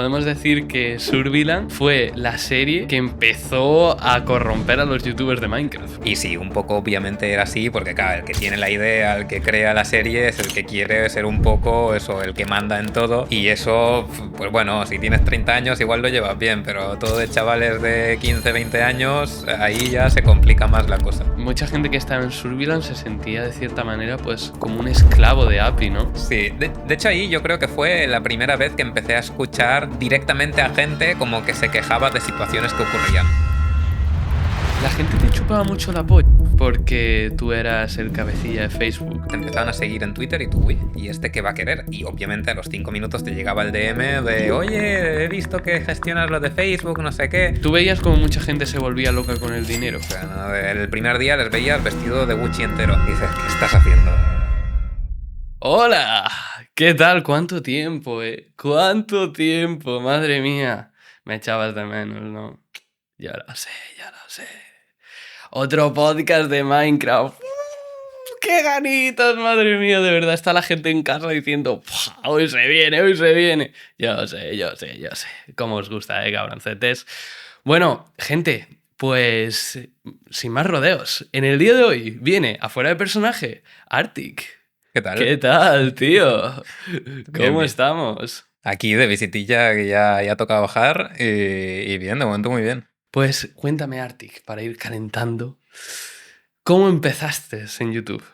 podemos decir que Surviland fue la serie que empezó a corromper a los youtubers de Minecraft. Y sí, un poco obviamente era así, porque claro, el que tiene la idea, el que crea la serie, es el que quiere ser un poco eso, el que manda en todo. Y eso, pues bueno, si tienes 30 años igual lo llevas bien, pero todo de chavales de 15, 20 años, ahí ya se complica más la cosa. Mucha gente que estaba en Surviland se sentía de cierta manera pues como un esclavo de Api, ¿no? Sí, de hecho ahí yo creo que fue la primera vez que empecé a escuchar directamente a gente como que se quejaba de situaciones que ocurrían. La gente te chupaba mucho la polla porque tú eras el cabecilla de Facebook. Te empezaban a seguir en Twitter y tú, uy, ¿y este qué va a querer? Y obviamente a los 5 minutos te llegaba el DM de, oye, he visto que gestionas lo de Facebook, no sé qué. Tú veías como mucha gente se volvía loca con el dinero. O sea, ¿no? El primer día les veías vestido de Gucci entero. Y dices, ¿qué estás haciendo? ¡Hola! ¿Qué tal? ¿Cuánto tiempo, ¿Cuánto tiempo? Madre mía. Me echabas de menos, ¿no? Ya lo sé, ya lo sé. Otro podcast de Minecraft. ¡Qué ganitas, madre mía! De verdad está la gente en casa diciendo hoy se viene, hoy se viene. Yo sé. Cómo os gusta, cabroncetes. Bueno, gente, pues sin más rodeos. En el día de hoy viene, afuera de personaje, Arctic. ¿Qué tal? ¿Qué tal, tío? ¿Cómo bien. estamos? Aquí de visitilla, que ya toca bajar y bien, de momento muy bien. Pues cuéntame, Arctic, para ir calentando, ¿cómo empezaste en YouTube?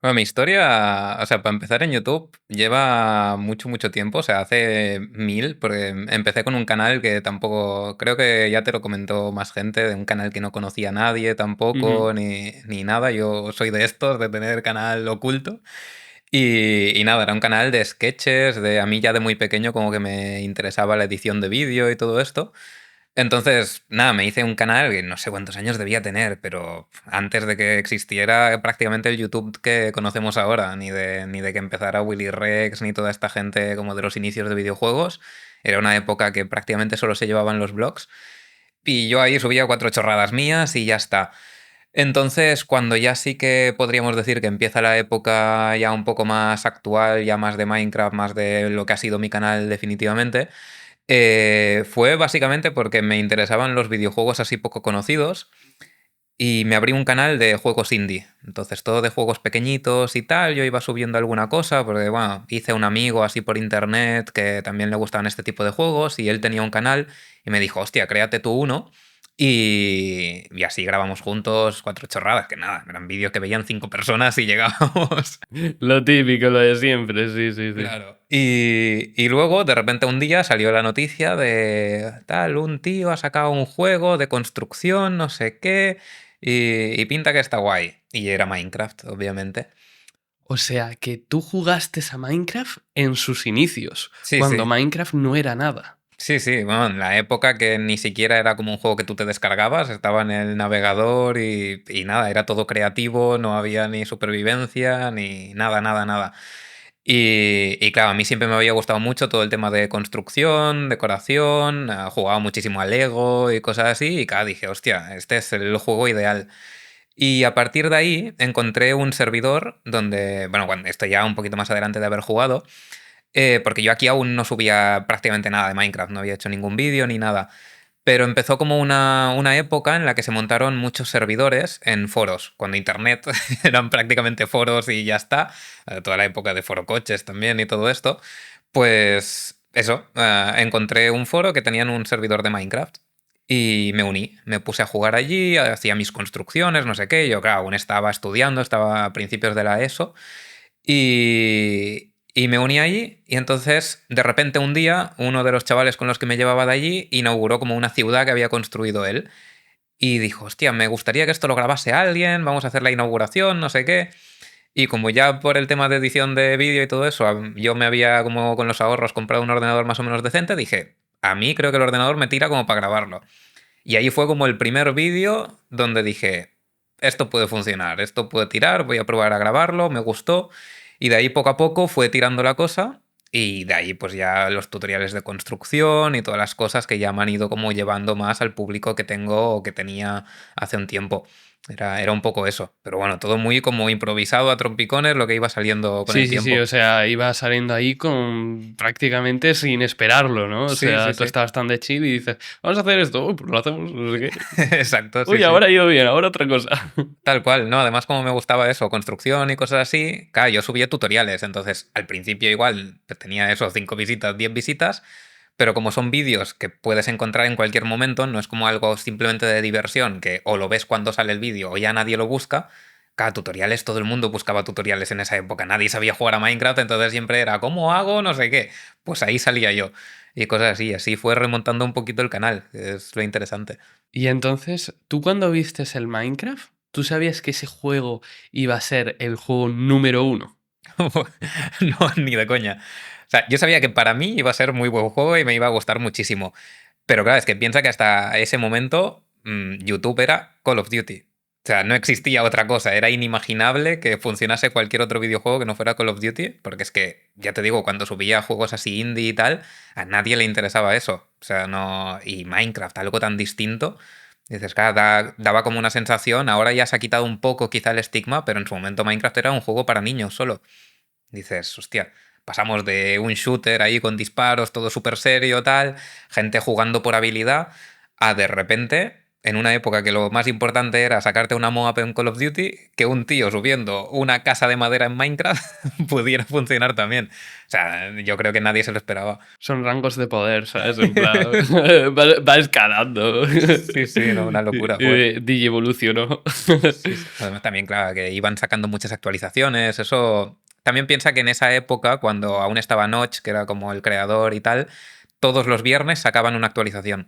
Bueno, mi historia, o sea, para empezar en YouTube lleva mucho tiempo, o sea, hace 1000, porque empecé con un canal que tampoco, creo que ya te lo comentó más gente, de un canal que no conocía a nadie tampoco, ni nada. Yo soy de estos, de tener canal oculto. Y nada, era un canal de sketches, de a mí ya de muy pequeño como que me interesaba la edición de vídeo y todo esto. Entonces, nada, me hice un canal que no sé cuántos años debía tener, pero antes de que existiera prácticamente el YouTube que conocemos ahora, ni de que empezara Willy Rex, ni toda esta gente como de los inicios de videojuegos. Era una época que prácticamente solo se llevaban los blogs. Y yo ahí subía 4 chorradas mías y ya está. Entonces, cuando ya sí que podríamos decir que empieza la época ya un poco más actual, ya más de Minecraft, más de lo que ha sido mi canal definitivamente, fue básicamente porque me interesaban los videojuegos así poco conocidos y me abrí un canal de juegos indie. Entonces, todo de juegos pequeñitos y tal. Yo iba subiendo alguna cosa porque, bueno, hice un amigo así por internet que también le gustaban este tipo de juegos y él tenía un canal y me dijo, hostia, créate tú uno. Y así grabamos juntos 4 chorradas, que nada, eran vídeos que veían 5 personas y llegábamos. Lo típico, lo de siempre, sí. Claro. Y luego, de repente, un día salió la noticia de tal, un tío ha sacado un juego de construcción, no sé qué, y pinta que está guay. Y era Minecraft, obviamente. O sea, que tú jugaste a Minecraft en sus inicios, Sí, cuando sí. Minecraft no era nada. Sí, bueno, en la época que ni siquiera era como un juego que tú te descargabas, estaba en el navegador y nada, era todo creativo, no había ni supervivencia, ni nada. Y claro, a mí siempre me había gustado mucho todo el tema de construcción, decoración, jugaba muchísimo a Lego y cosas así, y claro, dije, hostia, este es el juego ideal. Y a partir de ahí encontré un servidor donde, bueno, cuando esto ya un poquito más adelante de haber jugado, porque yo aquí aún no subía prácticamente nada de Minecraft, no había hecho ningún vídeo ni nada. Pero empezó como una época en la que se montaron muchos servidores en foros, cuando internet eran prácticamente foros y ya está, toda la época de forocoches también y todo esto, pues eso, encontré un foro que tenían un servidor de Minecraft y me uní, me puse a jugar allí, hacía mis construcciones, no sé qué, yo claro, aún estaba estudiando, estaba a principios de la ESO y me uní allí y entonces de repente un día uno de los chavales con los que me llevaba de allí inauguró como una ciudad que había construido él y dijo, hostia, me gustaría que esto lo grabase alguien, vamos a hacer la inauguración, no sé qué. Y como ya por el tema de edición de vídeo y todo eso, yo me había como con los ahorros comprado un ordenador más o menos decente, dije, a mí creo que el ordenador me tira como para grabarlo. Y ahí fue como el primer vídeo donde dije, esto puede funcionar, esto puede tirar, voy a probar a grabarlo, me gustó. Y de ahí poco a poco fue tirando la cosa y de ahí pues ya los tutoriales de construcción y todas las cosas que ya me han ido como llevando más al público que tengo o que tenía hace un tiempo. Era un poco eso. Pero bueno, todo muy como improvisado a trompicones, lo que iba saliendo con Sí, el sí, sí, o tiempo. sea, iba saliendo ahí con prácticamente sin esperarlo, ¿no? O Sí, sí, sea, tú sí. estabas tan de chill y dices, vamos a hacer esto, uy, pues lo hacemos, no sé qué. Exacto, sí, Uy, sí. ahora ha ido bien, ahora otra cosa. Tal cual, ¿no? Además, como me gustaba eso, construcción y cosas así, claro, yo subía tutoriales, entonces al principio igual tenía eso, 5 visitas, 10 visitas, pero como son vídeos que puedes encontrar en cualquier momento, no es como algo simplemente de diversión, que o lo ves cuando sale el vídeo o ya nadie lo busca. Cada tutoriales, todo el mundo buscaba tutoriales en esa época, nadie sabía jugar a Minecraft, entonces siempre era, ¿cómo hago? No sé qué. Pues ahí salía yo. Y cosas así, así fue remontando un poquito el canal, que es lo interesante. Y entonces, ¿tú cuando vistes el Minecraft, tú sabías que ese juego iba a ser el juego número uno? No, ni de coña. O sea, yo sabía que para mí iba a ser muy buen juego y me iba a gustar muchísimo. Pero claro, es que piensa que hasta ese momento YouTube era Call of Duty. O sea, no existía otra cosa. Era inimaginable que funcionase cualquier otro videojuego que no fuera Call of Duty. Porque es que, ya te digo, cuando subía juegos así indie y tal, a nadie le interesaba eso. O sea, no. Y Minecraft, algo tan distinto. Dices, claro, daba como una sensación. Ahora ya se ha quitado un poco quizá el estigma, pero en su momento Minecraft era un juego para niños solo. Dices, hostia, pasamos de un shooter ahí con disparos, todo súper serio, tal, gente jugando por habilidad, a de repente, en una época que lo más importante era sacarte una MOAB en Call of Duty, que un tío subiendo una casa de madera en Minecraft pudiera funcionar también. O sea, yo creo que nadie se lo esperaba. Son rangos de poder, ¿sabes? En plan, va escalando. Sí, sí, no, una locura fue. Digievolucionó. Sí, sí. Además, también, claro, que iban sacando muchas actualizaciones. Eso. También piensa que en esa época, cuando aún estaba Notch, que era como el creador y tal, todos los viernes sacaban una actualización.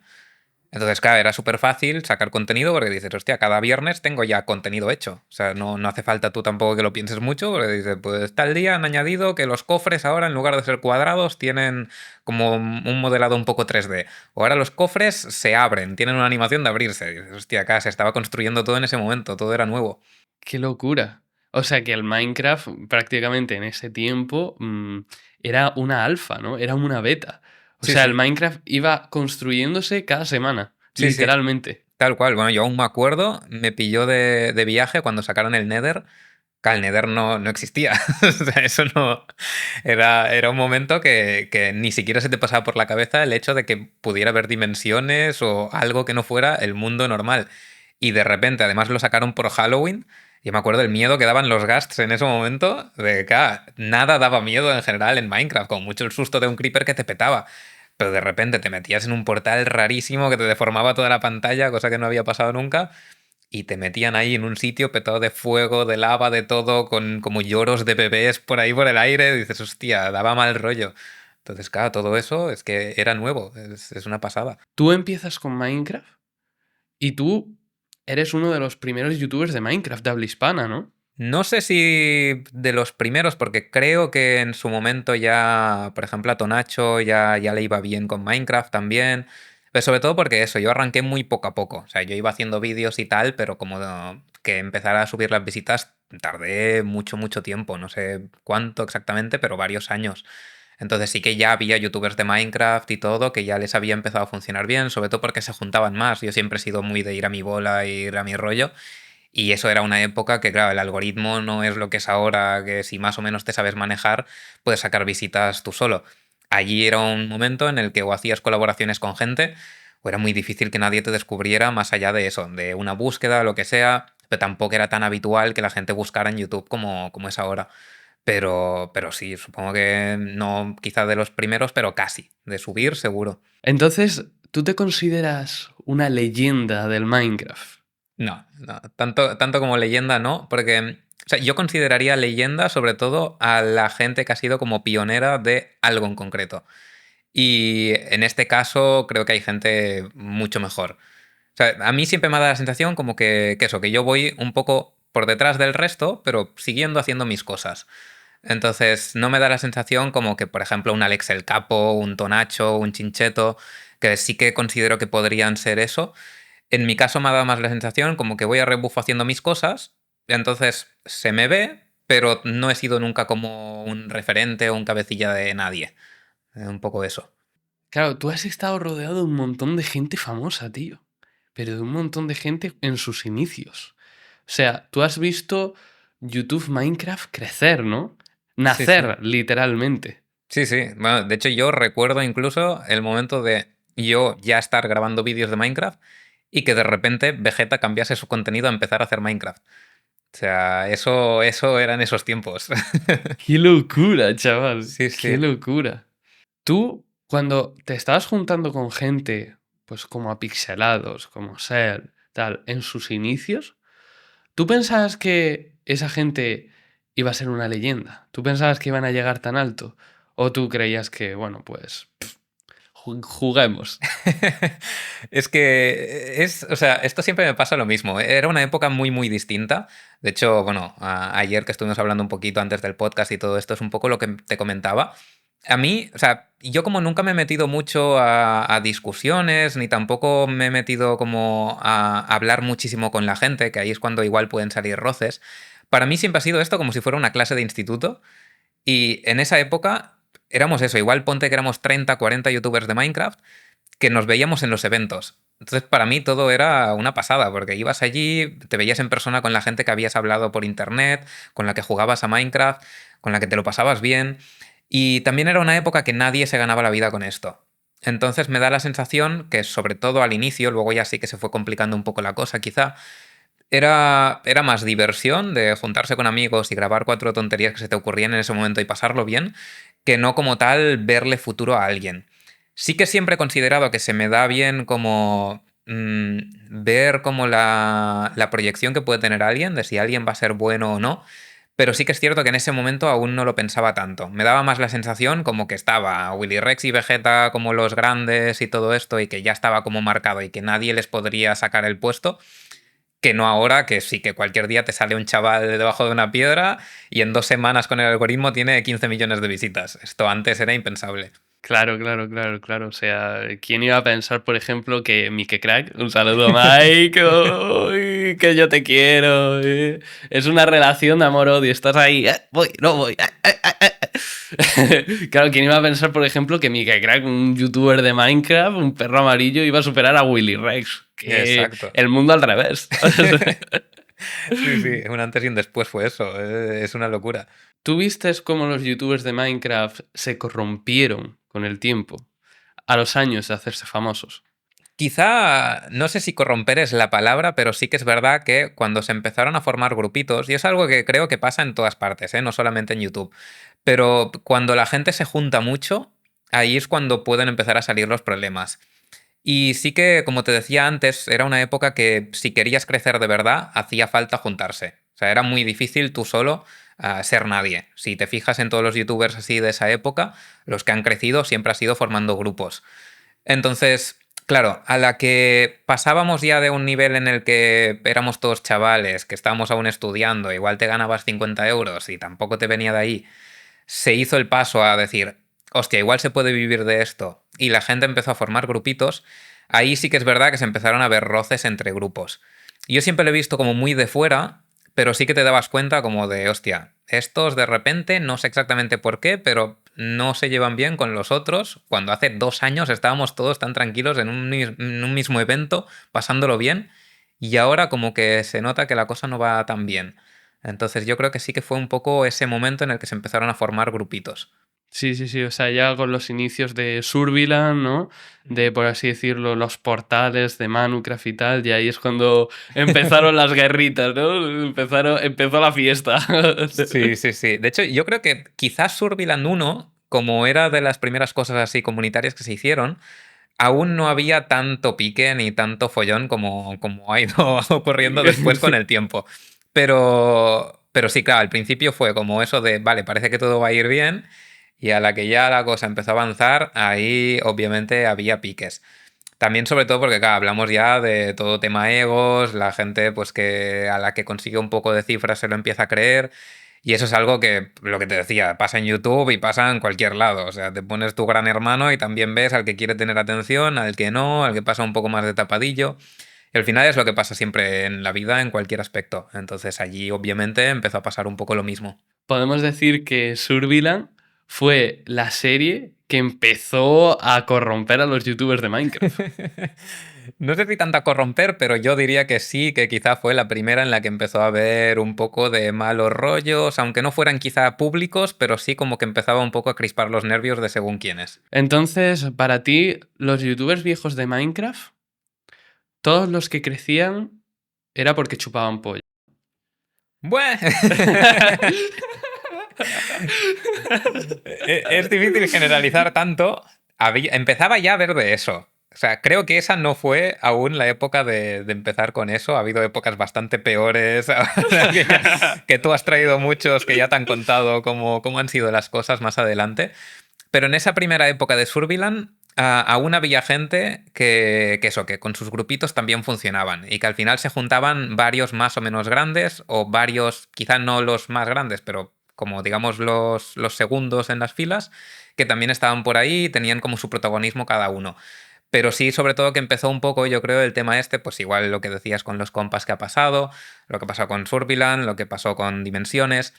Entonces, claro, era súper fácil sacar contenido porque dices, hostia, cada viernes tengo ya contenido hecho. O sea, no hace falta tú tampoco que lo pienses mucho, porque dices, pues tal día han añadido que los cofres ahora, en lugar de ser cuadrados, tienen como un modelado un poco 3D. O ahora los cofres se abren, tienen una animación de abrirse. Y dices, hostia, acá se estaba construyendo todo en ese momento, todo era nuevo. Qué locura. O sea que el Minecraft prácticamente en ese tiempo era una alfa, ¿no? Era una beta. O Sí, sea, el sí. Minecraft iba construyéndose cada semana, Sí, sí. literalmente. Tal cual. Bueno, yo aún me acuerdo, me pilló de viaje cuando sacaron el Nether. Que el Nether no existía. O sea, eso no. Era un momento que ni siquiera se te pasaba por la cabeza el hecho de que pudiera haber dimensiones o algo que no fuera el mundo normal. Y de repente, además lo sacaron por Halloween. Y me acuerdo el miedo que daban los ghasts en ese momento. De que nada daba miedo en general en Minecraft, con mucho el susto de un creeper que te petaba. Pero de repente te metías en un portal rarísimo que te deformaba toda la pantalla, cosa que no había pasado nunca y te metían ahí en un sitio petado de fuego, de lava, de todo, con como lloros de bebés por ahí por el aire. Y dices, hostia, daba mal rollo. Entonces, claro, todo eso es que era nuevo, es una pasada. Tú empiezas con Minecraft y tú eres uno de los primeros youtubers de Minecraft de habla hispana, ¿no? No sé si de los primeros, porque creo que en su momento ya, por ejemplo, a Tonacho ya le iba bien con Minecraft también. Pero sobre todo porque eso, yo arranqué muy poco a poco. O sea, yo iba haciendo vídeos y tal, pero como que empezara a subir las visitas, tardé mucho, mucho tiempo. No sé cuánto exactamente, pero varios años. Entonces sí que ya había youtubers de Minecraft y todo, que ya les había empezado a funcionar bien, sobre todo porque se juntaban más. Yo siempre he sido muy de ir a mi bola, ir a mi rollo. Y eso era una época que, claro, el algoritmo no es lo que es ahora, que si más o menos te sabes manejar, puedes sacar visitas tú solo. Allí era un momento en el que o hacías colaboraciones con gente, o era muy difícil que nadie te descubriera más allá de eso, de una búsqueda, lo que sea, pero tampoco era tan habitual que la gente buscara en YouTube como es ahora. Pero sí, supongo que no quizá de los primeros, pero casi. De subir, seguro. Entonces, ¿tú te consideras una leyenda del Minecraft? No, no, tanto como leyenda no, porque o sea, yo consideraría leyenda sobre todo a la gente que ha sido como pionera de algo en concreto. Y en este caso creo que hay gente mucho mejor. O sea, a mí siempre me ha dado la sensación como que eso, que yo voy un poco por detrás del resto, pero siguiendo haciendo mis cosas. Entonces, no me da la sensación como que, por ejemplo, un Alex el Capo, un Tonacho, un Chincheto, que sí que considero que podrían ser eso. En mi caso me ha dado más la sensación como que voy a rebufo haciendo mis cosas, y entonces se me ve, pero no he sido nunca como un referente o un cabecilla de nadie. Un poco eso. Claro, tú has estado rodeado de un montón de gente famosa, tío. Pero de un montón de gente en sus inicios. sea, tú has visto YouTube Minecraft crecer, ¿no? Sí, sí. Nacer, literalmente. Sí, sí. Bueno, de hecho, yo recuerdo incluso el momento de yo ya estar grabando vídeos de Minecraft y que de repente Vegeta cambiase su contenido a empezar a hacer Minecraft. O sea, eso eran esos tiempos. ¡Qué locura, chaval! Sí, ¡Qué sí. locura! Tú, cuando te estabas juntando con gente, pues como Apixelados, como Ser, tal, en sus inicios, ¿tú pensabas que esa gente iba a ser una leyenda? ¿Tú pensabas que iban a llegar tan alto? ¿O tú creías que, bueno, pues juguemos? Es que o sea, esto siempre me pasa lo mismo. Era una época muy, muy distinta. De hecho, bueno, ayer que estuvimos hablando un poquito antes del podcast y todo esto es un poco lo que te comentaba. A mí, o sea, yo como nunca me he metido mucho a discusiones, ni tampoco me he metido como a hablar muchísimo con la gente, que ahí es cuando igual pueden salir roces. Para mí siempre ha sido esto como si fuera una clase de instituto. Y en esa época éramos eso, igual ponte que éramos 30, 40 youtubers de Minecraft que nos veíamos en los eventos. Entonces, para mí todo era una pasada, porque ibas allí, te veías en persona con la gente que habías hablado por internet, con la que jugabas a Minecraft, con la que te lo pasabas bien. Y también era una época que nadie se ganaba la vida con esto. Entonces me da la sensación que, sobre todo al inicio, luego ya sí que se fue complicando un poco la cosa, quizá, era más diversión de juntarse con amigos y grabar 4 tonterías que se te ocurrían en ese momento y pasarlo bien, que no como tal verle futuro a alguien. Sí que siempre he considerado que se me da bien como ver como la proyección que puede tener alguien, de si alguien va a ser bueno o no, pero sí que es cierto que en ese momento aún no lo pensaba tanto. Me daba más la sensación como que estaba Willy Rex y Vegeta como los grandes y todo esto y que ya estaba como marcado y que nadie les podría sacar el puesto, que no ahora, que sí, que cualquier día te sale un chaval debajo de una piedra y en 2 semanas con el algoritmo tiene 15 millones de visitas. Esto antes era impensable. Claro, claro, claro, claro. O sea, ¿quién iba a pensar, por ejemplo, que Mike Crack, un saludo, Mike, uy, que yo te quiero? Es una relación de amor-odio. Estás ahí, voy, no voy. Claro, ¿quién iba a pensar, por ejemplo, que Mike Crack, un youtuber de Minecraft, un perro amarillo, iba a superar a Willy Rex? Que Exacto. el mundo al revés. Sí, sí, un antes y un después fue eso. Es una locura. ¿Tú vistes cómo los youtubers de Minecraft se corrompieron con el tiempo, a los años de hacerse famosos? Quizá, no sé si corromper es la palabra, pero sí que es verdad que cuando se empezaron a formar grupitos, y es algo que creo que pasa en todas partes, no solamente en YouTube, pero cuando la gente se junta mucho, ahí es cuando pueden empezar a salir los problemas. Y sí que, como te decía antes, era una época que si querías crecer de verdad, hacía falta juntarse. O sea, era muy difícil tú solo ser nadie. Si te fijas en todos los youtubers así de esa época, los que han crecido siempre ha sido formando grupos. Entonces, claro, a la que pasábamos ya de un nivel en el que éramos todos chavales, que estábamos aún estudiando, igual te ganabas 50 euros y tampoco te venía de ahí, se hizo el paso a decir, hostia, igual se puede vivir de esto, y la gente empezó a formar grupitos, ahí sí que es verdad que se empezaron a ver roces entre grupos. Yo siempre lo he visto como muy de fuera, pero sí que te dabas cuenta como de, hostia, estos de repente, no sé exactamente por qué, pero no se llevan bien con los otros, cuando hace 2 años estábamos todos tan tranquilos en un mismo evento, pasándolo bien, y ahora como que se nota que la cosa no va tan bien. Entonces yo creo que sí que fue un poco ese momento en el que se empezaron a formar grupitos. Sí, sí, sí, o sea, ya con los inicios de Survilan, ¿no? De, por así decirlo, los portales de Minecraft y tal, y ahí es cuando empezaron las guerritas, ¿no? Empezó la fiesta. Sí, sí, sí. De hecho, yo creo que quizás Surviland 1, como era de las primeras cosas así comunitarias que se hicieron, aún no había tanto pique ni tanto follón como ha ido ocurriendo después con el tiempo. Pero sí, claro, al principio fue como eso de, vale, parece que todo va a ir bien, y a la que ya la cosa empezó a avanzar, ahí obviamente había piques. También sobre todo porque, claro, hablamos ya de todo tema egos, la gente pues que a la que consigue un poco de cifras se lo empieza a creer, y eso es algo que, lo que te decía, pasa en YouTube y pasa en cualquier lado. O sea, te pones tu gran hermano y también ves al que quiere tener atención, al que no, al que pasa un poco más de tapadillo. Y al final es lo que pasa siempre en la vida, en cualquier aspecto. Entonces allí obviamente empezó a pasar un poco lo mismo. Podemos decir que Survilan fue la serie que empezó a corromper a los youtubers de Minecraft. No sé si tanto a corromper, pero yo diría que sí, que quizá fue la primera en la que empezó a haber un poco de malos rollos, aunque no fueran quizá públicos, pero sí como que empezaba un poco a crispar los nervios de según quiénes. Entonces, para ti, los youtubers viejos de Minecraft, todos los que crecían era porque chupaban pollo. Bueno. Es difícil generalizar tanto. Empezaba ya a ver de eso. O sea, creo que esa no fue aún la época de empezar con eso. Ha habido épocas bastante peores. Que tú has traído muchos que ya te han contado cómo han sido las cosas más adelante. Pero en esa primera época de Surviland, aún había gente que con sus grupitos también funcionaban y que al final se juntaban varios más o menos grandes o varios, quizá no los más grandes, pero como digamos los segundos en las filas, que también estaban por ahí y tenían como su protagonismo cada uno. Pero sí, sobre todo que empezó un poco, yo creo, el tema este, pues igual lo que decías con los compas que ha pasado, lo que pasó con Surviland, lo que pasó con Dimensiones,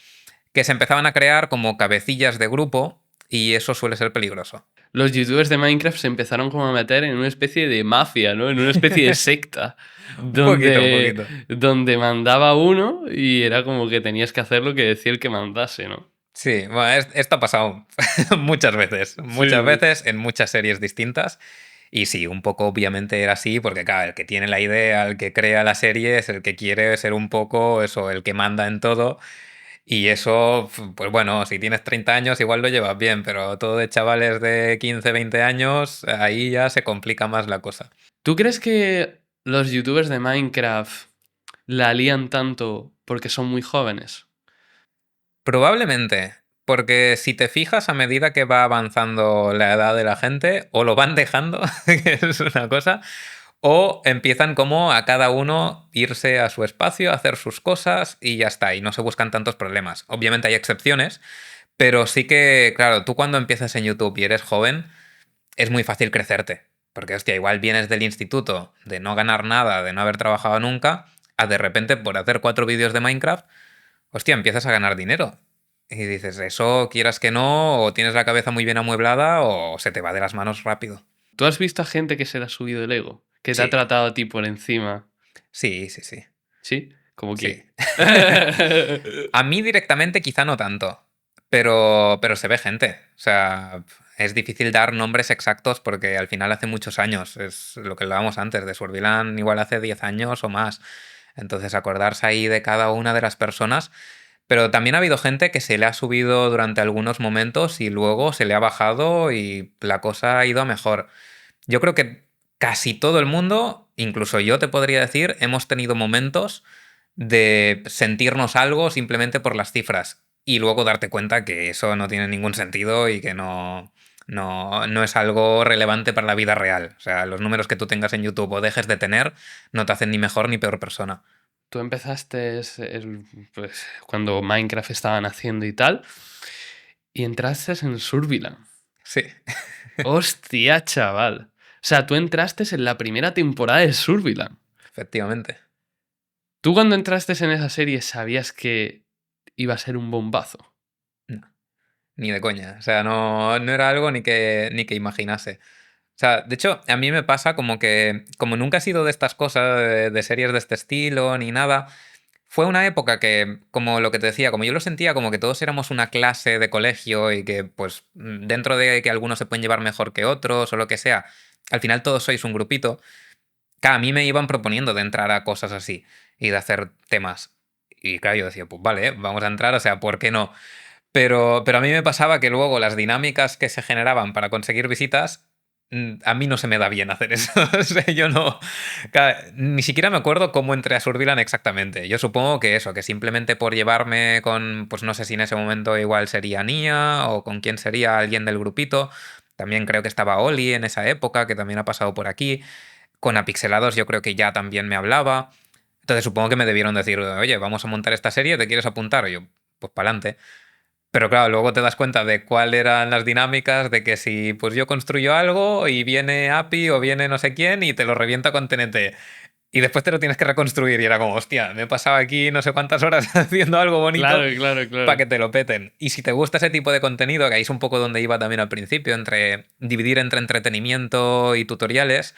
que se empezaban a crear como cabecillas de grupo y eso suele ser peligroso. Los youtubers de Minecraft se empezaron como a meter en una especie de mafia, ¿no? En una especie de secta. Un poquito. Donde mandaba uno y era como que tenías que hacer lo que decía el que mandase, ¿no? Sí, bueno, esto ha pasado muchas veces. Muchas veces en muchas series distintas. Y sí, un poco obviamente era así, porque claro, el que tiene la idea, el que crea la serie, es el que quiere ser un poco eso, el que manda en todo. Y eso, pues bueno, si tienes 30 años igual lo llevas bien, pero todo de chavales de 15, 20 años, ahí ya se complica más la cosa. ¿Tú crees que los youtubers de Minecraft la lían tanto porque son muy jóvenes? Probablemente, porque si te fijas a medida que va avanzando la edad de la gente, o lo van dejando, que es una cosa, o empiezan como a cada uno irse a su espacio, a hacer sus cosas y ya está, y no se buscan tantos problemas. Obviamente hay excepciones, pero sí que, claro, tú cuando empiezas en YouTube y eres joven, es muy fácil crecerte. Porque, hostia, igual vienes del instituto de no ganar nada, de no haber trabajado nunca, a de repente por hacer 4 vídeos de Minecraft, hostia, empiezas a ganar dinero. Y dices, eso quieras que no, o tienes la cabeza muy bien amueblada, o se te va de las manos rápido. ¿Tú has visto a gente que se le ha subido el ego? Que te ha Sí, tratado a ti por encima. sí, sí, sí. ¿Sí? ¿Cómo Sí. quién? A mí directamente quizá no tanto, pero se ve gente. O sea, es difícil dar nombres exactos porque al final hace muchos años. Es lo que hablábamos antes, de Surviland igual hace 10 años o más. Entonces acordarse ahí de cada una de las personas. Pero también ha habido gente que se le ha subido durante algunos momentos y luego se le ha bajado y la cosa ha ido a mejor. Yo creo que casi todo el mundo, incluso yo te podría decir, hemos tenido momentos de sentirnos algo simplemente por las cifras y luego darte cuenta que eso no tiene ningún sentido y que no es algo relevante para la vida real. O sea, los números que tú tengas en YouTube o dejes de tener no te hacen ni mejor ni peor persona. Tú empezaste pues, cuando Minecraft estaba naciendo y tal, y entraste en Surviland. Sí, Hostia, chaval. O sea, tú entraste en la primera temporada de Surviland. efectivamente. ¿Tú cuando entraste en esa serie sabías que iba a ser un bombazo? No, ni de coña. O sea, no era algo ni que imaginase. O sea, de hecho, a mí me pasa como que, como nunca he sido de estas cosas, de series de este estilo, ni nada, fue una época que, como lo que te decía, como yo lo sentía como que todos éramos una clase de colegio y que, pues, dentro de que algunos se pueden llevar mejor que otros o lo que sea, al final todos sois un grupito. Claro, a mí me iban proponiendo de entrar a cosas así y de hacer temas. Y claro, yo decía, pues vale, vamos a entrar, o sea, ¿por qué no? Pero a mí me pasaba que luego las dinámicas que se generaban para conseguir visitas, a mí no se me da bien hacer eso. O sea, yo no. Claro, ni siquiera me acuerdo cómo entré a Surviland exactamente. Yo supongo que eso, que simplemente por llevarme con, pues no sé si en ese momento igual sería Nia o con quién sería alguien del grupito. También creo que estaba Oli en esa época, que también ha pasado por aquí. Con Apixelados yo creo que ya también me hablaba. Entonces supongo que me debieron decir, oye, vamos a montar esta serie, ¿te quieres apuntar? Y yo, pues para adelante. Pero claro, luego te das cuenta de cuáles eran las dinámicas, de que si pues yo construyo algo y viene API o viene no sé quién y te lo revienta con TNT. y después te lo tienes que reconstruir. Y era como, hostia, me he pasado aquí no sé cuántas horas haciendo algo bonito Claro, para que claro. te lo peten. Y si te gusta ese tipo de contenido, que ahí es un poco donde iba también al principio, entre dividir entre entretenimiento y tutoriales,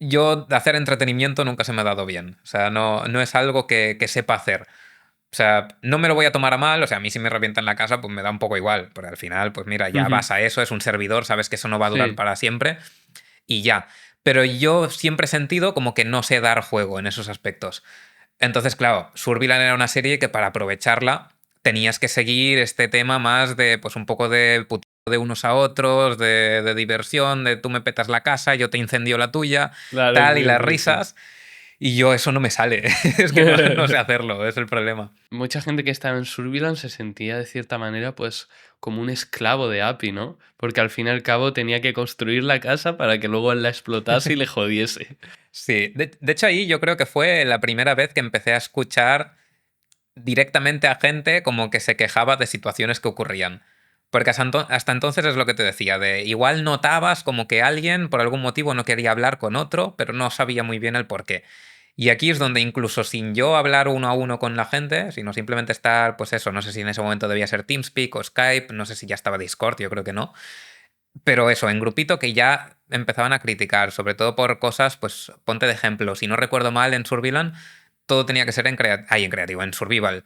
yo de hacer entretenimiento nunca se me ha dado bien. O sea, no es algo que sepa hacer. O sea, no me lo voy a tomar a mal, o sea, a mí si me revientan la casa, pues me da un poco igual, porque al final, pues mira, ya Ujú. vas a eso, es un servidor, sabes que eso no va a durar Sí, para siempre y ya. Pero yo siempre he sentido como que no sé dar juego en esos aspectos. Entonces, claro, Survival era una serie que para aprovecharla tenías que seguir este tema más de, pues un poco de puteo de unos a otros, de diversión, de tú me petas la casa, yo te incendio la tuya, claro, tal, y sí, las sí, sí. risas. Y yo eso no me sale. Es que no sé hacerlo, es el problema. Mucha gente que estaba en Surveillance se sentía de cierta manera pues como un esclavo de API, ¿no? Porque al fin y al cabo tenía que construir la casa para que luego él la explotase y le jodiese. Sí, de hecho ahí yo creo que fue la primera vez que empecé a escuchar directamente a gente como que se quejaba de situaciones que ocurrían. Porque hasta entonces es lo que te decía, de igual notabas como que alguien por algún motivo no quería hablar con otro, pero no sabía muy bien el por qué. Y aquí es donde incluso sin yo hablar uno a uno con la gente, sino simplemente estar, pues eso, no sé si en ese momento debía ser TeamSpeak o Skype, no sé si ya estaba Discord, yo creo que no, pero eso, en grupito que ya empezaban a criticar, sobre todo por cosas, pues ponte de ejemplo, si no recuerdo mal, en Survival todo tenía que ser en creativo, en survival.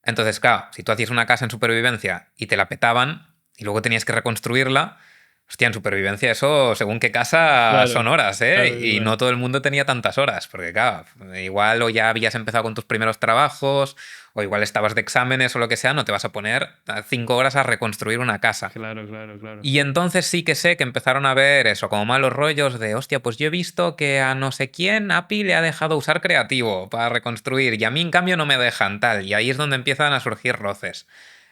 Entonces, claro, si tú hacías una casa en supervivencia y te la petaban y luego tenías que reconstruirla, hostia, en supervivencia eso, según qué casa, son Claro, horas, ¿eh? claro, Y no claro. todo el mundo tenía tantas horas, porque claro, igual o ya habías empezado con tus primeros trabajos, o igual estabas de exámenes o lo que sea, no te vas a poner 5 horas a reconstruir una casa. Claro, claro, claro. Y entonces sí que sé que empezaron a ver eso, como malos rollos de, hostia, pues yo he visto que a no sé quién API le ha dejado usar creativo para reconstruir y a mí en cambio no me dejan tal. Y ahí es donde empiezan a surgir roces.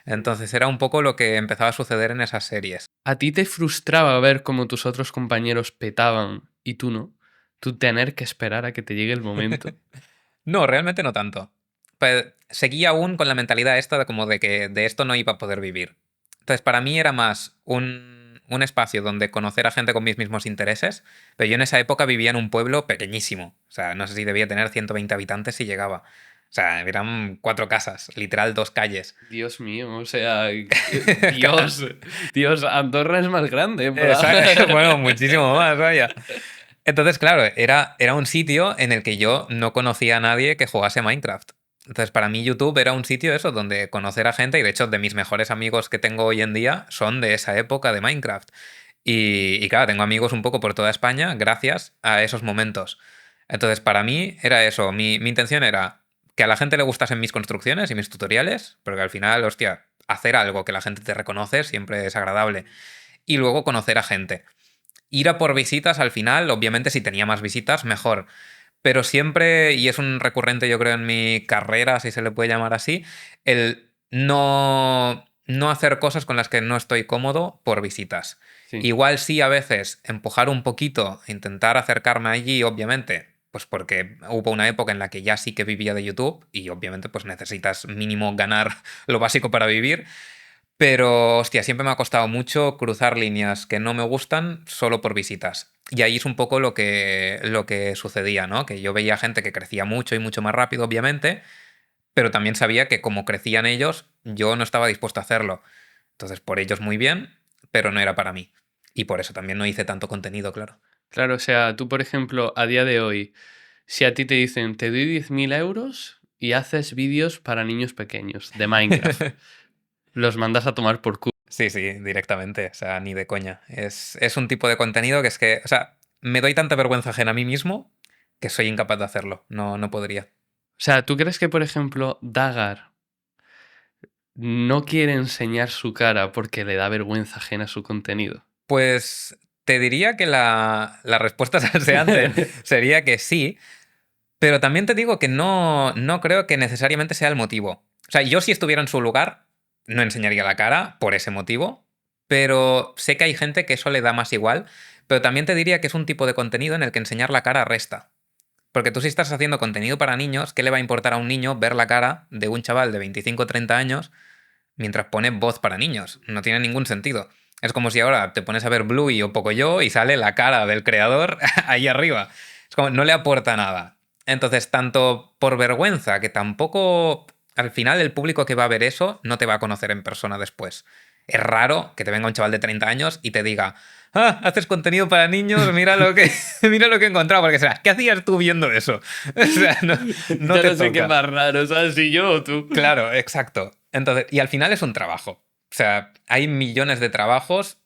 Entonces era un poco lo que empezaba a suceder en esas series. ¿A ti te frustraba ver cómo tus otros compañeros petaban y tú no? Tú tener que esperar a que te llegue el momento. No, realmente no tanto. Pues seguía aún con la mentalidad esta de como de que de esto no iba a poder vivir. Entonces, para mí era más un espacio donde conocer a gente con mis mismos intereses, pero yo en esa época vivía en un pueblo pequeñísimo. O sea, no sé si debía tener 120 habitantes si llegaba. O sea, eran 4 casas, literal 2 calles. Dios mío, o sea, Dios, Dios, Andorra es más grande, en plan. Bueno, muchísimo más, vaya. Entonces, claro, era un sitio en el que yo no conocía a nadie que jugase Minecraft. Entonces, para mí YouTube era un sitio eso, donde conocer a gente, y de hecho de mis mejores amigos que tengo hoy en día son de esa época de Minecraft. Y claro, tengo amigos un poco por toda España gracias a esos momentos. Entonces, para mí era eso, mi intención era que a la gente le gustasen mis construcciones y mis tutoriales, porque al final, hostia, hacer algo que la gente te reconoce siempre es agradable. Y luego conocer a gente. Ir a por visitas al final, obviamente si tenía más visitas, mejor. Pero siempre, y es un recurrente yo creo en mi carrera, si se le puede llamar así, el no hacer cosas con las que no estoy cómodo por visitas. Sí, Igual sí a veces empujar un poquito, intentar acercarme allí, obviamente, pues porque hubo una época en la que ya sí que vivía de YouTube y obviamente pues necesitas mínimo ganar lo básico para vivir. Pero, hostia, siempre me ha costado mucho cruzar líneas que no me gustan solo por visitas. Y ahí es un poco lo que sucedía, ¿no? Que yo veía gente que crecía mucho y mucho más rápido, obviamente, pero también sabía que como crecían ellos, yo no estaba dispuesto a hacerlo. Entonces, por ellos muy bien, pero no era para mí. Y por eso también no hice tanto contenido, claro. claro, o sea, tú, por ejemplo, a día de hoy, si a ti te dicen, te doy 10.000 euros y haces vídeos para niños pequeños de Minecraft, los mandas a tomar por culo. Sí, sí, directamente, o sea, ni de coña. Es un tipo de contenido que es que, o sea, me doy tanta vergüenza ajena a mí mismo que soy incapaz de hacerlo. No podría. O sea, ¿tú crees que, por ejemplo, Dagar no quiere enseñar su cara porque le da vergüenza ajena su contenido? Pues te diría que la respuesta salseante sería que sí, pero también te digo que no creo que necesariamente sea el motivo. O sea, yo si estuviera en su lugar, no enseñaría la cara por ese motivo, pero sé que hay gente que eso le da más igual, pero también te diría que es un tipo de contenido en el que enseñar la cara resta. Porque tú si estás haciendo contenido para niños, ¿qué le va a importar a un niño ver la cara de un chaval de 25 o 30 años mientras pone voz para niños? No tiene ningún sentido. Es como si ahora te pones a ver Bluey o Pocoyo y sale la cara del creador ahí arriba. Es como, no le aporta nada. Entonces, tanto por vergüenza, que tampoco al final el público que va a ver eso no te va a conocer en persona después. Es raro que te venga un chaval de 30 años y te diga, ah, haces contenido para niños, mira lo que, mira lo que he encontrado, porque será, ¿qué hacías tú viendo eso? O sea, no Ya te no sé qué toca. más raro, ¿sabes? Si yo o tú. Claro, exacto. Entonces, y al final es un trabajo. O sea, hay millones de trabajos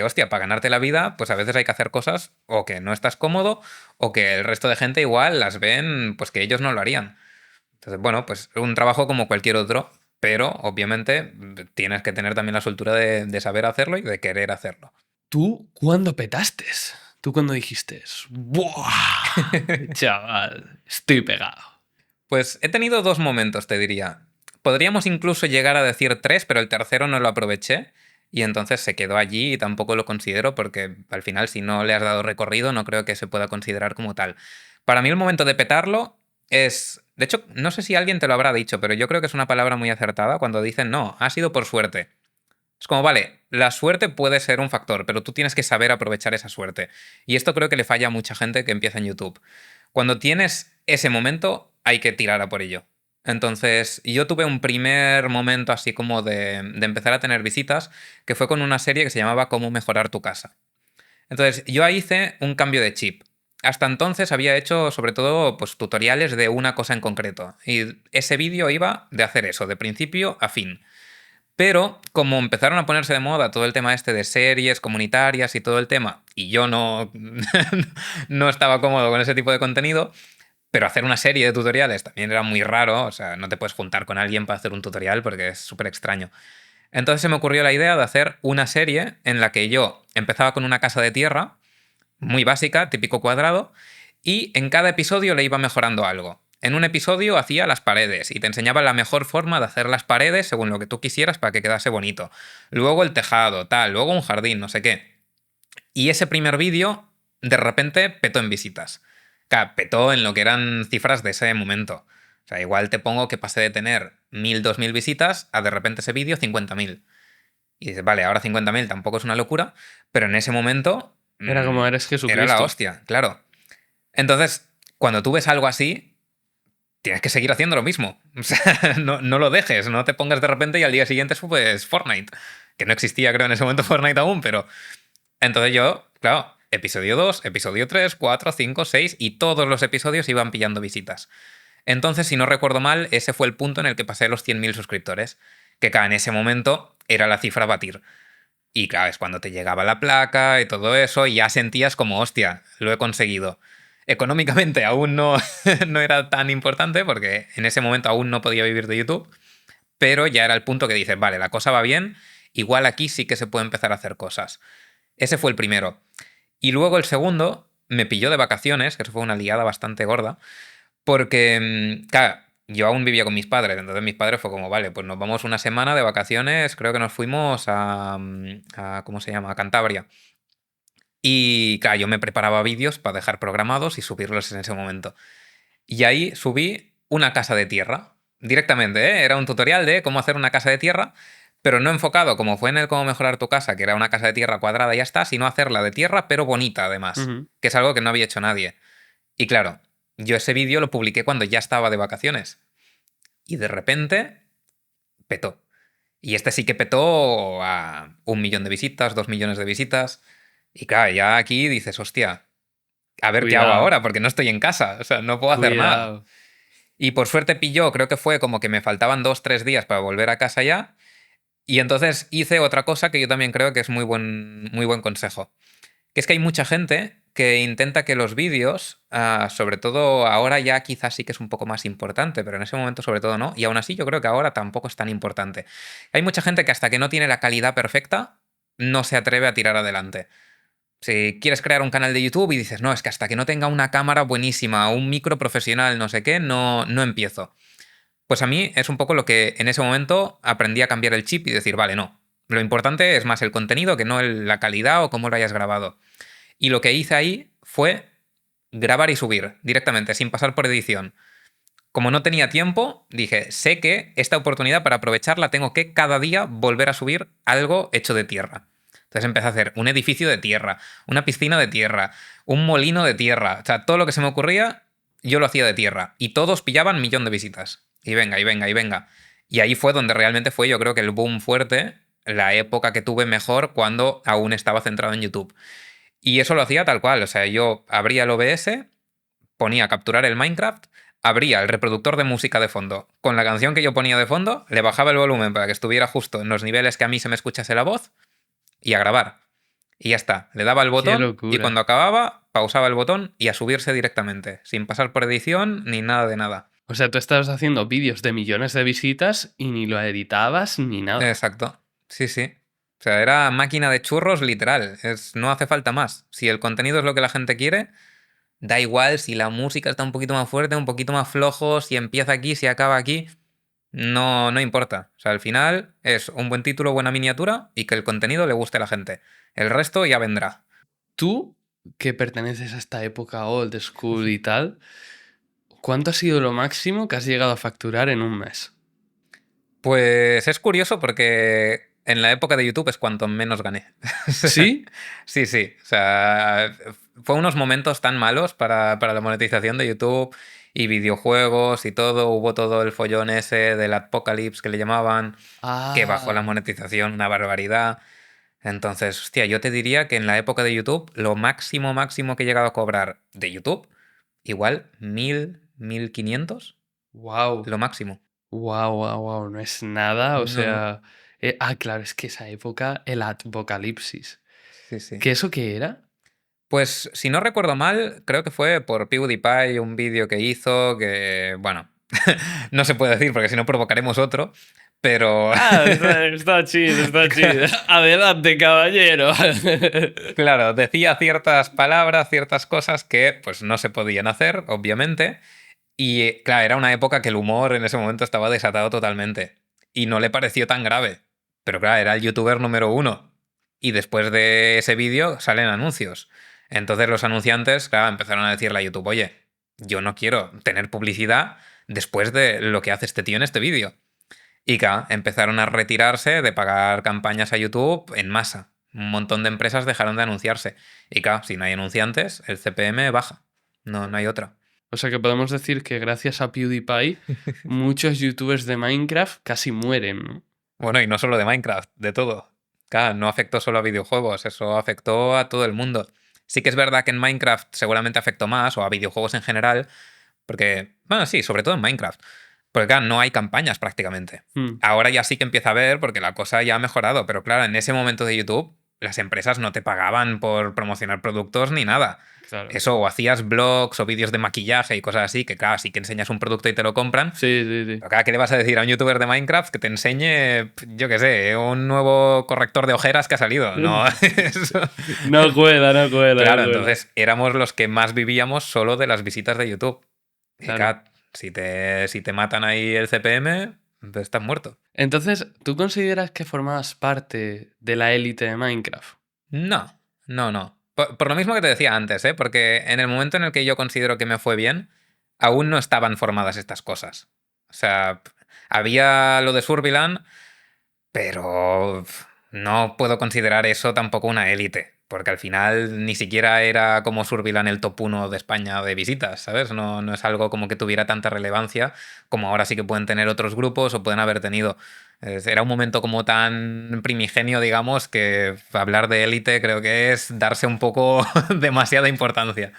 hostia, para ganarte la vida, pues a veces hay que hacer cosas o que no estás cómodo o que el resto de gente igual las ven, pues que ellos no lo harían. Entonces, bueno, pues un trabajo como cualquier otro, pero obviamente tienes que tener también la soltura de saber hacerlo y de querer hacerlo. ¿Tú cuándo petaste? ¿Tú cuándo dijiste? ¡Buah! Chaval, estoy pegado. Pues he tenido dos momentos, te diría. Podríamos incluso llegar a decir tres, pero el tercero no lo aproveché y entonces se quedó allí y tampoco lo considero porque al final si no le has dado recorrido no creo que se pueda considerar como tal. Para mí el momento de petarlo es... De hecho, no sé si alguien te lo habrá dicho, pero yo creo que es una palabra muy acertada cuando dicen no, ha sido por suerte. Es como, vale, la suerte puede ser un factor, pero tú tienes que saber aprovechar esa suerte. Y esto creo que le falla a mucha gente que empieza en YouTube. Cuando tienes ese momento, hay que tirar a por ello. Entonces, yo tuve un primer momento así como de empezar a tener visitas, que fue con una serie que se llamaba Cómo mejorar tu casa. Entonces, yo ahí hice un cambio de chip. Hasta entonces había hecho sobre todo pues, tutoriales de una cosa en concreto. Y ese vídeo iba de hacer eso, de principio a fin. Pero como empezaron a ponerse de moda todo el tema este de series comunitarias y todo el tema, y yo no, no estaba cómodo con ese tipo de contenido, pero hacer una serie de tutoriales también era muy raro, o sea, no te puedes juntar con alguien para hacer un tutorial porque es súper extraño. Entonces se me ocurrió la idea de hacer una serie en la que yo empezaba con una casa de tierra, muy básica, típico cuadrado, y en cada episodio le iba mejorando algo. En un episodio hacía las paredes y te enseñaba la mejor forma de hacer las paredes según lo que tú quisieras para que quedase bonito. Luego el tejado, tal, luego un jardín, no sé qué. Y ese primer vídeo de repente petó en visitas. Petó en lo que eran cifras de ese momento. O sea, igual te pongo que pasé de tener 1000, 2000 visitas a de repente ese vídeo 50.000. Y dices, vale, ahora 50.000 tampoco es una locura, pero en ese momento Era como eres era la Jesucristo. hostia, claro. Entonces, cuando tú ves algo así, tienes que seguir haciendo lo mismo. O sea, no lo dejes, no te pongas de repente y al día siguiente pues Fortnite. Que no existía, creo, en ese momento Fortnite aún, pero... Entonces yo, claro, episodio 2, episodio 3, 4, 5, 6 y todos los episodios iban pillando visitas. Entonces, si no recuerdo mal, ese fue el punto en el que pasé los 100.000 suscriptores. Que en ese momento era la cifra a batir. Y claro, es cuando te llegaba la placa y todo eso, y ya sentías como, hostia, lo he conseguido. Económicamente aún no, no era tan importante, porque en ese momento aún no podía vivir de YouTube, pero ya era el punto que dices, vale, la cosa va bien, igual aquí sí que se puede empezar a hacer cosas. Ese fue el primero. Y luego el segundo me pilló de vacaciones, que eso fue una liada bastante gorda, porque, claro, yo aún vivía con mis padres, entonces mis padres fue como, vale, pues nos vamos una semana de vacaciones, creo que nos fuimos a ¿cómo se llama? A Cantabria. Y, claro, yo me preparaba vídeos para dejar programados y subirlos en ese momento. Y ahí subí una casa de tierra, directamente, ¿eh? Era un tutorial de cómo hacer una casa de tierra, pero no enfocado como fue en el cómo mejorar tu casa, que era una casa de tierra cuadrada y ya está, sino hacerla de tierra, pero bonita además, Ujú. que es algo que no había hecho nadie. Y claro, yo ese vídeo lo publiqué cuando ya estaba de vacaciones. Y de repente petó. Y este sí que petó a 1 millón de visitas, 2 millones de visitas. Y claro, ya aquí dices, hostia, a ver qué hago Cuidado, ahora, porque no estoy en casa, o sea, no puedo hacer nada. cuidado. Y por suerte pilló, creo que fue como que me faltaban 2, 3 días para volver a casa ya. Y entonces hice otra cosa que yo también creo que es muy buen consejo. Que es que hay mucha gente que intenta que los vídeos, sobre todo ahora ya quizás sí que es un poco más importante, pero en ese momento sobre todo no, y aún así yo creo que ahora tampoco es tan importante. Hay mucha gente que hasta que no tiene la calidad perfecta, no se atreve a tirar adelante. Si quieres crear un canal de YouTube y dices, no, es que hasta que no tenga una cámara buenísima, un micro profesional, no sé qué, no empiezo. Pues a mí es un poco lo que en ese momento aprendí a cambiar el chip y decir, vale, no. Lo importante es más el contenido que no la calidad o cómo lo hayas grabado. Y lo que hice ahí fue grabar y subir directamente, sin pasar por edición. Como no tenía tiempo, dije, sé que esta oportunidad para aprovecharla tengo que cada día volver a subir algo hecho de tierra. Entonces empecé a hacer un edificio de tierra, una piscina de tierra, un molino de tierra, o sea, todo lo que se me ocurría yo lo hacía de tierra. Y todos pillaban 1.000.000 de visitas. Y venga, y venga, y venga. Y ahí fue donde realmente fue, yo creo que el boom fuerte, la época que tuve mejor cuando aún estaba centrado en YouTube. Y eso lo hacía tal cual. O sea, yo abría el OBS, ponía capturar el Minecraft, abría el reproductor de música de fondo. Con la canción que yo ponía de fondo, le bajaba el volumen para que estuviera justo en los niveles que a mí se me escuchase la voz y a grabar. Y ya está. Le daba el Qué botón y locura. cuando acababa, pausaba el botón y a subirse directamente, sin pasar por edición ni nada de nada. O sea, tú estabas haciendo vídeos de millones de visitas y ni lo editabas ni nada. Exacto. Sí, sí. O sea, era máquina de churros literal. No hace falta más. Si el contenido es lo que la gente quiere, da igual si la música está un poquito más fuerte, un poquito más flojo, si empieza aquí, si acaba aquí. No, no importa. O sea, al final es un buen título, buena miniatura y que el contenido le guste a la gente. El resto ya vendrá. Tú, que perteneces a esta época old school y tal, ¿cuánto ha sido lo máximo que has llegado a facturar en un mes? Pues es curioso porque en la época de YouTube es cuanto menos gané. ¿Sí? Sí, sí. O sea, fue unos momentos tan malos para la monetización de YouTube y videojuegos y todo. Hubo todo el follón ese del Apocalypse que le llamaban, que bajó la Ah, monetización una barbaridad. Entonces, hostia, yo te diría que en la época de YouTube, lo máximo, máximo que he llegado a cobrar de YouTube, igual 1.000, 1.500, wow. lo máximo. Wow, wow, wow. No es nada. O No, no. sea. Claro, es que esa época, el apocalipsis. Sí, sí. ¿Qué eso qué era? Pues si no recuerdo mal, creo que fue por PewDiePie un vídeo que hizo que, bueno, no se puede decir porque si no provocaremos otro, pero Ah, está chido, está chido. Adelante, caballero. claro, decía ciertas palabras, ciertas cosas que pues no se podían hacer, obviamente, y claro, era una época que el humor en ese momento estaba desatado totalmente y no le pareció tan grave, pero claro, era el youtuber número uno y después de ese vídeo salen anuncios. Entonces los anunciantes, claro, empezaron a decirle a YouTube, oye, yo no quiero tener publicidad después de lo que hace este tío en este vídeo. Y claro, empezaron a retirarse de pagar campañas a YouTube en masa. Un montón de empresas dejaron de anunciarse. Y claro, si no hay anunciantes, el CPM baja. No, no hay otra. O sea que podemos decir que gracias a PewDiePie, muchos youtubers de Minecraft casi mueren, ¿no? Bueno, y no solo de Minecraft, de todo. Claro, no afectó solo a videojuegos, eso afectó a todo el mundo. Sí que es verdad que en Minecraft seguramente afectó más, o a videojuegos en general, porque, bueno, sí, sobre todo en Minecraft. Porque claro, no hay campañas prácticamente. Hmm, Ahora ya sí que empieza a haber porque la cosa ya ha mejorado, pero claro, en ese momento de YouTube las empresas no te pagaban por promocionar productos ni nada. claro. Eso, o hacías blogs o vídeos de maquillaje y cosas así, que claro, sí que enseñas un producto y te lo compran. Sí, sí, sí. Pero claro, ¿qué le vas a decir a un youtuber de Minecraft que te enseñe, yo qué sé, un nuevo corrector de ojeras que ha salido? No, eso- No cuela, no cuela, no Claro, cuela. entonces éramos los que más vivíamos solo de las visitas de YouTube. Y Claro. claro, si te matan ahí el CPM, pues estás muerto. Entonces, ¿tú consideras que formabas parte de la élite de Minecraft? No, no, no. Por lo mismo que te decía antes, ¿eh? Porque en el momento en el que yo considero que me fue bien, aún no estaban formadas estas cosas. O sea, había lo de Surviland, pero no puedo considerar eso tampoco una élite, porque al final ni siquiera era como Surviland el top 1 de España de visitas, ¿sabes? No, no es algo como que tuviera tanta relevancia como ahora sí que pueden tener otros grupos o pueden haber tenido. Era un momento como tan primigenio, digamos, que hablar de élite creo que es darse un poco demasiada importancia.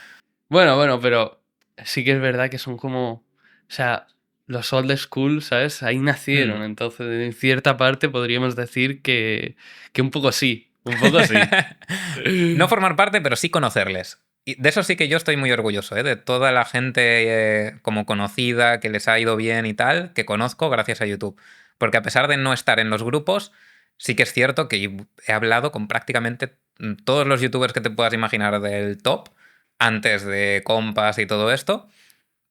Bueno, bueno, pero sí que es verdad que son como, o sea, los old school, ¿sabes? Ahí nacieron, Mm. entonces en cierta parte podríamos decir que un poco sí, un poco sí. No formar parte, pero sí conocerles. Y de eso sí que yo estoy muy orgulloso, ¿eh? De toda la gente como conocida, que les ha ido bien y tal, que conozco gracias a YouTube. Porque a pesar de no estar en los grupos, sí que es cierto que he hablado con prácticamente todos los youtubers que te puedas imaginar del top, antes de compas y todo esto.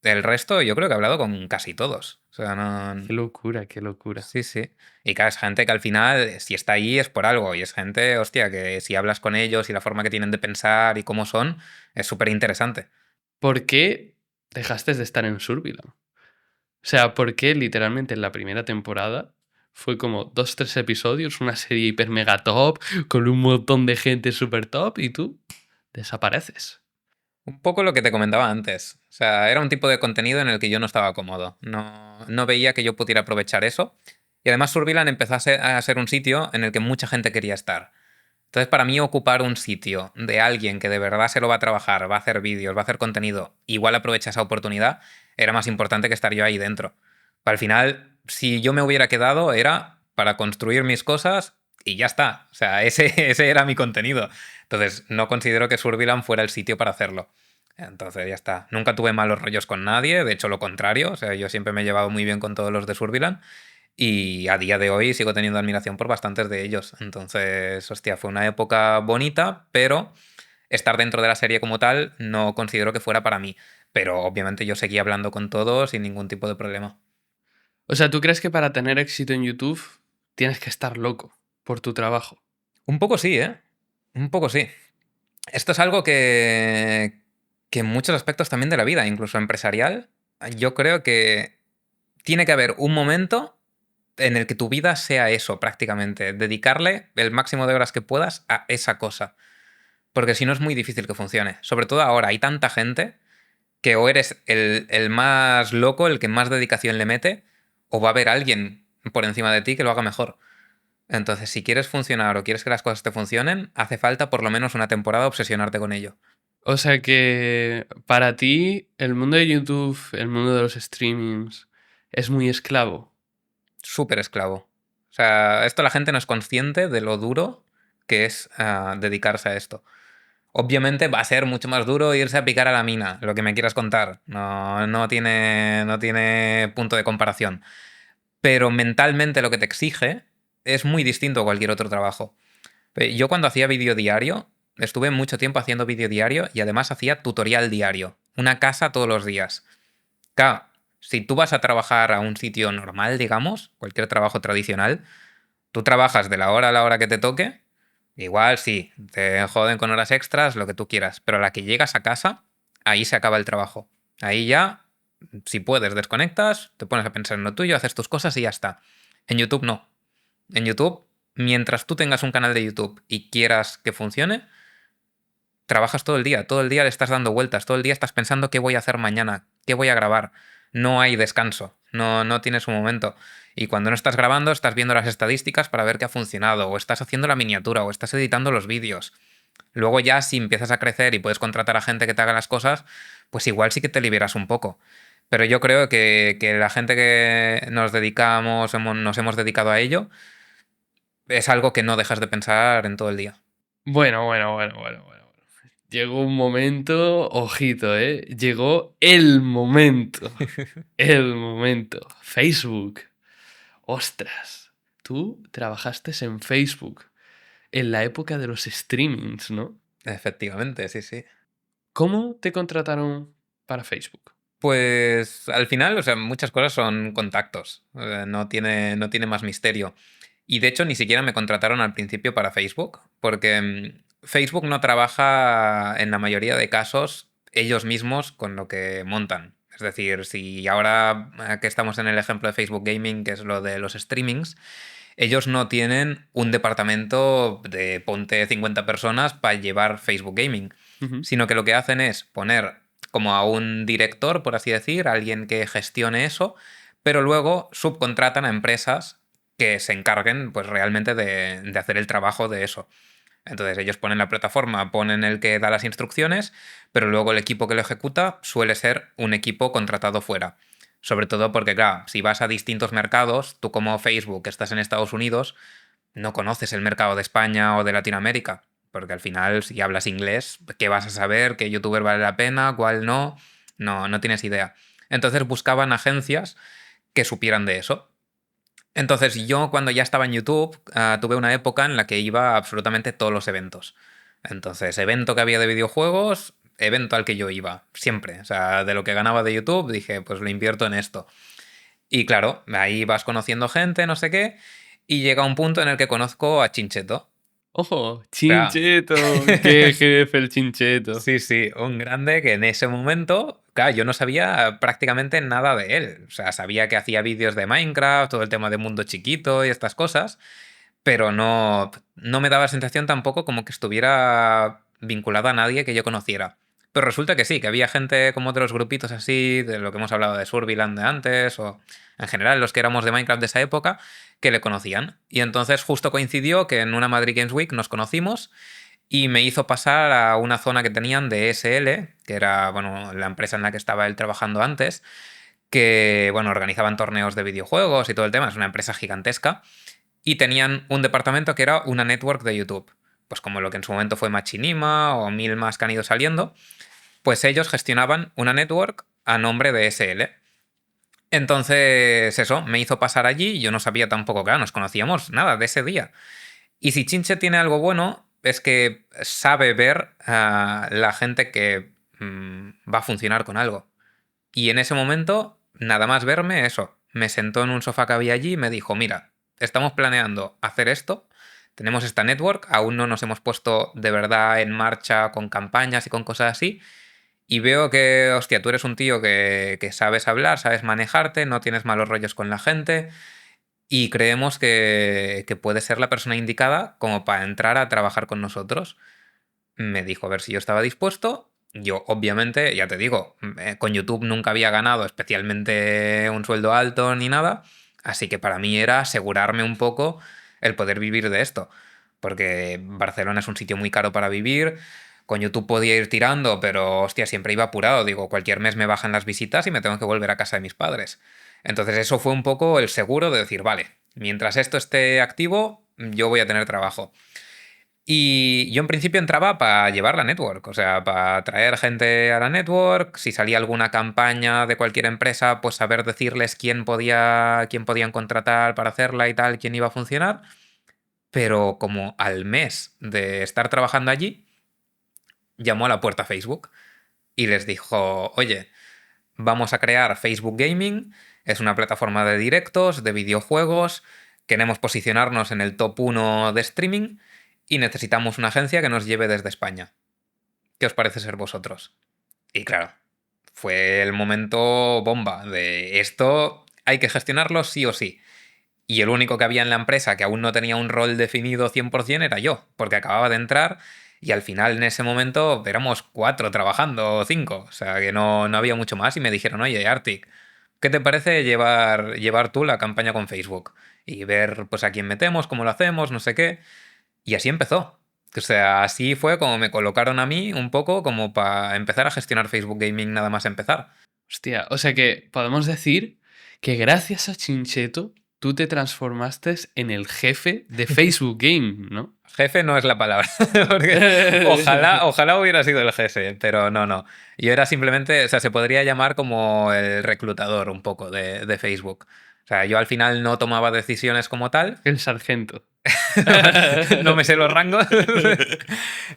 El resto yo creo que he hablado con casi todos. O sea, no... Qué locura, qué locura. Sí, sí. Y claro, es gente que al final, si está ahí, es por algo. Y es gente, hostia, que si hablas con ellos y la forma que tienen de pensar y cómo son, es súper interesante. ¿Por qué dejaste de estar en Survival? O sea, ¿por qué literalmente en la primera temporada fue como 2, 3 episodios, una serie hiper mega top, con un montón de gente super top y tú desapareces? Un poco lo que te comentaba antes. O sea, era un tipo de contenido en el que yo no estaba cómodo. No veía que yo pudiera aprovechar eso. Y además Surbiland empezó a ser un sitio en el que mucha gente quería estar. Entonces, para mí, ocupar un sitio de alguien que de verdad se lo va a trabajar, va a hacer vídeos, va a hacer contenido, igual aprovecha esa oportunidad, era más importante que estar yo ahí dentro. Al final, si yo me hubiera quedado, era para construir mis cosas y ya está. O sea, ese era mi contenido. Entonces, no considero que Surbiland fuera el sitio para hacerlo. Entonces, ya está. Nunca tuve malos rollos con nadie, de hecho, lo contrario. O sea, yo siempre me he llevado muy bien con todos los de Surbiland. Y a día de hoy sigo teniendo admiración por bastantes de ellos. Entonces, hostia, fue una época bonita, pero estar dentro de la serie como tal no considero que fuera para mí. Pero obviamente yo seguía hablando con todos sin ningún tipo de problema. O sea, ¿tú crees que para tener éxito en YouTube tienes que estar loco por tu trabajo? Un poco sí, ¿eh? Un poco sí. Esto es algo que en muchos aspectos también de la vida, incluso empresarial, yo creo que tiene que haber un momento en el que tu vida sea eso prácticamente, dedicarle el máximo de horas que puedas a esa cosa. Porque si no es muy difícil que funcione. Sobre todo ahora hay tanta gente que o eres el más loco, el que más dedicación le mete, o va a haber alguien por encima de ti que lo haga mejor. Entonces, si quieres funcionar o quieres que las cosas te funcionen, hace falta por lo menos una temporada obsesionarte con ello. O sea que para ti el mundo de YouTube, el mundo de los streamings, es muy esclavo. Súper esclavo. O sea, esto la gente no es consciente de lo duro que es dedicarse a esto. Obviamente va a ser mucho más duro irse a picar a la mina, lo que me quieras contar. No tiene punto de comparación. Pero mentalmente lo que te exige es muy distinto a cualquier otro trabajo. Yo cuando hacía vídeo diario, estuve mucho tiempo haciendo vídeo diario y además hacía tutorial diario. Una casa todos los días. Claro, si tú vas a trabajar a un sitio normal, digamos, cualquier trabajo tradicional, tú trabajas de la hora a la hora que te toque. Igual sí, te joden con horas extras, lo que tú quieras, pero a la que llegas a casa, ahí se acaba el trabajo. Ahí ya, si puedes, desconectas, te pones a pensar en lo tuyo, haces tus cosas y ya está. En YouTube no. En YouTube, mientras tú tengas un canal de YouTube y quieras que funcione, trabajas todo el día le estás dando vueltas, todo el día estás pensando qué voy a hacer mañana, qué voy a grabar. No hay descanso, no tienes un momento. Y cuando no estás grabando, estás viendo las estadísticas para ver qué ha funcionado, o estás haciendo la miniatura, o estás editando los vídeos. Luego ya si empiezas a crecer y puedes contratar a gente que te haga las cosas, pues igual sí que te liberas un poco. Pero yo creo que la gente que nos dedicamos, nos hemos dedicado a ello, es algo que no dejas de pensar en todo el día. Bueno. Llegó un momento, ojito, ¿eh? Llegó el momento. El momento. Facebook. Ostras. Tú trabajaste en Facebook en la época de los streamings, ¿no? Efectivamente, sí, sí. ¿Cómo te contrataron para Facebook? Pues al final, o sea, muchas cosas son contactos, no tiene más misterio. Y de hecho, ni siquiera me contrataron al principio para Facebook, porque Facebook no trabaja en la mayoría de casos ellos mismos con lo que montan. Es decir, si ahora que estamos en el ejemplo de Facebook Gaming, que es lo de los streamings, ellos no tienen un departamento de ponte 50 personas para llevar Facebook Gaming, Ujú. sino que lo que hacen es poner como a un director, por así decir, alguien que gestione eso, pero luego subcontratan a empresas que se encarguen pues realmente de hacer el trabajo de eso. Entonces ellos ponen la plataforma, ponen el que da las instrucciones, pero luego el equipo que lo ejecuta suele ser un equipo contratado fuera. Sobre todo porque, claro, si vas a distintos mercados, tú como Facebook estás en Estados Unidos, no conoces el mercado de España o de Latinoamérica. Porque al final, si hablas inglés, ¿qué vas a saber? ¿Qué youtuber vale la pena? ¿Cuál no? No tienes idea. Entonces buscaban agencias que supieran de eso. Entonces yo cuando ya estaba en YouTube tuve una época en la que iba a absolutamente todos los eventos. Entonces, evento que había de videojuegos, evento al que yo iba, siempre. O sea, de lo que ganaba de YouTube dije, pues lo invierto en esto. Y claro, ahí vas conociendo gente, no sé qué, y llega un punto en el que conozco a Chincheto. Ojo, Claro. Chincheto, qué jefe el Chincheto. Sí, sí, un grande que en ese momento, claro, yo no sabía prácticamente nada de él. O sea, sabía que hacía vídeos de Minecraft, todo el tema de mundo chiquito y estas cosas, pero no me daba sensación tampoco como que estuviera vinculado a nadie que yo conociera. Pero resulta que sí, que había gente como de los grupitos así, de lo que hemos hablado de Surviland de antes, o en general los que éramos de Minecraft de esa época, que le conocían. Y entonces justo coincidió que en una Madrid Games Week nos conocimos y me hizo pasar a una zona que tenían de SL, que era, bueno, la empresa en la que estaba él trabajando antes, que, bueno, organizaban torneos de videojuegos y todo el tema, es una empresa gigantesca, y tenían un departamento que era una network de YouTube. Pues como lo que en su momento fue Machinima o mil más que han ido saliendo, pues ellos gestionaban una network a nombre de SL. Entonces, eso, me hizo pasar allí y yo no sabía tampoco, claro, nos conocíamos nada de ese día. Y si Chinche tiene algo bueno, es que sabe ver a la gente que va a funcionar con algo. Y en ese momento, nada más verme, eso, me sentó en un sofá que había allí y me dijo, mira, estamos planeando hacer esto, tenemos esta network, aún no nos hemos puesto de verdad en marcha con campañas y con cosas así, y veo que, hostia, tú eres un tío que sabes hablar, sabes manejarte, no tienes malos rollos con la gente, y creemos que puedes ser la persona indicada como para entrar a trabajar con nosotros. Me dijo a ver si yo estaba dispuesto. Yo, obviamente, ya te digo, con YouTube nunca había ganado especialmente un sueldo alto ni nada, así que para mí era asegurarme un poco el poder vivir de esto, porque Barcelona es un sitio muy caro para vivir. Con YouTube podía ir tirando, pero hostia, siempre iba apurado. Digo, cualquier mes me bajan las visitas y me tengo que volver a casa de mis padres. Entonces eso fue un poco el seguro de decir, vale, mientras esto esté activo, yo voy a tener trabajo. Y yo en principio entraba para llevar la network, o sea, para traer gente a la network, si salía alguna campaña de cualquier empresa, pues saber decirles quién podían contratar para hacerla y tal, quién iba a funcionar. Pero como al mes de estar trabajando allí, llamó a la puerta Facebook y les dijo, oye, vamos a crear Facebook Gaming, es una plataforma de directos, de videojuegos, queremos posicionarnos en el top 1 de streaming y necesitamos una agencia que nos lleve desde España. ¿Qué os parece ser vosotros? Y claro, fue el momento bomba de esto hay que gestionarlo sí o sí. Y el único que había en la empresa que aún no tenía un rol definido 100% era yo, porque acababa de entrar y al final en ese momento éramos 4 trabajando, o 5, o sea que no había mucho más y me dijeron, oye, Arctic, ¿qué te parece llevar tú la campaña con Facebook? Y ver pues a quién metemos, cómo lo hacemos, no sé qué. Y así empezó. O sea, así fue como me colocaron a mí un poco como para empezar a gestionar Facebook Gaming nada más empezar. Hostia, o sea que podemos decir que gracias a Chincheto tú te transformaste en el jefe de Facebook Game, ¿no? Jefe no es la palabra, porque ojalá hubiera sido el jefe, pero no. Yo era simplemente, o sea, se podría llamar como el reclutador un poco de Facebook. O sea, yo al final no tomaba decisiones como tal, El sargento. no me sé los rangos,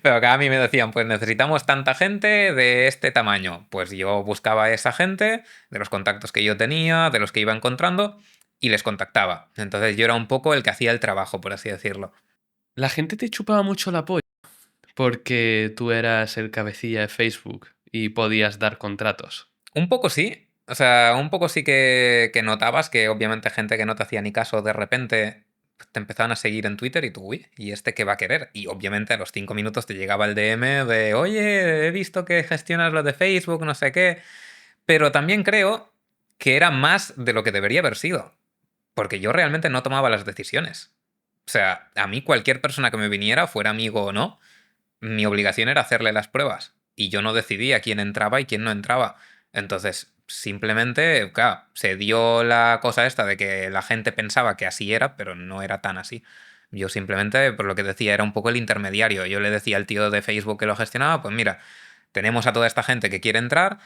pero que a mí me decían, pues necesitamos tanta gente de este tamaño. Pues yo buscaba a esa gente, de los contactos que yo tenía, de los que iba encontrando, y les contactaba. Entonces yo era un poco el que hacía el trabajo, por así decirlo. La gente te chupaba mucho la polla porque tú eras el cabecilla de Facebook y podías dar contratos. Un poco sí. O sea, un poco sí que notabas que obviamente gente que no te hacía ni caso de repente te empezaban a seguir en Twitter y tú, uy, ¿y este qué va a querer? Y obviamente a los 5 minutos te llegaba el DM de, oye, he visto que gestionas lo de Facebook, no sé qué. Pero también creo que era más de lo que debería haber sido. Porque yo realmente no tomaba las decisiones. O sea, a mí cualquier persona que me viniera, fuera amigo o no, mi obligación era hacerle las pruebas. Y yo no decidía quién entraba y quién no entraba. Entonces, simplemente, claro, se dio la cosa esta de que la gente pensaba que así era, pero no era tan así. Yo simplemente, por lo que decía, era un poco el intermediario. Yo le decía al tío de Facebook que lo gestionaba, pues mira, tenemos a toda esta gente que quiere entrar,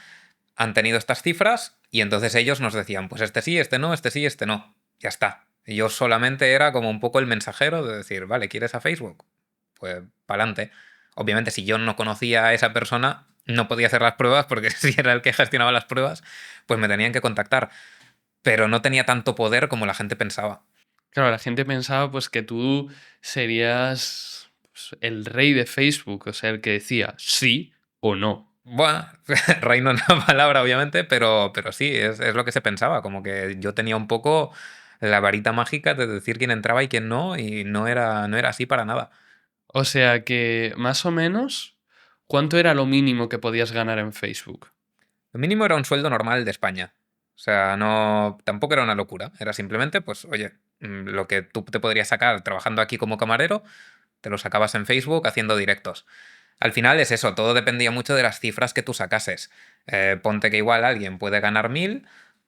han tenido estas cifras, y entonces ellos nos decían, pues este sí, este no, este sí, este no. Ya está. Y yo solamente era como un poco el mensajero de decir, vale, ¿quieres a Facebook? Pues para adelante. Obviamente, si yo no conocía a esa persona, no podía hacer las pruebas porque si era el que gestionaba las pruebas, pues me tenían que contactar. Pero no tenía tanto poder como la gente pensaba. Claro, la gente pensaba pues que tú serías pues, el rey de Facebook, o sea, el que decía sí o no. Bueno, reino en la palabra, obviamente, pero sí, es lo que se pensaba. Como que yo tenía un poco la varita mágica de decir quién entraba y quién no, y no era así para nada. O sea que más o menos ¿cuánto era lo mínimo que podías ganar en Facebook? Lo mínimo era un sueldo normal de España. O sea, no, tampoco era una locura. Era simplemente, pues, oye, lo que tú te podrías sacar trabajando aquí como camarero, te lo sacabas en Facebook haciendo directos. Al final es eso, todo dependía mucho de las cifras que tú sacases. Ponte que igual alguien puede ganar 1000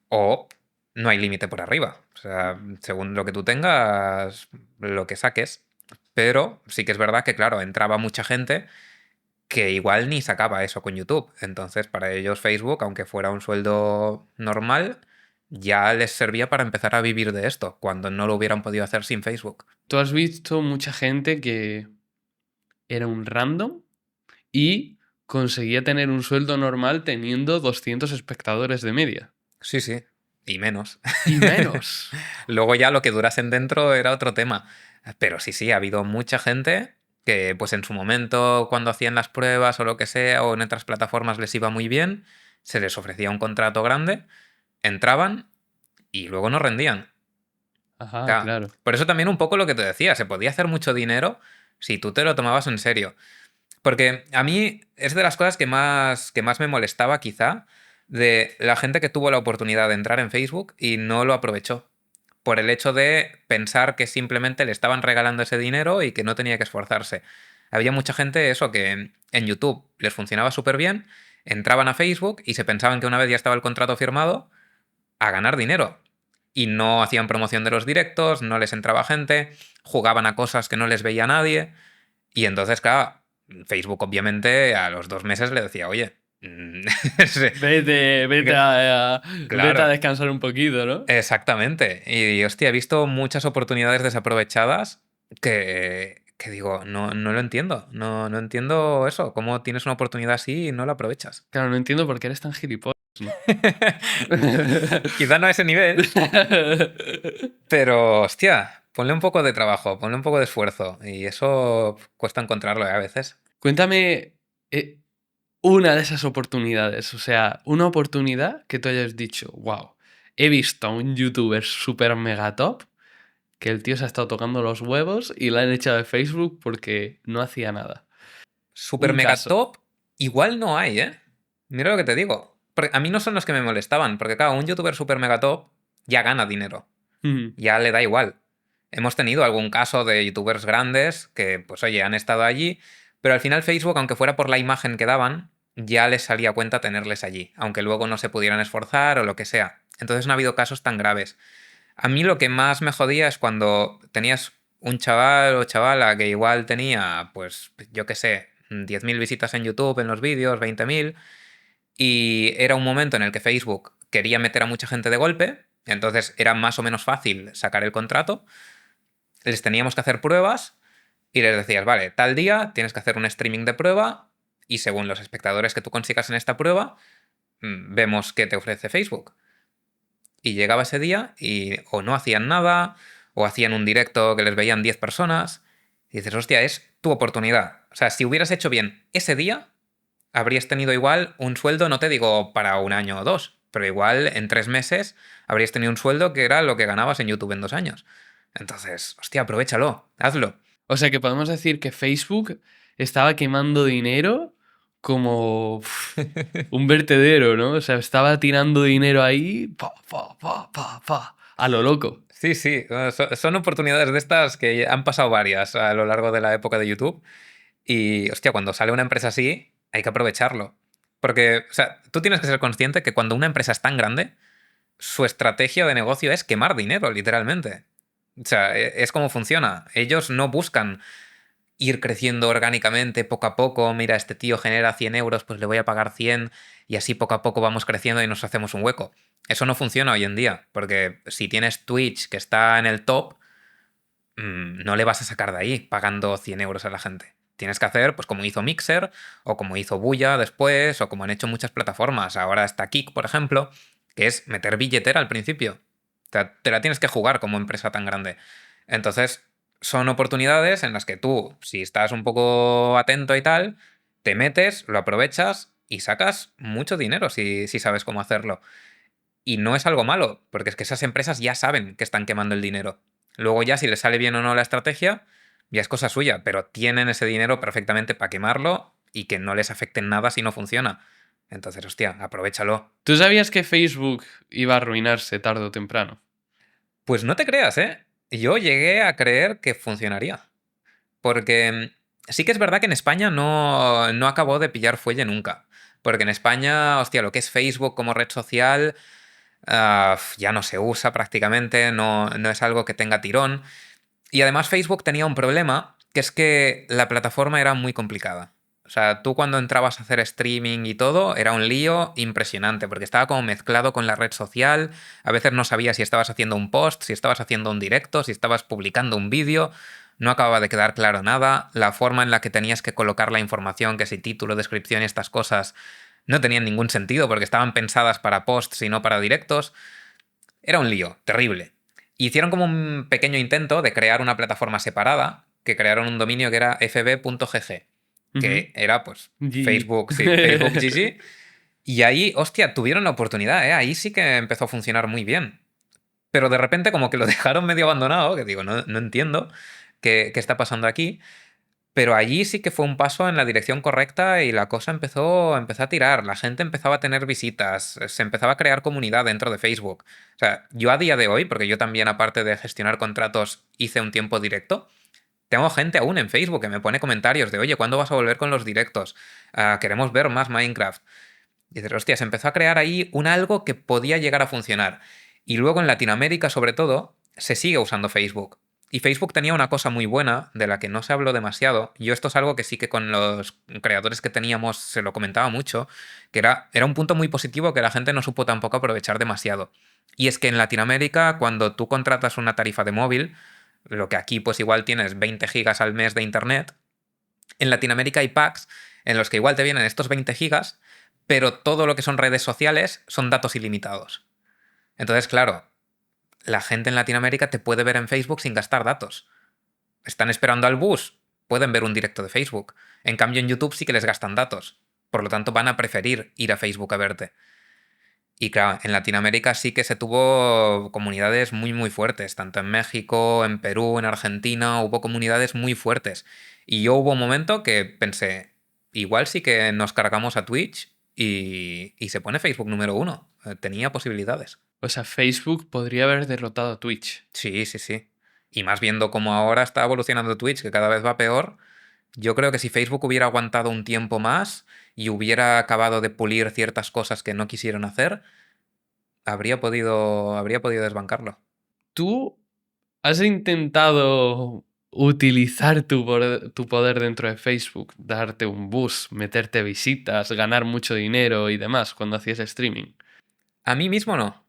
o no hay límite por arriba. O sea, según lo que tú tengas, lo que saques. Pero sí que es verdad que, claro, entraba mucha gente que igual ni sacaba eso con YouTube. Entonces, para ellos Facebook, aunque fuera un sueldo normal, ya les servía para empezar a vivir de esto, cuando no lo hubieran podido hacer sin Facebook. ¿Tú has visto mucha gente que era un random y conseguía tener un sueldo normal teniendo 200 espectadores de media? Sí, sí. Y menos. Y menos. Luego ya lo que durasen dentro era otro tema. Pero sí, sí, ha habido mucha gente que pues en su momento cuando hacían las pruebas o lo que sea o en otras plataformas les iba muy bien, se les ofrecía un contrato grande, entraban y luego no rendían. Ajá, Claro. claro. Por eso también un poco lo que te decía, se podía hacer mucho dinero si tú te lo tomabas en serio. Porque a mí es de las cosas que más me molestaba quizá de la gente que tuvo la oportunidad de entrar en Facebook y no lo aprovechó. Por el hecho de pensar que simplemente le estaban regalando ese dinero y que no tenía que esforzarse. Había mucha gente, eso, que en YouTube les funcionaba súper bien, entraban a Facebook y se pensaban que una vez ya estaba el contrato firmado, a ganar dinero. Y no hacían promoción de los directos, no les entraba gente, jugaban a cosas que no les veía nadie. Y entonces, claro, Facebook obviamente a los 2 meses le decía, oye, sí, Vete a claro, descansar un poquito, ¿no? exactamente. Y hostia, he visto muchas oportunidades desaprovechadas que digo, no, no lo entiendo. No, no entiendo eso. ¿Cómo tienes una oportunidad así y no la aprovechas? Claro, no entiendo por qué eres tan gilipollas, ¿no? Quizá no a ese nivel, pero hostia, ponle un poco de trabajo, ponle un poco de esfuerzo. Y eso cuesta encontrarlo, a veces. Cuéntame eh, una de esas oportunidades, o sea, una oportunidad que tú hayas dicho, wow, he visto a un youtuber super mega top que el tío se ha estado tocando los huevos y la han echado de Facebook porque no hacía nada. Super Un mega caso. top, igual no hay, ¿eh? Mira lo que te digo. Porque a mí no son los que me molestaban, porque claro, un youtuber super mega top ya gana dinero, Ujú. ya le da igual. Hemos tenido algún caso de youtubers grandes que, pues oye, han estado allí, pero al final Facebook, aunque fuera por la imagen que daban, ya les salía a cuenta tenerles allí, aunque luego no se pudieran esforzar o lo que sea. Entonces no ha habido casos tan graves. A mí lo que más me jodía es cuando tenías un chaval o chavala que igual tenía, pues yo qué sé, 10.000 visitas en YouTube, en los vídeos, 20.000, y era un momento en el que Facebook quería meter a mucha gente de golpe, entonces era más o menos fácil sacar el contrato, les teníamos que hacer pruebas y les decías, vale, tal día tienes que hacer un streaming de prueba y según los espectadores que tú consigas en esta prueba, vemos qué te ofrece Facebook. Y llegaba ese día y o no hacían nada, o hacían un directo que les veían 10 personas. Y dices, hostia, es tu oportunidad. O sea, si hubieras hecho bien ese día, habrías tenido igual un sueldo, no te digo para un año o dos, pero igual en 3 meses habrías tenido un sueldo que era lo que ganabas en YouTube en 2 años. Entonces, hostia, aprovéchalo, hazlo. O sea que podemos decir que Facebook estaba quemando dinero como un vertedero, ¿no? O sea, estaba tirando dinero ahí, a lo loco. Sí, sí, son oportunidades de estas que han pasado varias a lo largo de la época de YouTube. Y, hostia, cuando sale una empresa así, hay que aprovecharlo. Porque, o sea, tú tienes que ser consciente que cuando una empresa es tan grande, su estrategia de negocio es quemar dinero, literalmente. O sea, es como funciona. Ellos no buscan ir creciendo orgánicamente poco a poco. Mira, este tío genera 100 euros, pues le voy a pagar 100 y así poco a poco vamos creciendo y nos hacemos un hueco. Eso no funciona hoy en día, porque si tienes Twitch que está en el top, no le vas a sacar de ahí pagando 100 euros a la gente. Tienes que hacer, pues como hizo Mixer, o como hizo Buya después, o como han hecho muchas plataformas. Ahora está Kick, por ejemplo, que es meter billetera al principio. O sea, te la tienes que jugar como empresa tan grande. Entonces, son oportunidades en las que tú, si estás un poco atento y tal, te metes, lo aprovechas y sacas mucho dinero si sabes cómo hacerlo. Y no es algo malo, porque es que esas empresas ya saben que están quemando el dinero. Luego ya si les sale bien o no la estrategia, ya es cosa suya, pero tienen ese dinero perfectamente para quemarlo y que no les afecte en nada si no funciona. Entonces, hostia, aprovéchalo. ¿Tú sabías que Facebook iba a arruinarse tarde o temprano? Pues no te creas, ¿eh? Yo llegué a creer que funcionaría. Porque sí que es verdad que en España no acabó de pillar fuelle nunca. Porque en España, hostia, lo que es Facebook como red social ya no se usa prácticamente, no es algo que tenga tirón. Y además Facebook tenía un problema, que es que la plataforma era muy complicada. O sea, tú cuando entrabas a hacer streaming y todo, era un lío impresionante, porque estaba como mezclado con la red social, a veces no sabías si estabas haciendo un post, si estabas haciendo un directo, si estabas publicando un vídeo, no acababa de quedar claro nada, la forma en la que tenías que colocar la información, que si título, descripción y estas cosas, no tenían ningún sentido, porque estaban pensadas para posts y no para directos. Era un lío, terrible. Hicieron como un pequeño intento de crear una plataforma separada, que crearon un dominio que era fb.gg, Ujú. que era pues GG. Facebook, sí, Facebook GG. Y ahí, hostia, tuvieron la oportunidad, ¿eh? Ahí sí que empezó a funcionar muy bien. Pero de repente como que lo dejaron medio abandonado, que digo, no entiendo qué está pasando aquí. Pero allí sí que fue un paso en la dirección correcta y la cosa empezó a tirar. La gente empezaba a tener visitas, se empezaba a crear comunidad dentro de Facebook. O sea, yo a día de hoy, porque yo también, aparte de gestionar contratos, hice un tiempo directo, tengo gente aún en Facebook que me pone comentarios de, oye, ¿cuándo vas a volver con los directos? Queremos ver más Minecraft. Y dices, hostia, se empezó a crear ahí un algo que podía llegar a funcionar. Y luego en Latinoamérica, sobre todo, se sigue usando Facebook. Y Facebook tenía una cosa muy buena de la que no se habló demasiado. Yo esto es algo que sí que con los creadores que teníamos se lo comentaba mucho, que era un punto muy positivo que la gente no supo tampoco aprovechar demasiado. Y es que en Latinoamérica, cuando tú contratas una tarifa de móvil, lo que aquí pues igual tienes 20 gigas al mes de internet, en Latinoamérica hay packs en los que igual te vienen estos 20 gigas, pero todo lo que son redes sociales son datos ilimitados. Entonces, claro, la gente en Latinoamérica te puede ver en Facebook sin gastar datos. Están esperando al bus, pueden ver un directo de Facebook. En cambio, en YouTube sí que les gastan datos. Por lo tanto, van a preferir ir a Facebook a verte. Y claro, en Latinoamérica sí que se tuvo comunidades muy, muy fuertes. Tanto en México, en Perú, en Argentina, hubo comunidades muy fuertes. Y yo hubo un momento que pensé, igual sí que nos cargamos a Twitch y se pone Facebook número uno. Tenía posibilidades. O sea, Facebook podría haber derrotado a Twitch. Sí, sí, sí. Y más viendo cómo ahora está evolucionando Twitch, que cada vez va peor, yo creo que si Facebook hubiera aguantado un tiempo más y hubiera acabado de pulir ciertas cosas que no quisieron hacer, habría podido desbancarlo. ¿Tú has intentado utilizar tu poder dentro de Facebook, darte un boost, meterte visitas, ganar mucho dinero y demás cuando hacías streaming? A mí mismo no.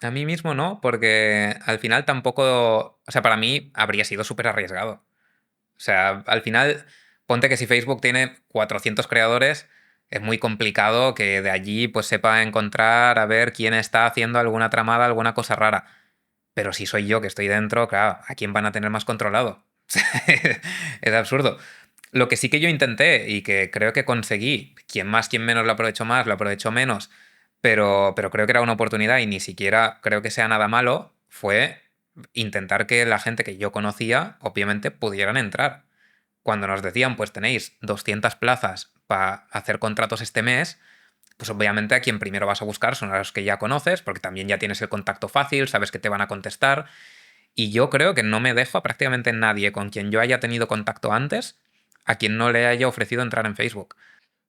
A mí mismo no, porque al final tampoco. O sea, para mí habría sido súper arriesgado. O sea, al final, ponte que si Facebook tiene 400 creadores, es muy complicado que de allí pues sepa encontrar a ver quién está haciendo alguna tramada, alguna cosa rara. Pero si soy yo que estoy dentro, claro, ¿a quién van a tener más controlado? Es absurdo. Lo que sí que yo intenté y que creo que conseguí, quien más, quien menos lo aprovechó menos, pero creo que era una oportunidad y ni siquiera creo que sea nada malo, fue intentar que la gente que yo conocía, obviamente, pudieran entrar. Cuando nos decían, pues tenéis 200 plazas para hacer contratos este mes, pues obviamente a quien primero vas a buscar son a los que ya conoces, porque también ya tienes el contacto fácil, sabes que te van a contestar. Y yo creo que no me dejo a prácticamente nadie con quien yo haya tenido contacto antes, a quien no le haya ofrecido entrar en Facebook.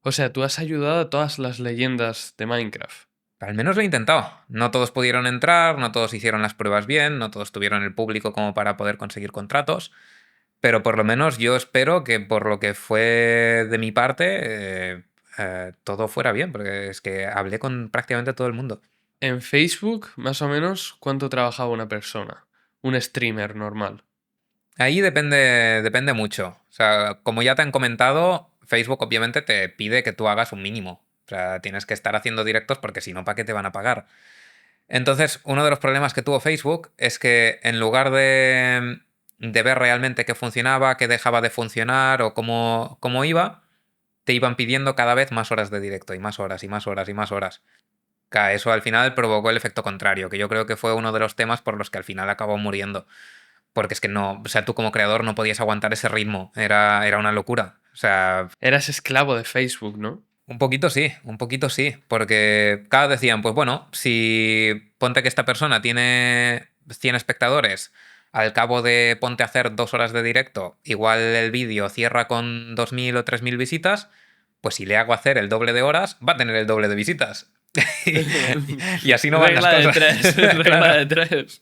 O sea, tú has ayudado a todas las leyendas de Minecraft. Al menos lo he intentado. No todos pudieron entrar, no todos hicieron las pruebas bien, no todos tuvieron el público como para poder conseguir contratos, pero por lo menos yo espero que por lo que fue de mi parte, todo fuera bien, porque es que hablé con prácticamente todo el mundo. En Facebook, más o menos, ¿cuánto trabajaba una persona? Un streamer normal. Ahí depende mucho. O sea, como ya te han comentado, Facebook obviamente te pide que tú hagas un mínimo. O sea, tienes que estar haciendo directos porque si no, ¿para qué te van a pagar? Entonces, uno de los problemas que tuvo Facebook es que en lugar de ver realmente qué funcionaba, qué dejaba de funcionar o cómo iba, te iban pidiendo cada vez más horas de directo y más horas y más horas y más horas. Eso al final provocó el efecto contrario, que yo creo que fue uno de los temas por los que al final acabó muriendo. Porque es que no, o sea, tú como creador no podías aguantar ese ritmo, era una locura. O sea, Eras esclavo de Facebook, ¿no? un poquito sí, porque cada vez decían, pues bueno, si ponte que esta persona tiene 100 espectadores, al cabo de ponte a hacer 2 horas de directo, igual el vídeo cierra con 2000 o 3000 visitas, pues si le hago hacer el doble de horas, va a tener el doble de visitas. Y así no van las Regla de cosas. tres, regla Claro. de tres.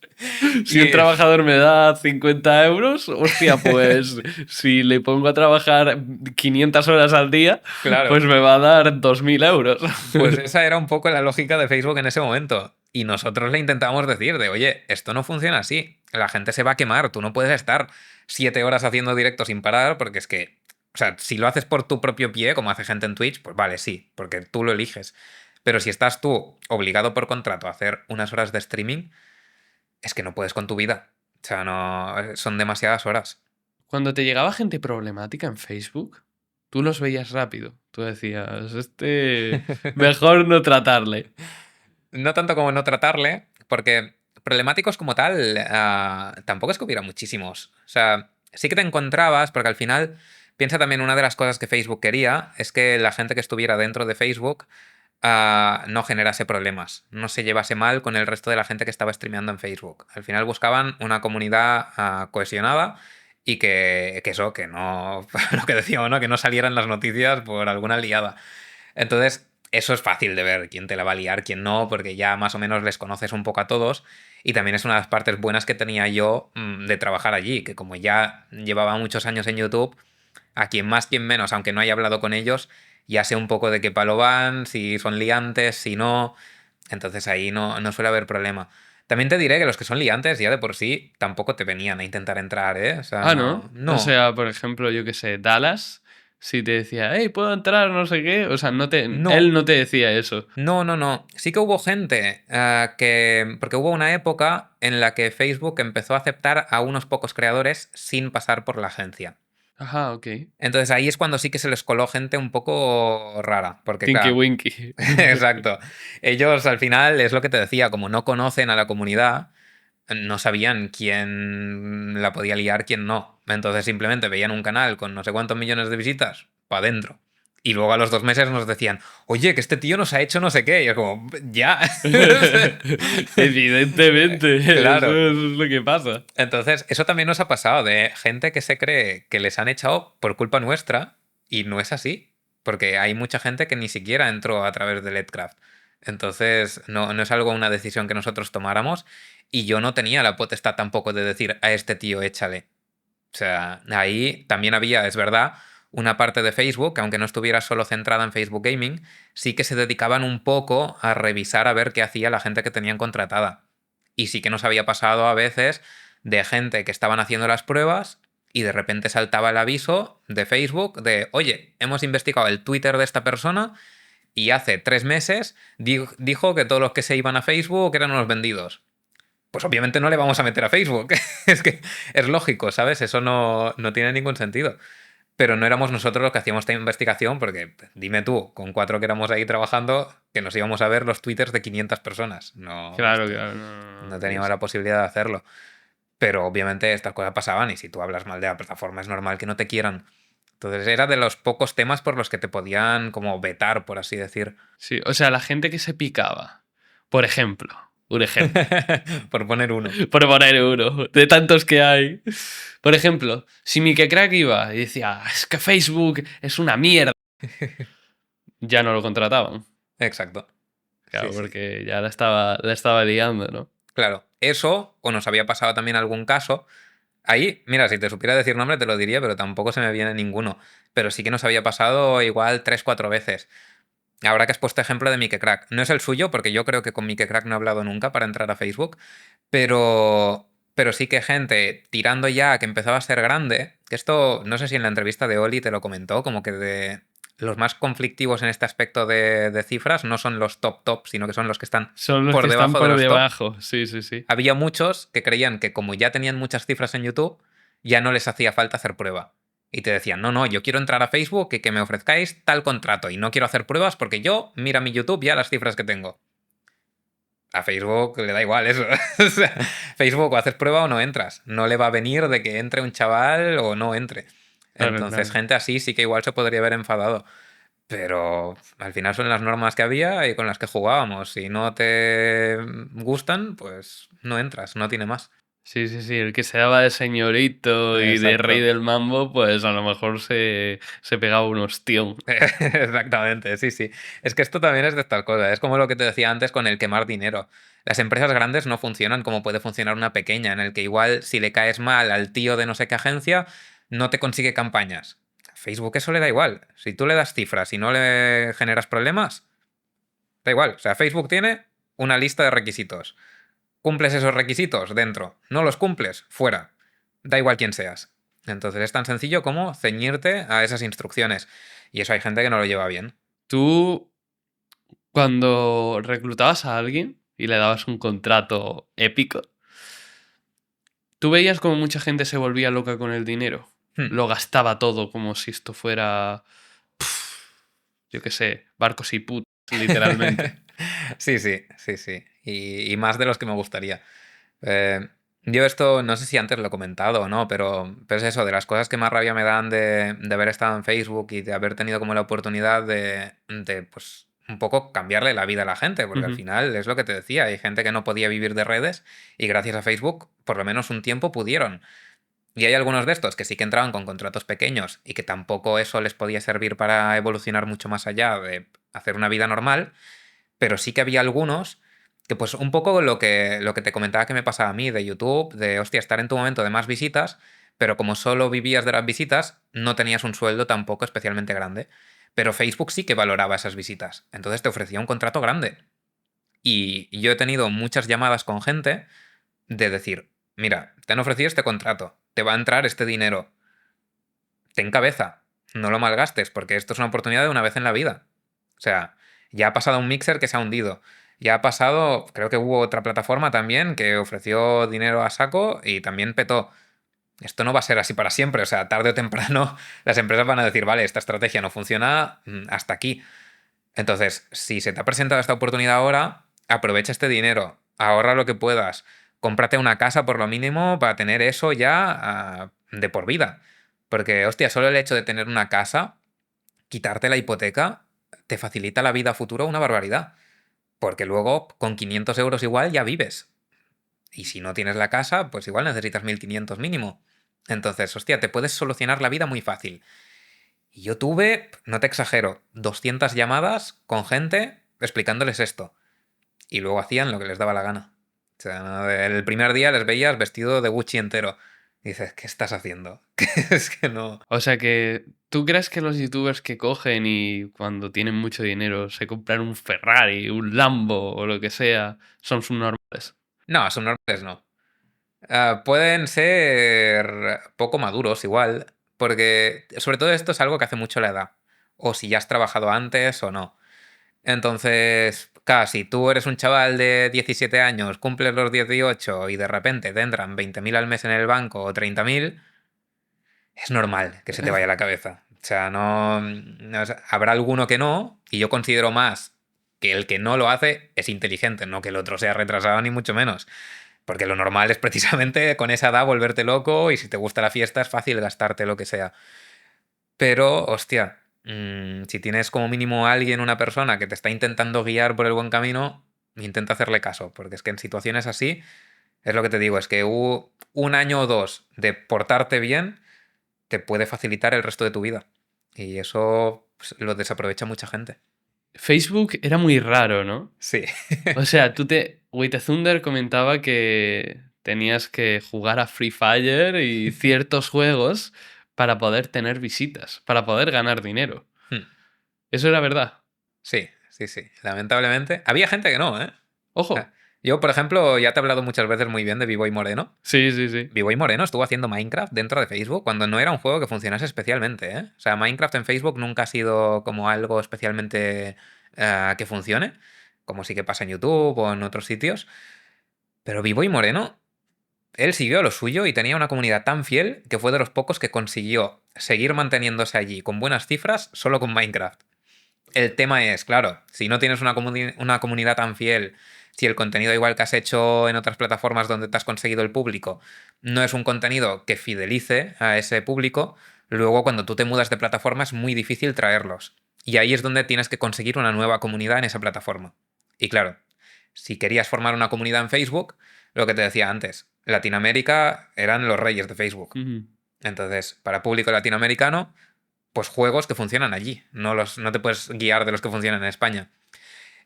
Si un Y- trabajador me da 50 euros, hostia, pues si le pongo a trabajar 500 horas al día, Claro. pues me va a dar 2000 euros. Pues esa era un poco la lógica de Facebook en ese momento. Y nosotros le intentábamos decir de, oye, esto no funciona así. La gente se va a quemar. Tú no puedes estar 7 horas haciendo directo sin parar porque es que, o sea, si lo haces por tu propio pie, como hace gente en Twitch, pues vale, sí, porque tú lo eliges. Pero si estás tú obligado por contrato a hacer unas horas de streaming, es que no puedes con tu vida. O sea, no, son demasiadas horas. Cuando te llegaba gente problemática en Facebook, tú los veías rápido. Tú decías, este, mejor no tratarle. No tanto como no tratarle, porque problemáticos como tal, tampoco es que hubiera muchísimos. O sea, sí que te encontrabas, porque al final, piensa también una de las cosas que Facebook quería, es que la gente que estuviera dentro de Facebook no generase problemas, no se llevase mal con el resto de la gente que estaba streameando en Facebook. Al final buscaban una comunidad cohesionada y que eso, que no, lo que decíamos, ¿no? Que no salieran las noticias por alguna liada. Entonces, eso es fácil de ver quién te la va a liar, quién no, porque ya más o menos les conoces un poco a todos. Y también es una de las partes buenas que tenía yo de trabajar allí, que como ya llevaba muchos años en YouTube, a quien más, quien menos, aunque no haya hablado con ellos, ya sé un poco de qué palo van, si son liantes, si no. Entonces ahí no suele haber problema. También te diré que los que son liantes ya de por sí tampoco te venían a intentar entrar, ¿eh? O sea, Ah, ¿no? no. O No. sea, por ejemplo, yo qué sé, Dallas, si te decía, hey, ¿puedo entrar? No sé qué. O sea, él No. no te decía eso. No. Sí que hubo gente que... Porque hubo una época en la que Facebook empezó a aceptar a unos pocos creadores sin pasar por la agencia. Ajá, ok. Entonces ahí es cuando sí que se les coló gente un poco rara, porque Tinky claro, Winky. exacto. Ellos al final, es lo que te decía, como no conocen a la comunidad, no sabían quién la podía liar, quién no. Entonces simplemente veían un canal con no sé cuántos millones de visitas, para adentro. Y luego a los 2 meses nos decían, oye, que este tío nos ha hecho no sé qué. Y yo como, ya. Evidentemente, Claro. eso es lo que pasa. Entonces, eso también nos ha pasado de gente que se cree que les han echado por culpa nuestra y no es así. Porque hay mucha gente que ni siquiera entró a través de Letcraft. Entonces, no es algo, una decisión que nosotros tomáramos y yo no tenía la potestad tampoco de decir a este tío échale. O sea, ahí también había, es verdad, una parte de Facebook, aunque no estuviera solo centrada en Facebook Gaming, sí que se dedicaban un poco a revisar a ver qué hacía la gente que tenían contratada. Y sí que nos había pasado a veces de gente que estaban haciendo las pruebas y de repente saltaba el aviso de Facebook de, oye, hemos investigado el Twitter de esta persona y hace 3 meses dijo que todos los que se iban a Facebook eran unos vendidos. Pues obviamente no le vamos a meter a Facebook. Es que es lógico, ¿sabes? Eso no tiene ningún sentido. Pero no éramos nosotros los que hacíamos esta investigación, porque dime tú, con 4 que éramos ahí trabajando, que nos íbamos a ver los twitters de 500 personas. No, Claro, claro, no, no no, teníamos la posibilidad de hacerlo. Pero obviamente estas cosas pasaban y si tú hablas mal de la plataforma es normal que no te quieran. Entonces era de los pocos temas por los que te podían como vetar, por así decir. Sí, o sea, la gente que se picaba. Por ejemplo, un ejemplo. Por poner uno. Por poner uno, de tantos que hay. Por ejemplo, si Mike Crack iba y decía, es que Facebook es una mierda, ya no lo contrataban. Exacto. Sí, Claro, sí. porque ya la estaba liando, ¿no? Claro, eso, o nos había pasado también algún caso. Ahí, mira, si te supiera decir nombre te lo diría, pero tampoco se me viene ninguno. Pero sí que nos había pasado igual 3, 4 veces. Ahora que has puesto ejemplo de Mike Crack. No es el suyo, porque yo creo que con Mike Crack no he hablado nunca para entrar a Facebook. Pero sí que gente tirando ya a que empezaba a ser grande. Que esto, no sé si en la entrevista de Oli te lo comentó, como que los más conflictivos en este aspecto de cifras no son los top, sino que son los que están Son los por que están debajo de por los top. debajo, sí, sí, sí. Había muchos que creían que como ya tenían muchas cifras en YouTube, ya no les hacía falta hacer prueba. Y te decían, no, yo quiero entrar a Facebook y que me ofrezcáis tal contrato y no quiero hacer pruebas porque yo, mira mi YouTube ya las cifras que tengo. A Facebook le da igual eso. O sea, Facebook o haces prueba o no entras. No le va a venir de que entre un chaval o no entre. Claro, Entonces, claro. gente así sí que igual se podría haber enfadado. Pero al final son las normas que había y con las que jugábamos. Si no te gustan, pues no entras, no tiene más. Sí, sí, sí, el que se daba de señorito y de rey Exacto. del mambo, pues a lo mejor se pegaba un ostión. Exactamente, sí, sí. Es que esto también es de estas cosas. Es como lo que te decía antes con el quemar dinero. Las empresas grandes no funcionan como puede funcionar una pequeña, en el que igual si le caes mal al tío de no sé qué agencia, no te consigue campañas. A Facebook eso le da igual. Si tú le das cifras y no le generas problemas, da igual. O sea, Facebook tiene una lista de requisitos. Cumples esos requisitos dentro. No los cumples, fuera. Da igual quién seas. Entonces es tan sencillo como ceñirte a esas instrucciones. Y eso hay gente que no lo lleva bien. Tú, cuando reclutabas a alguien y le dabas un contrato épico, tú veías como mucha gente se volvía loca con el dinero. Hmm. Lo gastaba todo como si esto fuera, yo qué sé, barcos y putas, literalmente. Sí, sí, sí, sí. Y más de los que me gustaría. Eh, yo esto, no sé si antes lo he comentado o no, pero es eso, de las cosas que más rabia me dan de haber estado en Facebook y de haber tenido como la oportunidad pues, un poco cambiarle la vida a la gente, porque al Ujú. final es lo que te decía, hay gente que no podía vivir de redes y gracias a Facebook, por lo menos un tiempo pudieron. Y hay algunos de estos que sí que entraban con contratos pequeños y que tampoco eso les podía servir para evolucionar mucho más allá de hacer una vida normal, pero sí que había algunos que pues un poco lo que te comentaba que me pasaba a mí de YouTube, de hostia, estar en tu momento de más visitas, pero como solo vivías de las visitas, no tenías un sueldo tampoco especialmente grande. Pero Facebook sí que valoraba esas visitas, entonces te ofrecía un contrato grande. Y yo he tenido muchas llamadas con gente de decir, mira, te han ofrecido este contrato, te va a entrar este dinero, ten cabeza, no lo malgastes, porque esto es una oportunidad de una vez en la vida. O sea, ya ha pasado un mixer que se ha hundido. Ya ha pasado, creo que hubo otra plataforma también que ofreció dinero a saco y también petó. Esto no va a ser así para siempre. O sea, tarde o temprano las empresas van a decir, vale, esta estrategia no funciona, hasta aquí. Entonces, si se te ha presentado esta oportunidad ahora, aprovecha este dinero, ahorra lo que puedas, cómprate una casa por lo mínimo para tener eso ya de por vida. Porque, hostia, solo el hecho de tener una casa, quitarte la hipoteca, te facilita la vida a futuro una barbaridad. Porque luego con 500 euros igual ya vives. Y si no tienes la casa, pues igual necesitas 1500 mínimo. Entonces, hostia, te puedes solucionar la vida muy fácil. Y yo tuve, no te exagero, 200 llamadas con gente explicándoles esto. Y luego hacían lo que les daba la gana. O sea, el primer día les veías vestido de Gucci entero. Y dices, ¿qué estás haciendo? Es que no. O sea que, ¿tú crees que los youtubers que cogen y cuando tienen mucho dinero se compran un Ferrari, un Lambo o lo que sea, son subnormales? No, subnormales no. Pueden ser poco maduros igual, porque sobre todo esto es algo que hace mucho la edad. O si ya has trabajado antes o no. Entonces, claro, si tú eres un chaval de 17 años, cumples los 18 y de repente te entran 20.000 al mes en el banco o 30.000, es normal que se te vaya la cabeza. O sea, o sea, habrá alguno que no, y yo considero más que el que no lo hace es inteligente, no que el otro sea retrasado ni mucho menos. Porque lo normal es precisamente con esa edad volverte loco y si te gusta la fiesta es fácil gastarte lo que sea. Pero, hostia, si tienes como mínimo a alguien, una persona que te está intentando guiar por el buen camino, intenta hacerle caso, porque es que en situaciones así, es lo que te digo, es que un año o dos de portarte bien te puede facilitar el resto de tu vida. Y eso pues, lo desaprovecha mucha gente. Facebook era muy raro, ¿no? Sí. O sea, Wait Thunder comentaba que tenías que jugar a Free Fire y ciertos juegos para poder tener visitas, para poder ganar dinero. Eso era verdad. Sí, sí, sí. Lamentablemente. Había gente que no, ¿eh? Ojo. Yo, por ejemplo, ya te he hablado muchas veces muy bien de Vivo y Moreno. Sí, sí, sí. Vivo y Moreno estuvo haciendo Minecraft dentro de Facebook cuando no era un juego que funcionase especialmente, ¿eh? O sea, Minecraft en Facebook nunca ha sido como algo especialmente que funcione, como sí que pasa en YouTube o en otros sitios. Pero Vivo y Moreno, él siguió a lo suyo y tenía una comunidad tan fiel que fue de los pocos que consiguió seguir manteniéndose allí con buenas cifras solo con Minecraft. El tema es, claro, si no tienes una comunidad tan fiel, si el contenido igual que has hecho en otras plataformas donde te has conseguido el público, no es un contenido que fidelice a ese público, Luego, cuando tú te mudas de plataforma, es muy difícil traerlos. Y ahí es donde tienes que conseguir una nueva comunidad en esa plataforma. Y claro, si querías formar una comunidad en Facebook, lo que te decía antes, Latinoamérica eran los reyes de Facebook. Ujú. Entonces, para público latinoamericano, pues juegos que funcionan allí. No te puedes guiar de los que funcionan en España.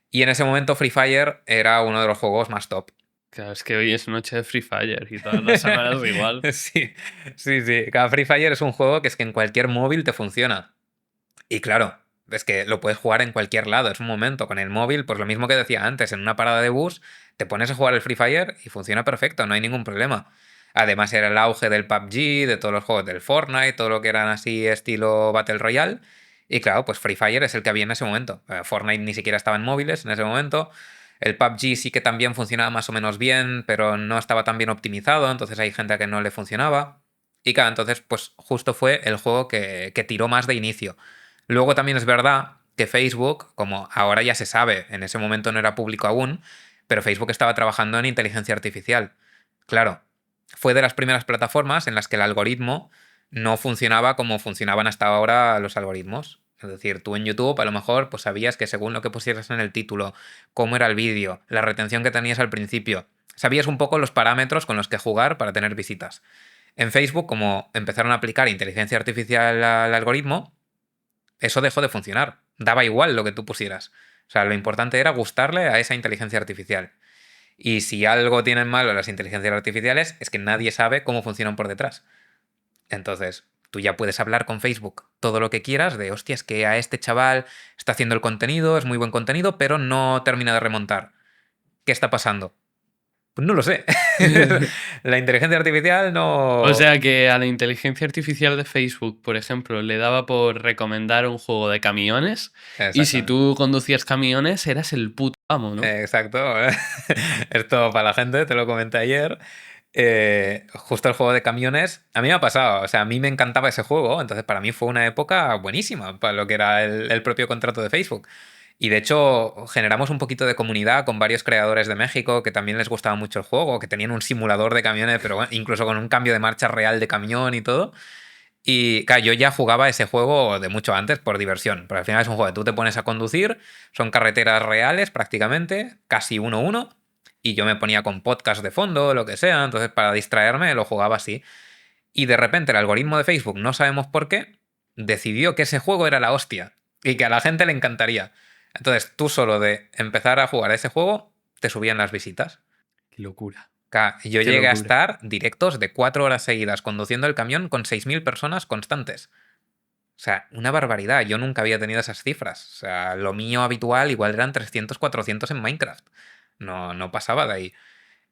Y en ese momento Free Fire era uno de los juegos más top. Claro, es que hoy es noche de Free Fire y todas las semanas igual. Sí, sí, sí. Cada Free Fire es un juego que es que en cualquier móvil te funciona. Y claro, es que lo puedes jugar en cualquier lado, es un momento. Con el móvil, pues lo mismo que decía antes, en una parada de bus, te pones a jugar el Free Fire y funciona perfecto, no hay ningún problema. Además era el auge del PUBG, de todos los juegos del Fortnite, todo lo que eran así estilo Battle Royale. Y claro, pues Free Fire es el que había en ese momento. Fortnite ni siquiera estaba en móviles en ese momento. El PUBG sí que también funcionaba más o menos bien, pero no estaba tan bien optimizado, entonces hay gente a que no le funcionaba. Y claro, entonces pues justo fue el juego que tiró más de inicio. Luego también es verdad que Facebook, como ahora ya se sabe, en ese momento no era público aún, pero Facebook estaba trabajando en inteligencia artificial. Claro, fue de las primeras plataformas en las que el algoritmo no funcionaba como funcionaban hasta ahora los algoritmos. Es decir, tú en YouTube a lo mejor pues sabías que según lo que pusieras en el título, cómo era el vídeo, la retención que tenías al principio, sabías un poco los parámetros con los que jugar para tener visitas. En Facebook, como empezaron a aplicar inteligencia artificial al algoritmo, eso dejó de funcionar. Daba igual lo que tú pusieras. O sea, lo importante era gustarle a esa inteligencia artificial. Y si algo tienen malo las inteligencias artificiales es que nadie sabe cómo funcionan por detrás. Entonces, tú ya puedes hablar con Facebook todo lo que quieras de, hostia, es que a este chaval está haciendo el contenido, es muy buen contenido, pero no termina de remontar. ¿Qué está pasando? Pues no lo sé. La inteligencia artificial O no... sea que a la inteligencia artificial de Facebook, por ejemplo, le daba por recomendar un juego de camiones y si Exactamente. tú conducías camiones eras el puto amo, ¿no? Exacto. Esto para la gente, te lo comenté ayer. Justo el juego de camiones, a mí me ha pasado, o sea, a mí me encantaba ese juego, entonces para mí fue una época buenísima para lo que era el propio contrato de Facebook. Y de hecho generamos un poquito de comunidad con varios creadores de México que también les gustaba mucho el juego, que tenían un simulador de camiones, pero bueno, incluso con un cambio de marcha real de camión y todo. Y claro, yo ya jugaba ese juego de mucho antes por diversión, pero al final es un juego que tú te pones a conducir, son carreteras reales prácticamente, casi 1-1, y yo me ponía con podcast de fondo, lo que sea, entonces para distraerme lo jugaba así. Y de repente el algoritmo de Facebook, no sabemos por qué, decidió que ese juego era la hostia y que a la gente le encantaría. Entonces tú solo de empezar a jugar a ese juego, te subían las visitas. Qué locura, Yo qué llegué a locura. estar directos de 4 horas seguidas conduciendo el camión con 6.000 personas constantes. O sea, una barbaridad. Yo nunca había tenido esas cifras. O sea, lo mío habitual igual eran 300, 400 en Minecraft. No, no pasaba de ahí.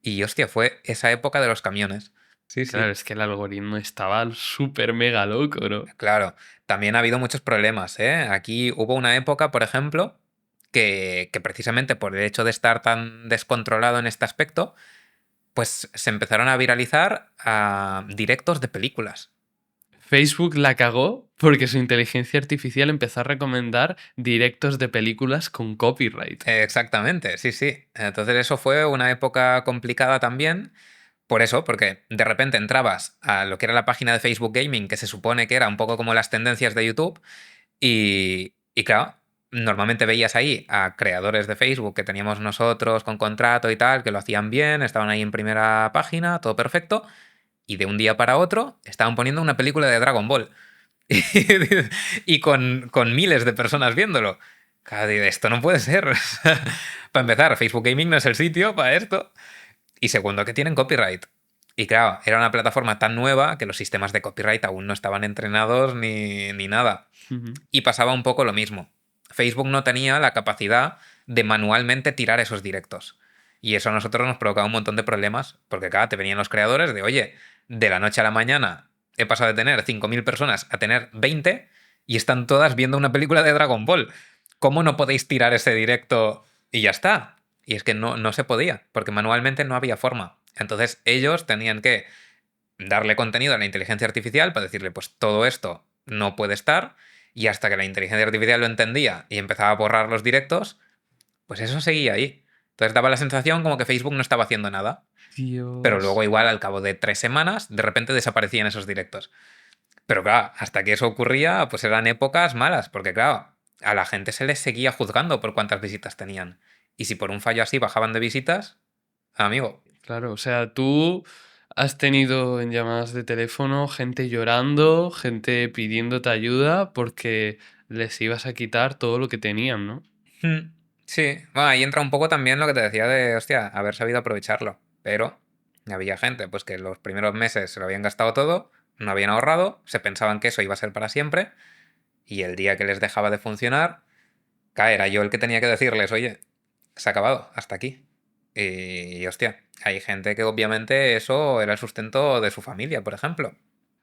Y hostia, fue esa época de los camiones. Sí, Claro, sí. es que el algoritmo estaba súper mega loco, ¿no? Claro, también ha habido muchos problemas, ¿eh? Aquí hubo una época, por ejemplo, que precisamente por el hecho de estar tan descontrolado en este aspecto, pues se empezaron a viralizar directos de películas. Facebook la cagó porque su inteligencia artificial empezó a recomendar directos de películas con copyright. Exactamente, sí, sí. Entonces eso fue una época complicada también. Por eso, porque de repente entrabas a lo que era la página de Facebook Gaming, que se supone que era un poco como las tendencias de YouTube, y claro, normalmente veías ahí a creadores de Facebook que teníamos nosotros con contrato y tal, que lo hacían bien, estaban ahí en primera página, todo perfecto, y de un día para otro estaban poniendo una película de Dragon Ball. Y con miles de personas viéndolo. Claro, digo, esto no puede ser. Para empezar, Facebook Gaming no es el sitio para esto. Y segundo, que tienen copyright. Y claro, era una plataforma tan nueva que los sistemas de copyright aún no estaban entrenados ni nada. Ujú. Y pasaba un poco lo mismo. Facebook no tenía la capacidad de manualmente tirar esos directos. Y eso a nosotros nos provocaba un montón de problemas, porque claro, te venían los creadores de, oye, de la noche a la mañana he pasado de tener 5.000 personas a tener 20 y están todas viendo una película de Dragon Ball. ¿Cómo no podéis tirar ese directo y ya está? Y es que no se podía, porque manualmente no había forma. Entonces ellos tenían que darle contenido a la inteligencia artificial para decirle, pues todo esto no puede estar, y hasta que la inteligencia artificial lo entendía y empezaba a borrar los directos, pues eso seguía ahí. Entonces daba la sensación como que Facebook no estaba haciendo nada, pero luego Dios. igual al cabo de 3 semanas, de repente desaparecían esos directos. Pero claro, hasta que eso ocurría, pues eran épocas malas, porque claro, a la gente se les seguía juzgando por cuántas visitas tenían. Y si por un fallo así bajaban de visitas, amigo, Claro, o sea, tú has tenido en llamadas de teléfono gente llorando, gente pidiéndote ayuda porque les ibas a quitar todo lo que tenían, ¿no? mm, sí, bueno, ahí entra un poco también lo que te decía de, hostia, haber sabido aprovecharlo. Pero había gente, pues que los primeros meses se lo habían gastado todo, no habían ahorrado, se pensaban que eso iba a ser para siempre, y el día que les dejaba de funcionar, era yo el que tenía que decirles, oye, se ha acabado, hasta aquí. Y hostia, hay gente que obviamente eso era el sustento de su familia, por ejemplo.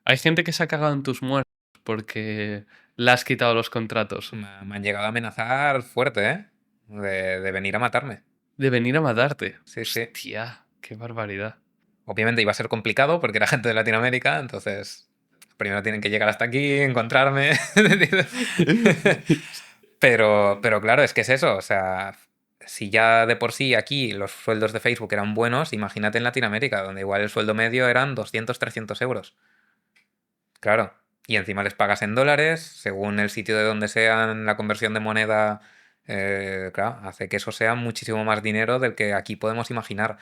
Hay gente que se ha cagado en tus muertos porque le has quitado los contratos, Me han llegado a amenazar fuerte, ¿eh? De venir a matarme. de venir a matarte. Sí, sí. Hostia, qué barbaridad. Obviamente iba a ser complicado porque era gente de Latinoamérica, entonces primero tienen que llegar hasta aquí, encontrarme. Pero claro, es que es eso. O sea, si ya de por sí aquí los sueldos de Facebook eran buenos, imagínate en Latinoamérica, donde igual el sueldo medio eran 200, 300 euros. Claro. Y encima les pagas en dólares, según el sitio de donde sean, la conversión de moneda, claro, hace que eso sea muchísimo más dinero del que aquí podemos imaginar.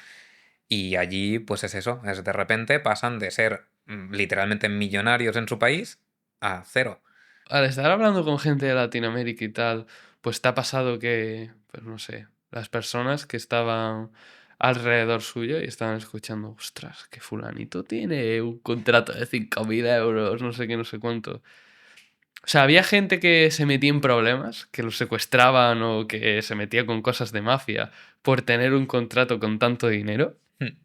Y allí, pues es eso, es de repente pasan de ser literalmente millonarios en su país a cero. Al estar hablando con gente de Latinoamérica y tal, pues te ha pasado que, pues no sé, las personas que estaban alrededor suyo y estaban escuchando, ostras, que fulanito tiene un contrato de 5.000 euros, no sé qué, no sé cuánto. O sea, había gente que se metía en problemas, que los secuestraban o que se metía con cosas de mafia por tener un contrato con tanto dinero. Hmm.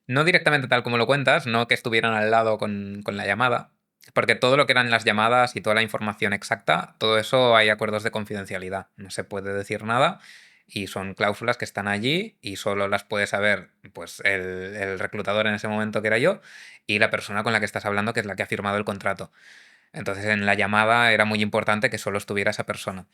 No directamente tal como lo cuentas, no que estuvieran al lado con la llamada, porque todo lo que eran las llamadas y toda la información exacta, todo eso hay acuerdos de confidencialidad. No se puede decir nada y son cláusulas que están allí y solo las puede saber pues, el reclutador en ese momento que era yo y la persona con la que estás hablando que es la que ha firmado el contrato. Entonces en la llamada era muy importante que solo estuviera esa persona.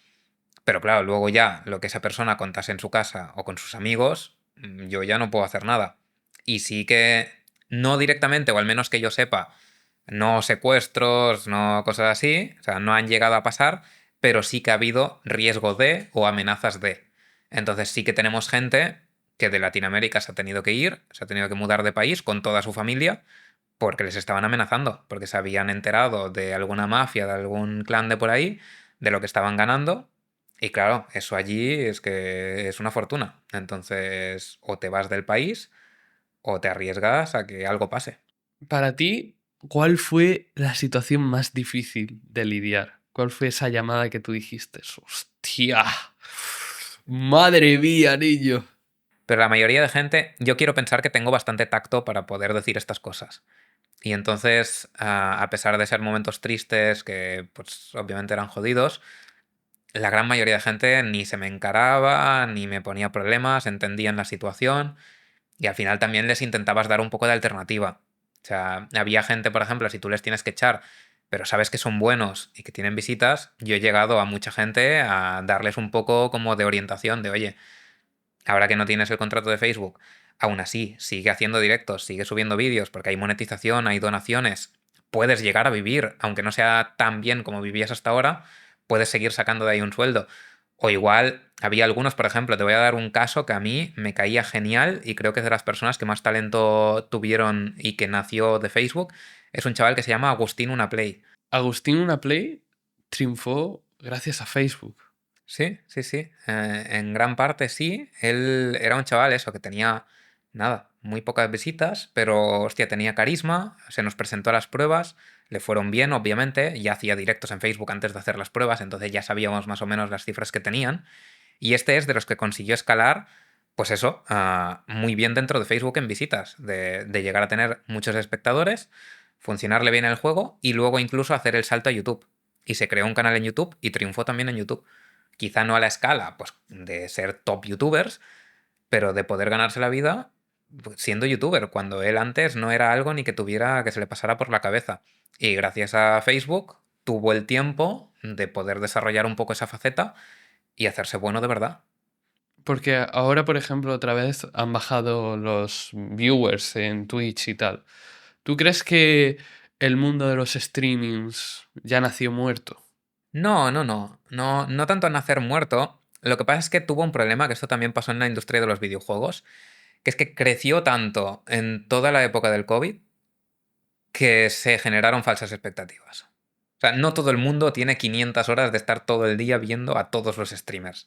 Pero claro, luego ya lo que esa persona contase en su casa o con sus amigos, yo ya no puedo hacer nada. Y sí que no directamente, o al menos que yo sepa, no secuestros, no cosas así, o sea, no han llegado a pasar, pero sí que ha habido riesgo de o amenazas de. Entonces sí que tenemos gente que de Latinoamérica se ha tenido que ir, se ha tenido que mudar de país con toda su familia porque les estaban amenazando, porque se habían enterado de alguna mafia, de algún clan de por ahí, de lo que estaban ganando. Y claro, eso allí es que es una fortuna. Entonces, o te vas del país o te arriesgas a que algo pase. Para ti, ¿cuál fue la situación más difícil de lidiar? ¿Cuál fue esa llamada que tú dijiste? Hostia, madre mía, niño. Pero la mayoría de gente, yo quiero pensar que tengo bastante tacto para poder decir estas cosas. Y entonces, a pesar de ser momentos tristes, que pues obviamente eran jodidos, la gran mayoría de gente ni se me encaraba, ni me ponía problemas, entendían la situación y al final también les intentabas dar un poco de alternativa. O sea, había gente, por ejemplo, si tú les tienes que echar, pero sabes que son buenos y que tienen visitas, yo he llegado a mucha gente a darles un poco como de orientación de, oye, ahora que no tienes el contrato de Facebook, aún así, sigue haciendo directos, sigue subiendo vídeos porque hay monetización, hay donaciones, puedes llegar a vivir, aunque no sea tan bien como vivías hasta ahora, puedes seguir sacando de ahí un sueldo. O igual, había algunos, por ejemplo, te voy a dar un caso que a mí me caía genial y creo que es de las personas que más talento tuvieron y que nació de Facebook. Es un chaval que se llama Agustín Unaplay. Agustín Unaplay triunfó gracias a Facebook. Sí, sí, sí. En gran parte sí. Él era un chaval eso, que tenía, nada, muy pocas visitas, pero hostia, tenía carisma, se nos presentó a las pruebas, le fueron bien, obviamente, ya hacía directos en Facebook antes de hacer las pruebas, entonces ya sabíamos más o menos las cifras que tenían. Y este es de los que consiguió escalar, pues eso, muy bien dentro de Facebook en visitas, de llegar a tener muchos espectadores, funcionarle bien el juego y luego incluso hacer el salto a YouTube. Y se creó un canal en YouTube y triunfó también en YouTube. Quizá no a la escala pues, de ser top youtubers, pero de poder ganarse la vida pues, siendo youtuber, cuando él antes no era algo ni que tuviera que se le pasara por la cabeza. Y gracias a Facebook tuvo el tiempo de poder desarrollar un poco esa faceta y hacerse bueno de verdad. Porque ahora, por ejemplo, otra vez han bajado los viewers en Twitch y tal. ¿Tú crees que el mundo de los streamings ya nació muerto? No tanto nacer muerto. Lo que pasa es que tuvo un problema, que esto también pasó en la industria de los videojuegos, que es que creció tanto en toda la época del COVID que se generaron falsas expectativas. O sea, no todo el mundo tiene 500 horas de estar todo el día viendo a todos los streamers.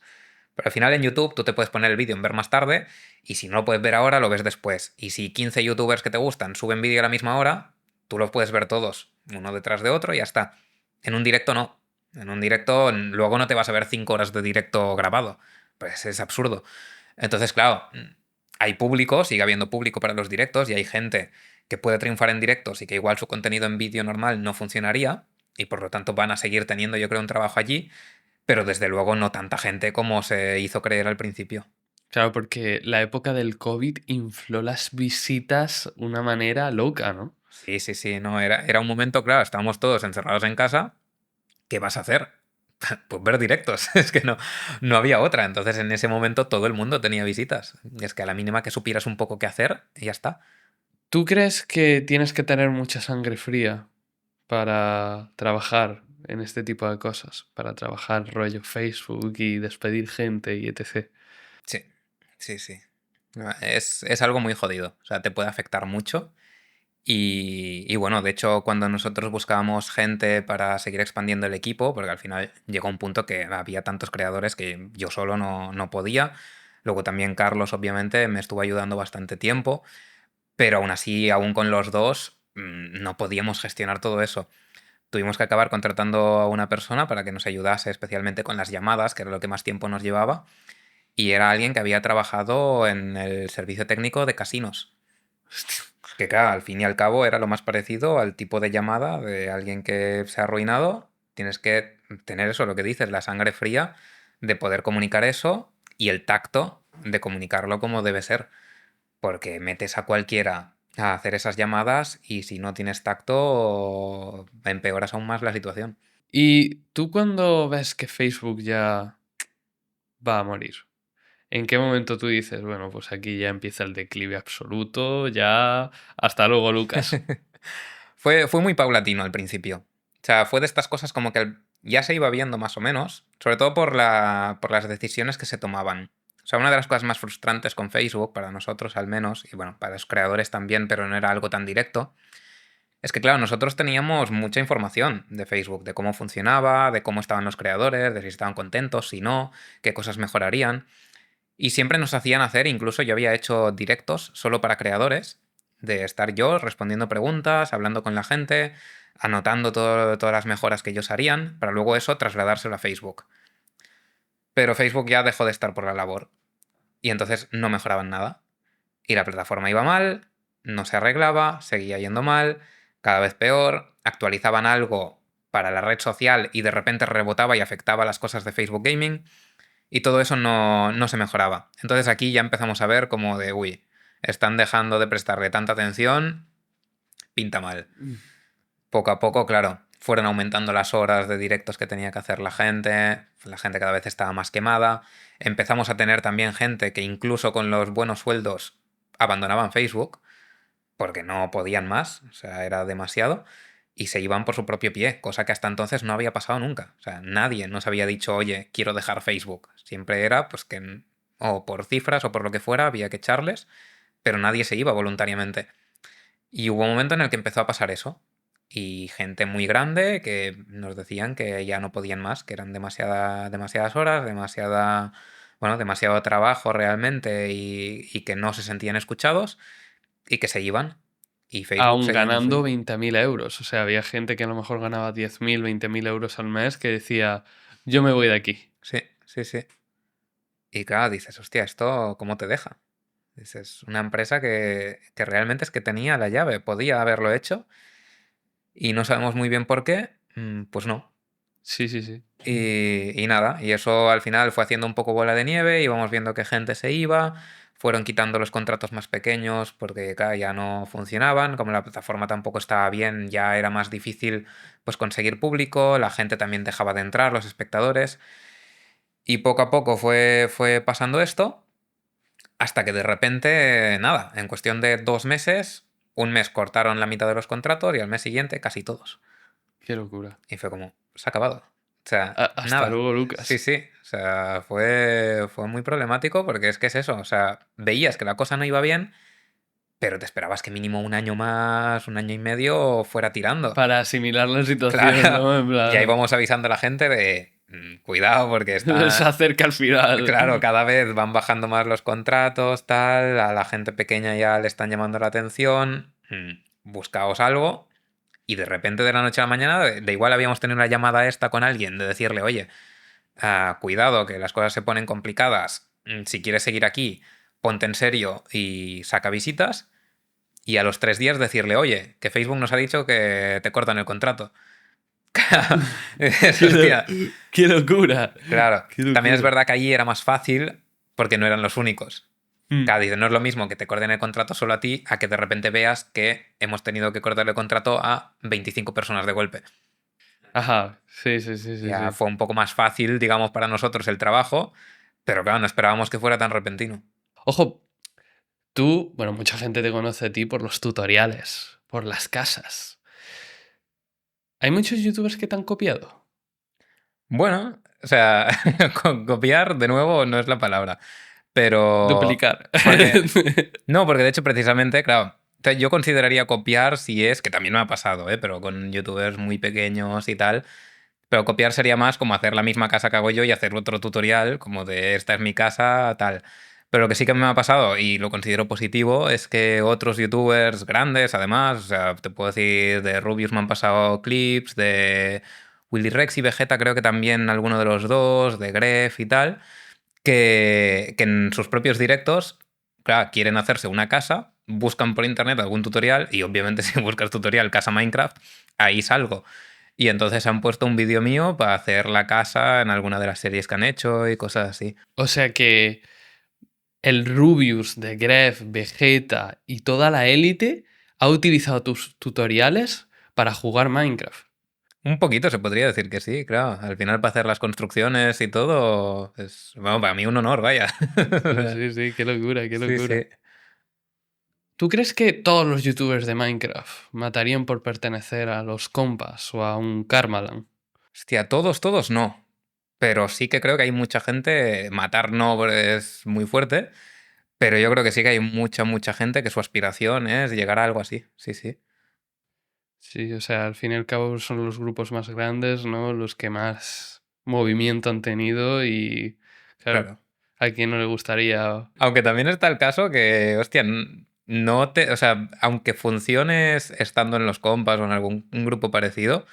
Pero al final en YouTube tú te puedes poner el vídeo en ver más tarde y si no lo puedes ver ahora, lo ves después. Y si 15 youtubers que te gustan suben vídeo a la misma hora, tú los puedes ver todos, uno detrás de otro y ya está. En un directo no. En un directo luego no te vas a ver 5 horas de directo grabado. Pues es absurdo. Entonces, claro, hay público, sigue habiendo público para los directos y hay gente que puede triunfar en directos y que igual su contenido en vídeo normal no funcionaría y por lo tanto van a seguir teniendo yo creo un trabajo allí, pero desde luego no tanta gente como se hizo creer al principio. Claro, porque la época del COVID infló las visitas de una manera loca, ¿no? Sí, sí, sí, no, era un momento, claro, estábamos todos encerrados en casa, ¿qué vas a hacer? Pues ver directos, es que no había otra, entonces en ese momento todo el mundo tenía visitas, y es que a la mínima que supieras un poco qué hacer, y ya está. ¿Tú crees que tienes que tener mucha sangre fría para trabajar en este tipo de cosas? Para trabajar rollo Facebook y despedir gente y etc. Sí, sí, sí. Es algo muy jodido, o sea, te puede afectar mucho. Y bueno, de hecho, cuando nosotros buscábamos gente para seguir expandiendo el equipo, porque al final llegó un punto que había tantos creadores que yo solo no podía. Luego también Carlos, obviamente, me estuvo ayudando bastante tiempo, pero aún así, aún con los dos, no podíamos gestionar todo eso. Tuvimos que acabar contratando a una persona para que nos ayudase especialmente con las llamadas, que era lo que más tiempo nos llevaba, y era alguien que había trabajado en el servicio técnico de casinos. Que claro, al fin y al cabo era lo más parecido al tipo de llamada de alguien que se ha arruinado. Tienes que tener eso, lo que dices, la sangre fría de poder comunicar eso y el tacto de comunicarlo como debe ser. Porque metes a cualquiera a hacer esas llamadas y si no tienes tacto, empeoras aún más la situación. ¿Y tú cuando ves que Facebook ya va a morir? ¿En qué momento tú dices, bueno, pues aquí ya empieza el declive absoluto, ya... Hasta luego, Lucas? Fue muy paulatino al principio. O sea, fue de estas cosas como que ya se iba viendo más o menos, sobre todo por las decisiones que se tomaban. O sea, una de las cosas más frustrantes con Facebook, para nosotros al menos, y bueno, para los creadores también, pero no era algo tan directo, es que claro, nosotros teníamos mucha información de Facebook, de cómo funcionaba, de cómo estaban los creadores, de si estaban contentos, si no, qué cosas mejorarían. Y siempre nos hacían hacer, incluso yo había hecho directos solo para creadores, de estar yo respondiendo preguntas, hablando con la gente, anotando todas las mejoras que ellos harían, para luego eso trasladárselo a Facebook. Pero Facebook ya dejó de estar por la labor y entonces no mejoraban nada. Y la plataforma iba mal, no se arreglaba, seguía yendo mal, cada vez peor, actualizaban algo para la red social y de repente rebotaba y afectaba las cosas de Facebook Gaming. Y todo eso no se mejoraba. Entonces aquí ya empezamos a ver como de, uy, están dejando de prestarle tanta atención, pinta mal. Poco a poco, claro, fueron aumentando las horas de directos que tenía que hacer la gente cada vez estaba más quemada. Empezamos a tener también gente que incluso con los buenos sueldos abandonaban Facebook porque no podían más, o sea, era demasiado, y se iban por su propio pie, cosa que hasta entonces no había pasado nunca. O sea, nadie nos había dicho, oye, quiero dejar Facebook. Siempre era, pues que, o por cifras o por lo que fuera, había que echarles, pero nadie se iba voluntariamente. Y hubo un momento en el que empezó a pasar eso. Y gente muy grande que nos decían que ya no podían más, que eran demasiadas horas, bueno, demasiado trabajo realmente y que no se sentían escuchados y que se iban. Y Facebook Aún seguía en lo ganando suyo. 20.000 euros. O sea, había gente que a lo mejor ganaba 10.000, 20.000 euros al mes que decía, yo me voy de aquí. Sí, sí, sí. Y claro, dices, hostia, ¿esto cómo te deja? Dices, una empresa que realmente es que tenía la llave, podía haberlo hecho y no sabemos muy bien por qué, pues no. Sí, sí, sí. Y nada, y eso al final fue haciendo un poco bola de nieve, íbamos viendo que gente se iba, fueron quitando los contratos más pequeños porque claro, ya no funcionaban, como la plataforma tampoco estaba bien, ya era más difícil pues conseguir público, la gente también dejaba de entrar, los espectadores, y poco a poco fue pasando esto, hasta que de repente, nada, en cuestión de 2 meses, un mes cortaron la mitad de los contratos y al mes siguiente casi todos. Qué locura. Y fue como, se ha acabado. O sea, Hasta nada. luego, Sí, Lucas. sí. O sea, fue muy problemático porque es que es eso. O sea, veías que la cosa no iba bien, pero te esperabas que mínimo un año más, un año y medio fuera tirando. Para asimilar la situación, Claro. ¿no? En Y ahí plan, vamos avisando a la gente de cuidado porque se está... acerca al final. Claro, cada vez van bajando más los contratos, tal, a la gente pequeña ya le están llamando la atención, buscaos algo, y de repente de la noche a la mañana, de igual habíamos tenido una llamada esta con alguien, de decirle, oye, cuidado, que las cosas se ponen complicadas, si quieres seguir aquí, ponte en serio y saca visitas, y a los 3 días decirle, oye, que Facebook nos ha dicho que te cortan el contrato. Qué, Hostia. qué locura. Claro, Qué también es locura. verdad que allí era más fácil porque no eran los únicos. Mm. Claro, dice, no es lo mismo que te corten el contrato solo a ti a que de repente veas que hemos tenido que cortarle el contrato a 25 personas de golpe. Ajá, sí, sí, sí, sí, Ya sí. fue un poco más fácil, digamos, para nosotros el trabajo, pero claro, no esperábamos que fuera tan repentino. Ojo, tú, bueno, mucha gente te conoce a ti por los tutoriales, por las casas. ¿Hay muchos youtubers que te han copiado? Bueno, o sea, copiar de nuevo no es la palabra, pero... Duplicar. Porque... No, porque de hecho precisamente, claro, yo consideraría copiar si es, que también me ha pasado, pero con youtubers muy pequeños y tal, pero copiar sería más como hacer la misma casa que hago yo y hacer otro tutorial, como de esta es mi casa, tal. Pero lo que sí que me ha pasado, y lo considero positivo, es que otros youtubers grandes, además, o sea, te puedo decir, de Rubius me han pasado clips, de Willy Rex y Vegeta creo que también alguno de los dos, de Gref y tal, que en sus propios directos, claro, quieren hacerse una casa, buscan por internet algún tutorial, y obviamente si buscas tutorial casa Minecraft, ahí salgo. Y entonces han puesto un vídeo mío para hacer la casa en alguna de las series que han hecho y cosas así. O sea que el Rubius de Gref, Vegeta y toda la élite ha utilizado tus tutoriales para jugar Minecraft. Un poquito se podría decir que sí, claro. Al final para hacer las construcciones y todo es, bueno, para mí un honor, vaya. Sí, sí, sí, qué locura, qué Sí, locura. sí. ¿Tú crees que todos los youtubers de Minecraft matarían por pertenecer a los compas o a un Karmaland? Hostia, todos no. Pero sí que creo que hay mucha gente, matar no es muy fuerte, pero yo creo que sí que hay mucha gente que su aspiración es llegar a algo así. Sí, sí. Sí, o sea, al fin y al cabo son los grupos más grandes, ¿no? Los que más movimiento han tenido y, claro, Claro. a quién no le gustaría. Aunque también está el caso que, hostia, no te. O sea, aunque funciones estando en los compas o en algún un grupo parecido,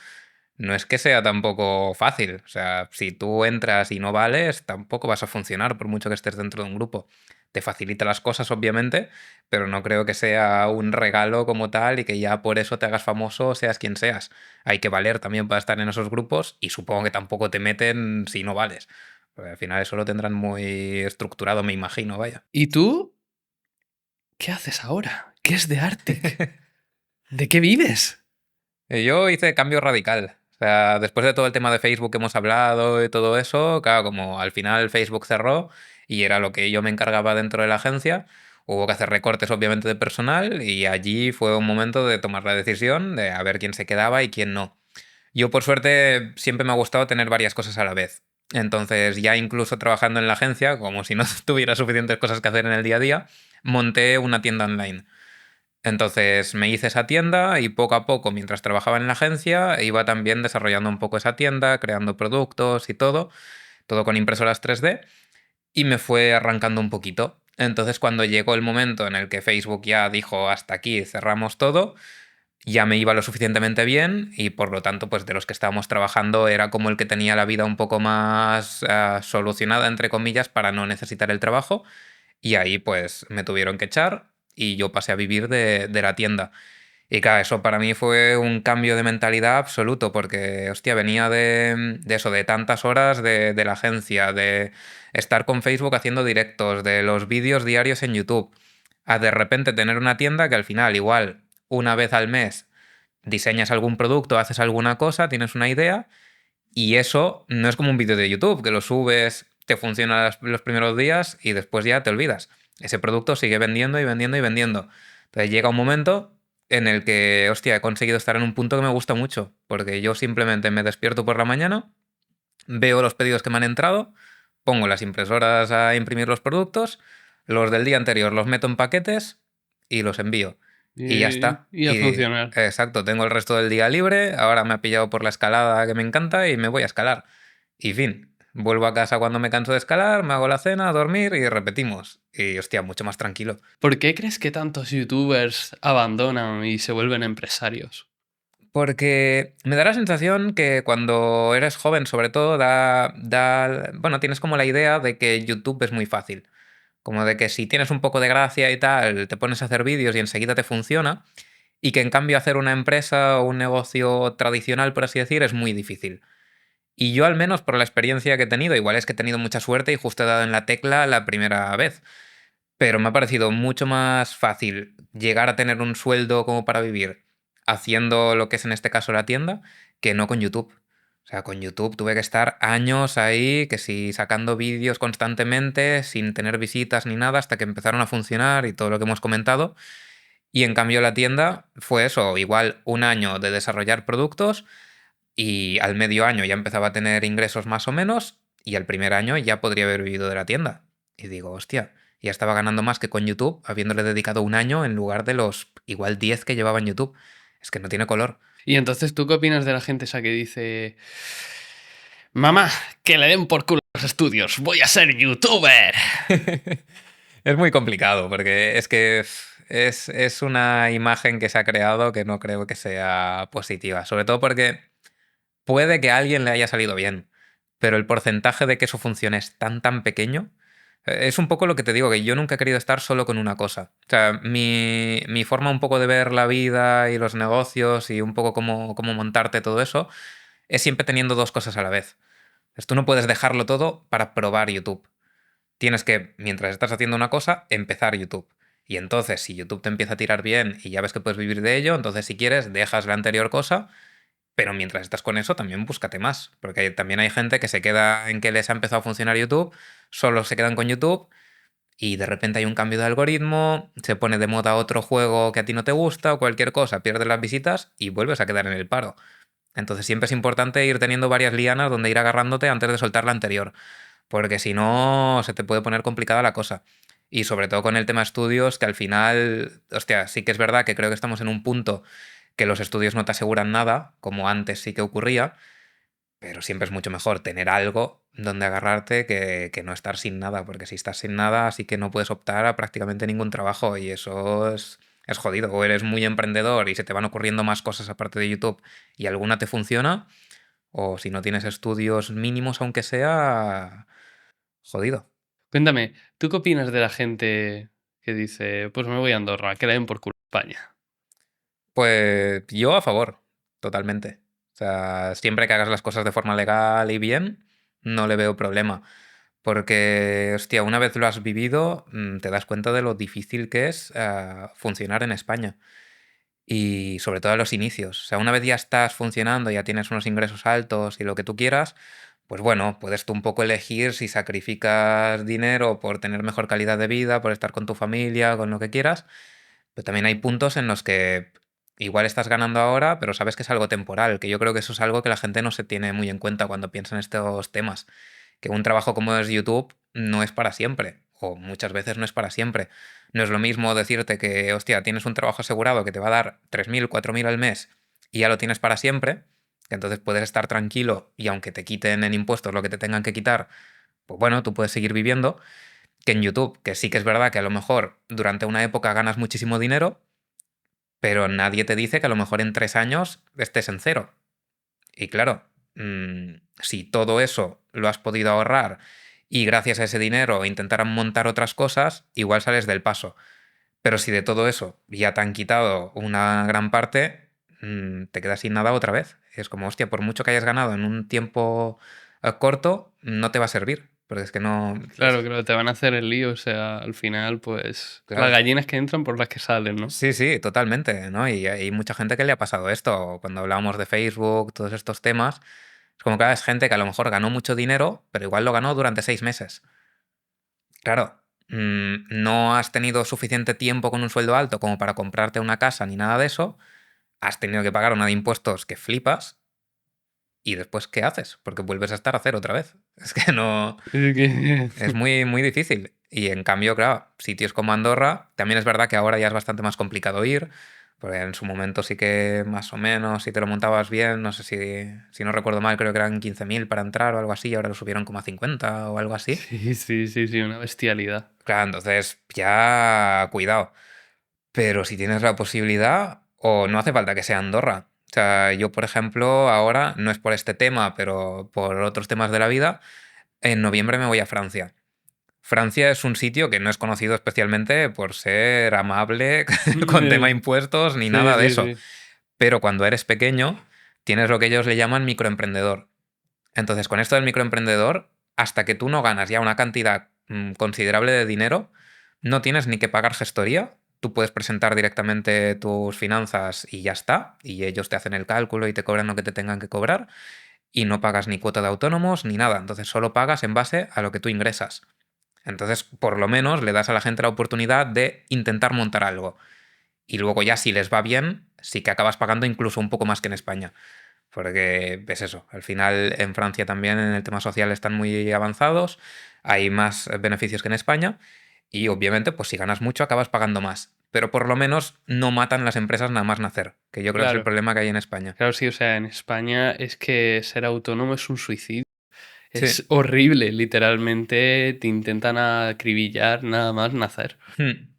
no es que sea tampoco fácil. O sea, si tú entras y no vales, tampoco vas a funcionar por mucho que estés dentro de un grupo. Te facilita las cosas, obviamente, pero no creo que sea un regalo como tal y que ya por eso te hagas famoso, seas quien seas. Hay que valer también para estar en esos grupos y supongo que tampoco te meten si no vales. Porque al final eso lo tendrán muy estructurado, me imagino, vaya. ¿Y tú? ¿Qué haces ahora? ¿Qué es de Arctic? ¿De qué vives? Yo hice cambio radical. O sea, después de todo el tema de Facebook que hemos hablado y todo eso, claro, como al final Facebook cerró y era lo que yo me encargaba dentro de la agencia, hubo que hacer recortes obviamente de personal y allí fue un momento de tomar la decisión de a ver quién se quedaba y quién no. Yo por suerte siempre me ha gustado tener varias cosas a la vez. Entonces ya incluso trabajando en la agencia, como si no tuviera suficientes cosas que hacer en el día a día, monté una tienda online. Entonces me hice esa tienda y poco a poco, mientras trabajaba en la agencia, iba también desarrollando un poco esa tienda, creando productos y todo con impresoras 3D, y me fue arrancando un poquito. Entonces cuando llegó el momento en el que Facebook ya dijo hasta aquí, cerramos todo, ya me iba lo suficientemente bien y por lo tanto, pues de los que estábamos trabajando era como el que tenía la vida un poco más solucionada, entre comillas, para no necesitar el trabajo. Y ahí pues me tuvieron que echar y yo pasé a vivir de la tienda. Y claro, eso para mí fue un cambio de mentalidad absoluto, porque, hostia, venía de eso, de tantas horas de la agencia, de estar con Facebook haciendo directos, de los vídeos diarios en YouTube, a de repente tener una tienda que al final, igual, una vez al mes, diseñas algún producto, haces alguna cosa, tienes una idea, y eso no es como un vídeo de YouTube, que lo subes, te funciona los primeros días y después ya te olvidas. Ese producto sigue vendiendo y vendiendo y vendiendo. Entonces llega un momento en el que, hostia, he conseguido estar en un punto que me gusta mucho, porque yo simplemente me despierto por la mañana, veo los pedidos que me han entrado, pongo las impresoras a imprimir los productos, los del día anterior los meto en paquetes y los envío. Y ya está. Y a Y funcionar. exacto, tengo el resto del día libre, ahora me ha pillado por la escalada que me encanta y me voy a escalar. Y fin, vuelvo a casa cuando me canso de escalar, me hago la cena, a dormir y repetimos. Y hostia, mucho más tranquilo. ¿Por qué crees que tantos youtubers abandonan y se vuelven empresarios? Porque me da la sensación que cuando eres joven, sobre todo, bueno, tienes como la idea de que YouTube es muy fácil. Como de que si tienes un poco de gracia y tal, te pones a hacer vídeos y enseguida te funciona. Y que en cambio hacer una empresa o un negocio tradicional, por así decir, es muy difícil. Y yo al menos por la experiencia que he tenido, igual es que he tenido mucha suerte y justo he dado en la tecla la primera vez. Pero me ha parecido mucho más fácil llegar a tener un sueldo como para vivir haciendo lo que es en este caso la tienda que no con YouTube. O sea, con YouTube tuve que estar años ahí, que sí, sacando vídeos constantemente, sin tener visitas ni nada, hasta que empezaron a funcionar y todo lo que hemos comentado. Y en cambio la tienda fue eso, igual un año de desarrollar productos y al medio año ya empezaba a tener ingresos más o menos y al primer año ya podría haber vivido de la tienda. Y digo, hostia, ya estaba ganando más que con YouTube, habiéndole dedicado un año en lugar de los igual 10 que llevaba en YouTube. Es que no tiene color. Y entonces, ¿tú qué opinas de la gente esa que dice: mamá, que le den por culo los estudios, voy a ser youtuber? Es muy complicado porque es que es una imagen que se ha creado que no creo que sea positiva. Sobre todo porque puede que a alguien le haya salido bien, pero el porcentaje de que eso funcione es tan pequeño. Es un poco lo que te digo, que yo nunca he querido estar solo con una cosa. O sea, mi forma un poco de ver la vida y los negocios y un poco cómo montarte todo eso es siempre teniendo dos cosas a la vez. Entonces, tú no puedes dejarlo todo para probar YouTube. Tienes que, mientras estás haciendo una cosa, empezar YouTube. Y entonces, si YouTube te empieza a tirar bien y ya ves que puedes vivir de ello, entonces si quieres, dejas la anterior cosa, pero mientras estás con eso, también búscate más. Porque también hay gente que se queda en que les ha empezado a funcionar YouTube, solo se quedan con YouTube y de repente hay un cambio de algoritmo, se pone de moda otro juego que a ti no te gusta o cualquier cosa, pierdes las visitas y vuelves a quedar en el paro. Entonces siempre es importante ir teniendo varias lianas donde ir agarrándote antes de soltar la anterior, porque si no se te puede poner complicada la cosa. Y sobre todo con el tema estudios, que al final, hostia, sí que es verdad que creo que estamos en un punto que los estudios no te aseguran nada, como antes sí que ocurría, pero siempre es mucho mejor tener algo donde agarrarte que no estar sin nada, porque si estás sin nada, sí que no puedes optar a prácticamente ningún trabajo y eso es jodido. O eres muy emprendedor y se te van ocurriendo más cosas aparte de YouTube y alguna te funciona, o si no tienes estudios mínimos, aunque sea, jodido. Cuéntame, ¿tú qué opinas de la gente que dice: pues me voy a Andorra, que le den por culo a España? Pues yo a favor, totalmente. O sea, siempre que hagas las cosas de forma legal y bien, no le veo problema. Porque, hostia, una vez lo has vivido, te das cuenta de lo difícil que es funcionar en España. Y sobre todo a los inicios. O sea, una vez ya estás funcionando, ya tienes unos ingresos altos y lo que tú quieras, pues bueno, puedes tú un poco elegir si sacrificas dinero por tener mejor calidad de vida, por estar con tu familia, con lo que quieras. Pero también hay puntos en los que igual estás ganando ahora, pero sabes que es algo temporal, que yo creo que eso es algo que la gente no se tiene muy en cuenta cuando piensa en estos temas. Que un trabajo como es YouTube no es para siempre, o muchas veces no es para siempre. No es lo mismo decirte que, hostia, tienes un trabajo asegurado que te va a dar 3.000 4.000 al mes y ya lo tienes para siempre, que entonces puedes estar tranquilo y aunque te quiten en impuestos lo que te tengan que quitar, pues bueno, tú puedes seguir viviendo, que en YouTube, que sí que es verdad que a lo mejor durante una época ganas muchísimo dinero, pero nadie te dice que a lo mejor en 3 años estés en cero. Y claro, si todo eso lo has podido ahorrar y gracias a ese dinero intentar montar otras cosas, igual sales del paso. Pero si de todo eso ya te han quitado una gran parte, te quedas sin nada otra vez. Es como, hostia, por mucho que hayas ganado en un tiempo corto, no te va a servir. Porque es que no... Claro, claro, te van a hacer el lío, o sea, al final, pues, las Claro. gallinas que entran por las que salen, ¿no? Sí, sí, totalmente, ¿no? Y hay mucha gente que le ha pasado esto. Cuando hablábamos de Facebook, todos estos temas, es como que es gente que a lo mejor ganó mucho dinero, pero igual lo ganó durante 6 meses. Claro, no has tenido suficiente tiempo con un sueldo alto como para comprarte una casa ni nada de eso, has tenido que pagar una de impuestos que flipas y después ¿qué haces? Porque vuelves a estar a cero otra vez. Es que no... Es que... Es muy, muy difícil. Y en cambio, claro, sitios como Andorra, también es verdad que ahora ya es bastante más complicado ir, porque en su momento sí que más o menos, si te lo montabas bien, no sé si no recuerdo mal, creo que eran 15.000 para entrar o algo así, y ahora lo subieron como a 50 o algo así. Sí, sí, sí, sí, una bestialidad. Claro, entonces ya cuidado. Pero si tienes la posibilidad, o no hace falta que sea Andorra. O sea, yo, por ejemplo, ahora, no es por este tema, pero por otros temas de la vida, en noviembre me voy a Francia. Francia es un sitio que no es conocido especialmente por ser amable con tema impuestos ni Sí, nada de sí, eso. sí. Pero cuando eres pequeño, tienes lo que ellos le llaman microemprendedor. Entonces, con esto del microemprendedor, hasta que tú no ganas ya una cantidad considerable de dinero, no tienes ni que pagar gestoría. Tú puedes presentar directamente tus finanzas y ya está. Y ellos te hacen el cálculo y te cobran lo que te tengan que cobrar. Y no pagas ni cuota de autónomos ni nada. Entonces, solo pagas en base a lo que tú ingresas. Entonces, por lo menos le das a la gente la oportunidad de intentar montar algo. Y luego ya si les va bien, sí que acabas pagando incluso un poco más que en España. Porque es eso, al final en Francia también en el tema social están muy avanzados, hay más beneficios que en España y obviamente pues si ganas mucho acabas pagando más. Pero por lo menos no matan las empresas nada más nacer, que yo creo que es el Claro, problema que hay en España. claro, sí, o sea, en España es que ser autónomo es un suicidio. Sí. Es horrible, literalmente te intentan acribillar nada más nacer.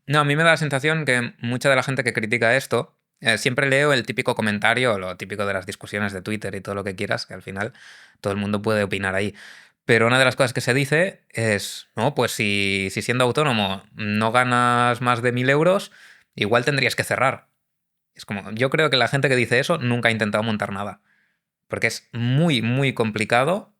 No, a mí me da la sensación que mucha de la gente que critica esto, siempre leo el típico comentario, lo típico de las discusiones de Twitter y todo lo que quieras, que al final todo el mundo puede opinar ahí. Pero una de las cosas que se dice es, no, pues si siendo autónomo no ganas más de 1.000 euros, igual tendrías que cerrar. Es como, yo creo que la gente que dice eso nunca ha intentado montar nada. Porque es muy, muy complicado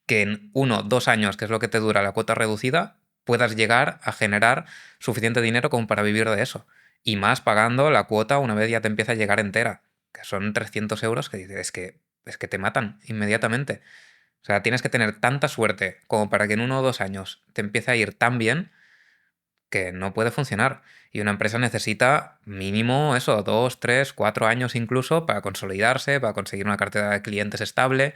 que en 1 o 2 años, que es lo que te dura la cuota reducida, puedas llegar a generar suficiente dinero como para vivir de eso. Y más pagando la cuota una vez ya te empieza a llegar entera, que son 300 euros, que dices, es que te matan inmediatamente. O sea, tienes que tener tanta suerte como para que en 1 o 2 años te empiece a ir tan bien que no puede funcionar. Y una empresa necesita mínimo eso, 2, 3, 4 años incluso para consolidarse, para conseguir una cartera de clientes estable.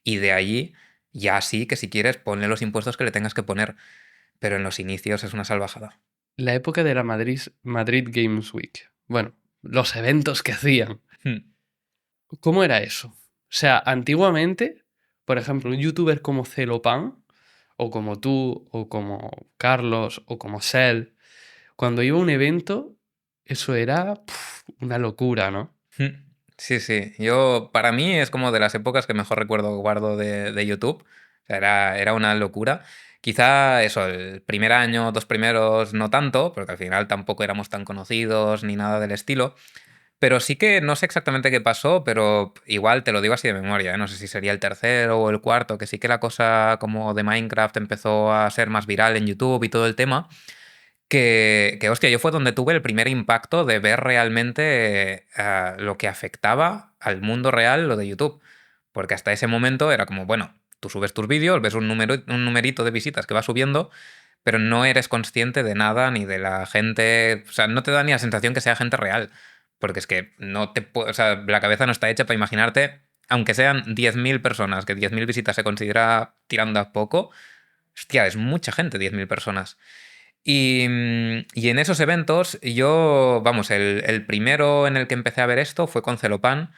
Y de allí, ya sí que si quieres, ponle los impuestos que le tengas que poner. Pero en los inicios es una salvajada. La época de la Madrid Games Week. Bueno, los eventos que hacían. Hmm. ¿Cómo era eso? O sea, antiguamente, por ejemplo, un youtuber como Celopan, o como tú, o como Carlos, o como Sel, cuando iba a un evento, eso era una locura, ¿no? Hmm. Sí, sí. Yo, para mí, es como de las épocas que mejor recuerdo guardo de YouTube. O sea, era una locura. Quizá eso, el primer año, 2 primeros, no tanto, porque al final tampoco éramos tan conocidos ni nada del estilo. Pero sí que no sé exactamente qué pasó, pero igual te lo digo así de memoria, ¿eh? No sé si sería el tercero o el cuarto, que sí que la cosa como de Minecraft empezó a ser más viral en YouTube y todo el tema. Que hostia, yo fue donde tuve el primer impacto de ver realmente lo que afectaba al mundo real lo de YouTube. Porque hasta ese momento era como, bueno, tú subes tus vídeos, ves un numerito de visitas que va subiendo, pero no eres consciente de nada ni de la gente. O sea, no te da ni la sensación que sea gente real. Porque es que no te o sea, la cabeza no está hecha para imaginarte, aunque sean 10.000 personas, que 10.000 visitas se considera tirando a poco. Hostia, es mucha gente, 10.000 personas. Y en esos eventos, yo, vamos, el primero en el que empecé a ver esto fue con Celopan,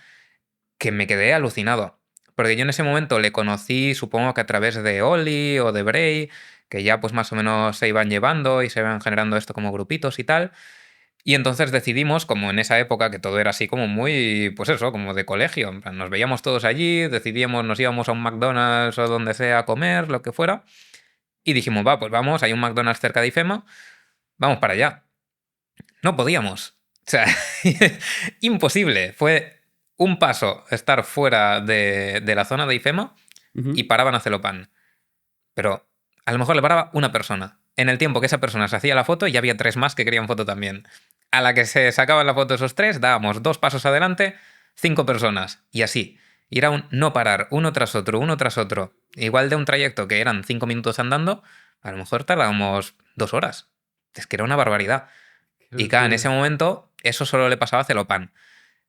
que me quedé alucinado. Porque yo en ese momento le conocí, supongo que a través de Oli o de Bray, que ya pues más o menos se iban llevando y se iban generando esto como grupitos y tal. Y entonces decidimos, como en esa época que todo era así como muy, pues eso, como de colegio, en plan, nos veíamos todos allí, decidíamos, nos íbamos a un McDonald's o donde sea a comer, lo que fuera, y dijimos, va, pues vamos, hay un McDonald's cerca de IFEMA, vamos para allá. No podíamos. O sea, imposible. Fue un paso estar fuera de la zona de IFEMA y Ujú. paraban a Celopan. Pero a lo mejor le paraba una persona. En el tiempo que esa persona se hacía la foto, ya había 3 más que querían foto también. A la que se sacaban la foto esos 3, dábamos 2 pasos adelante, 5 personas. Y así. Y era un no parar, uno tras otro, uno tras otro. Igual de un trayecto que eran 5 minutos andando, a lo mejor tardábamos 2 horas. Es que era una barbaridad. Qué Y claro, en ese locura. momento eso solo le pasaba a Celopan.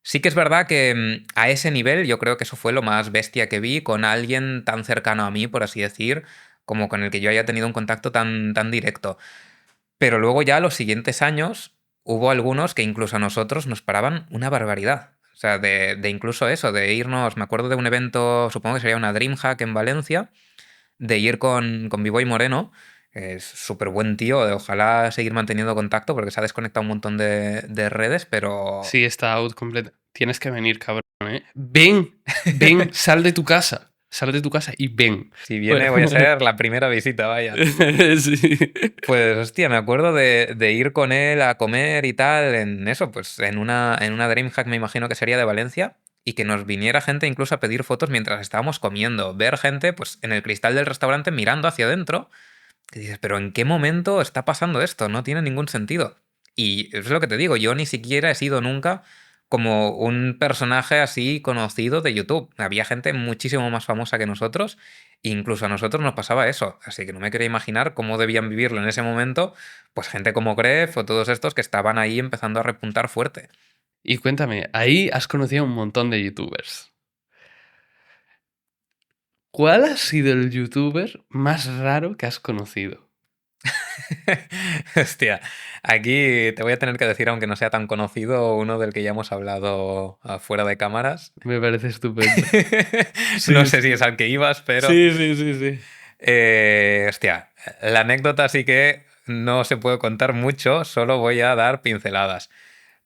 Sí que es verdad que a ese nivel yo creo que eso fue lo más bestia que vi con alguien tan cercano a mí, por así decir, como con el que yo haya tenido un contacto tan directo. Pero luego ya los siguientes años hubo algunos que incluso a nosotros nos paraban una barbaridad. O sea, de incluso eso, de irnos, me acuerdo de un evento, supongo que sería una DreamHack en Valencia, de ir con B-Boy Moreno, que es súper buen tío, ojalá seguir manteniendo contacto porque se ha desconectado un montón de redes, pero... Sí, está out completo. Tienes que venir, cabrón, ¿eh? Ven, ven, sal de tu casa. Sal de tu casa y ven. Si Bueno, viene voy a ser la primera visita, vaya. sí. Pues hostia, me acuerdo de ir con él a comer y tal, en eso, pues en una DreamHack me imagino que sería de Valencia, y que nos viniera gente incluso a pedir fotos mientras estábamos comiendo, ver gente pues en el cristal del restaurante mirando hacia adentro, que dices, pero ¿en qué momento está pasando esto? No tiene ningún sentido. Y es lo que te digo, yo ni siquiera he sido nunca como un personaje así conocido de YouTube. Había gente muchísimo más famosa que nosotros, e incluso a nosotros nos pasaba eso. Así que no me quería imaginar cómo debían vivirlo en ese momento, pues gente como Gref o todos estos que estaban ahí empezando a repuntar fuerte. Y cuéntame, ahí has conocido a un montón de youtubers. ¿Cuál ha sido el youtuber más raro que has conocido? Hostia, aquí te voy a tener que decir, aunque no sea tan conocido, uno del que ya hemos hablado fuera de cámaras. Me parece estupendo. No Sí, sé si sí. es al que ibas, pero... Sí, sí, sí, sí. Hostia, la anécdota sí que no se puede contar mucho, solo voy a dar pinceladas.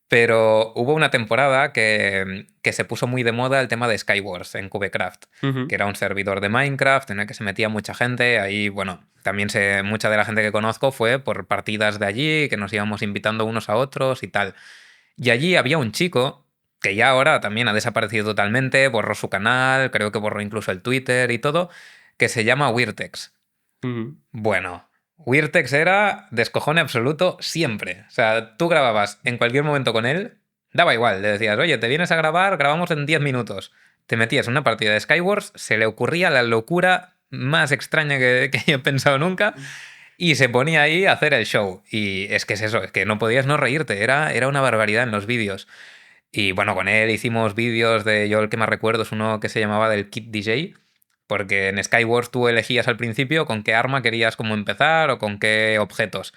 Pero hubo una temporada que se puso muy de moda el tema de Skywars en Cubecraft, Ujú. que era un servidor de Minecraft en el que se metía mucha gente. Ahí, bueno, también mucha de la gente que conozco fue por partidas de allí, que nos íbamos invitando unos a otros y tal. Y allí había un chico que ya ahora también ha desaparecido totalmente, borró su canal, creo que borró incluso el Twitter y todo, que se llama Wirtex. Ujú. Bueno, Wirtex era descojone absoluto siempre. O sea, tú grababas en cualquier momento con él, daba igual, le decías, oye, te vienes a grabar, grabamos en 10 minutos. Te metías en una partida de Skywars, se le ocurría la locura más extraña que he pensado nunca, y se ponía ahí a hacer el show. Y es que es eso, es que no podías no reírte, era una barbaridad en los vídeos. Y bueno, con él hicimos vídeos de, yo el que más recuerdo es uno que se llamaba del Kit DJ, porque en Skywars tú elegías al principio con qué arma querías como empezar o con qué objetos.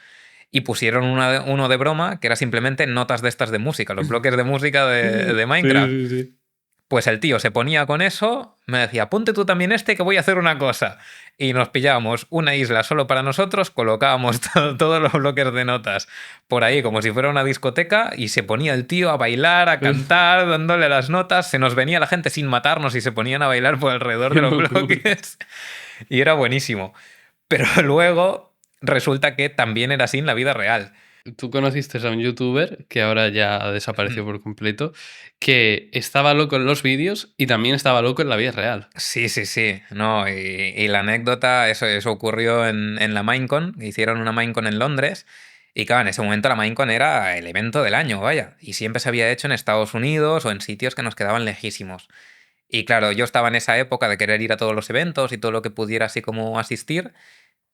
Y pusieron uno de broma que era simplemente notas de estas de música, los bloques de música de Sí, Minecraft. sí, sí. Pues el tío se ponía con eso, me decía, ponte tú también este que voy a hacer una cosa. Y nos pillábamos una isla solo para nosotros, colocábamos todos los bloques de notas por ahí como si fuera una discoteca y se ponía el tío a bailar, a cantar, dándole las notas. Se nos venía la gente sin matarnos y se ponían a bailar por alrededor Qué de los locura. bloques. Y era buenísimo. Pero luego resulta que también era así en la vida real. Tú conociste a un youtuber que ahora ya ha desaparecido por completo, que estaba loco en los vídeos y también estaba loco en la vida real. Sí, sí, sí. No, y la anécdota, eso ocurrió en la Minecon. Hicieron una Minecon en Londres. Y claro, en ese momento la Minecon era el evento del año, vaya. Y siempre se había hecho en Estados Unidos o en sitios que nos quedaban lejísimos. Y claro, yo estaba en esa época de querer ir a todos los eventos y todo lo que pudiera así como asistir.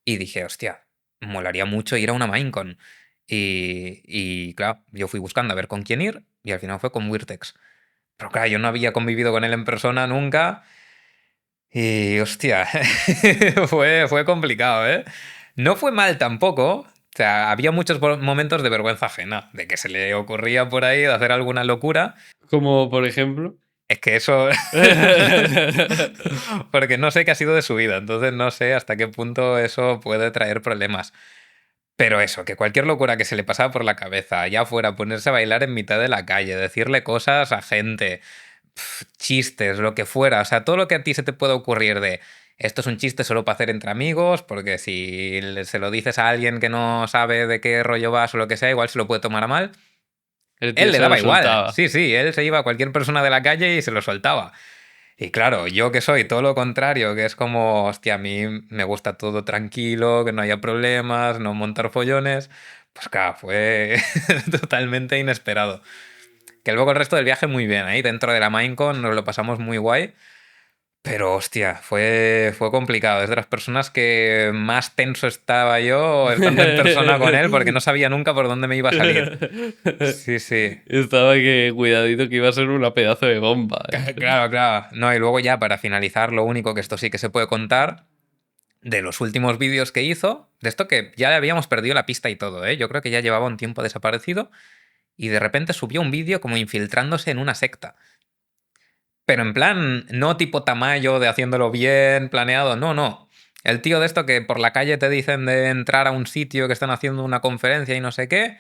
Y dije, hostia, molaría mucho ir a una Minecon. Y claro, yo fui buscando a ver con quién ir y al final fue con Wirtex. Pero claro, yo no había convivido con él en persona nunca. Y hostia, fue complicado, ¿eh? No fue mal tampoco. O sea, había muchos momentos de vergüenza ajena, de que se le ocurría por ahí de hacer alguna locura. Como por ejemplo. Es que eso... Porque no sé qué ha sido de su vida, entonces no sé hasta qué punto eso puede traer problemas. Pero eso, que cualquier locura que se le pasaba por la cabeza, ya fuera ponerse a bailar en mitad de la calle, decirle cosas a gente, chistes, lo que fuera, o sea, todo lo que a ti se te pueda ocurrir de esto es un chiste solo para hacer entre amigos, porque si se lo dices a alguien que no sabe de qué rollo vas o lo que sea, igual se lo puede tomar a mal, El tío él le se lo daba igual. soltaba. Sí, sí, él se iba a cualquier persona de la calle y se lo soltaba. Y claro, yo que soy todo lo contrario, que es como, hostia, a mí me gusta todo tranquilo, que no haya problemas, no montar follones, pues claro, fue totalmente inesperado. Que luego el resto del viaje muy bien, ahí dentro de la Minecon nos lo pasamos muy guay, Pero hostia, fue complicado. Es de las personas que más tenso estaba yo estando en persona con él porque no sabía nunca por dónde me iba a salir. Sí, sí. Estaba que cuidadito que iba a ser una pedazo de bomba. Claro, claro. No, y luego ya para finalizar, lo único que esto sí que se puede contar, de los últimos vídeos que hizo, de esto que ya le habíamos perdido la pista y todo, ¿eh? Yo creo que ya llevaba un tiempo desaparecido y de repente subió un vídeo como infiltrándose en una secta. Pero en plan, no tipo Tamayo de haciéndolo bien, planeado, no, no. El tío de esto que por la calle te dicen de entrar a un sitio que están haciendo una conferencia y no sé qué,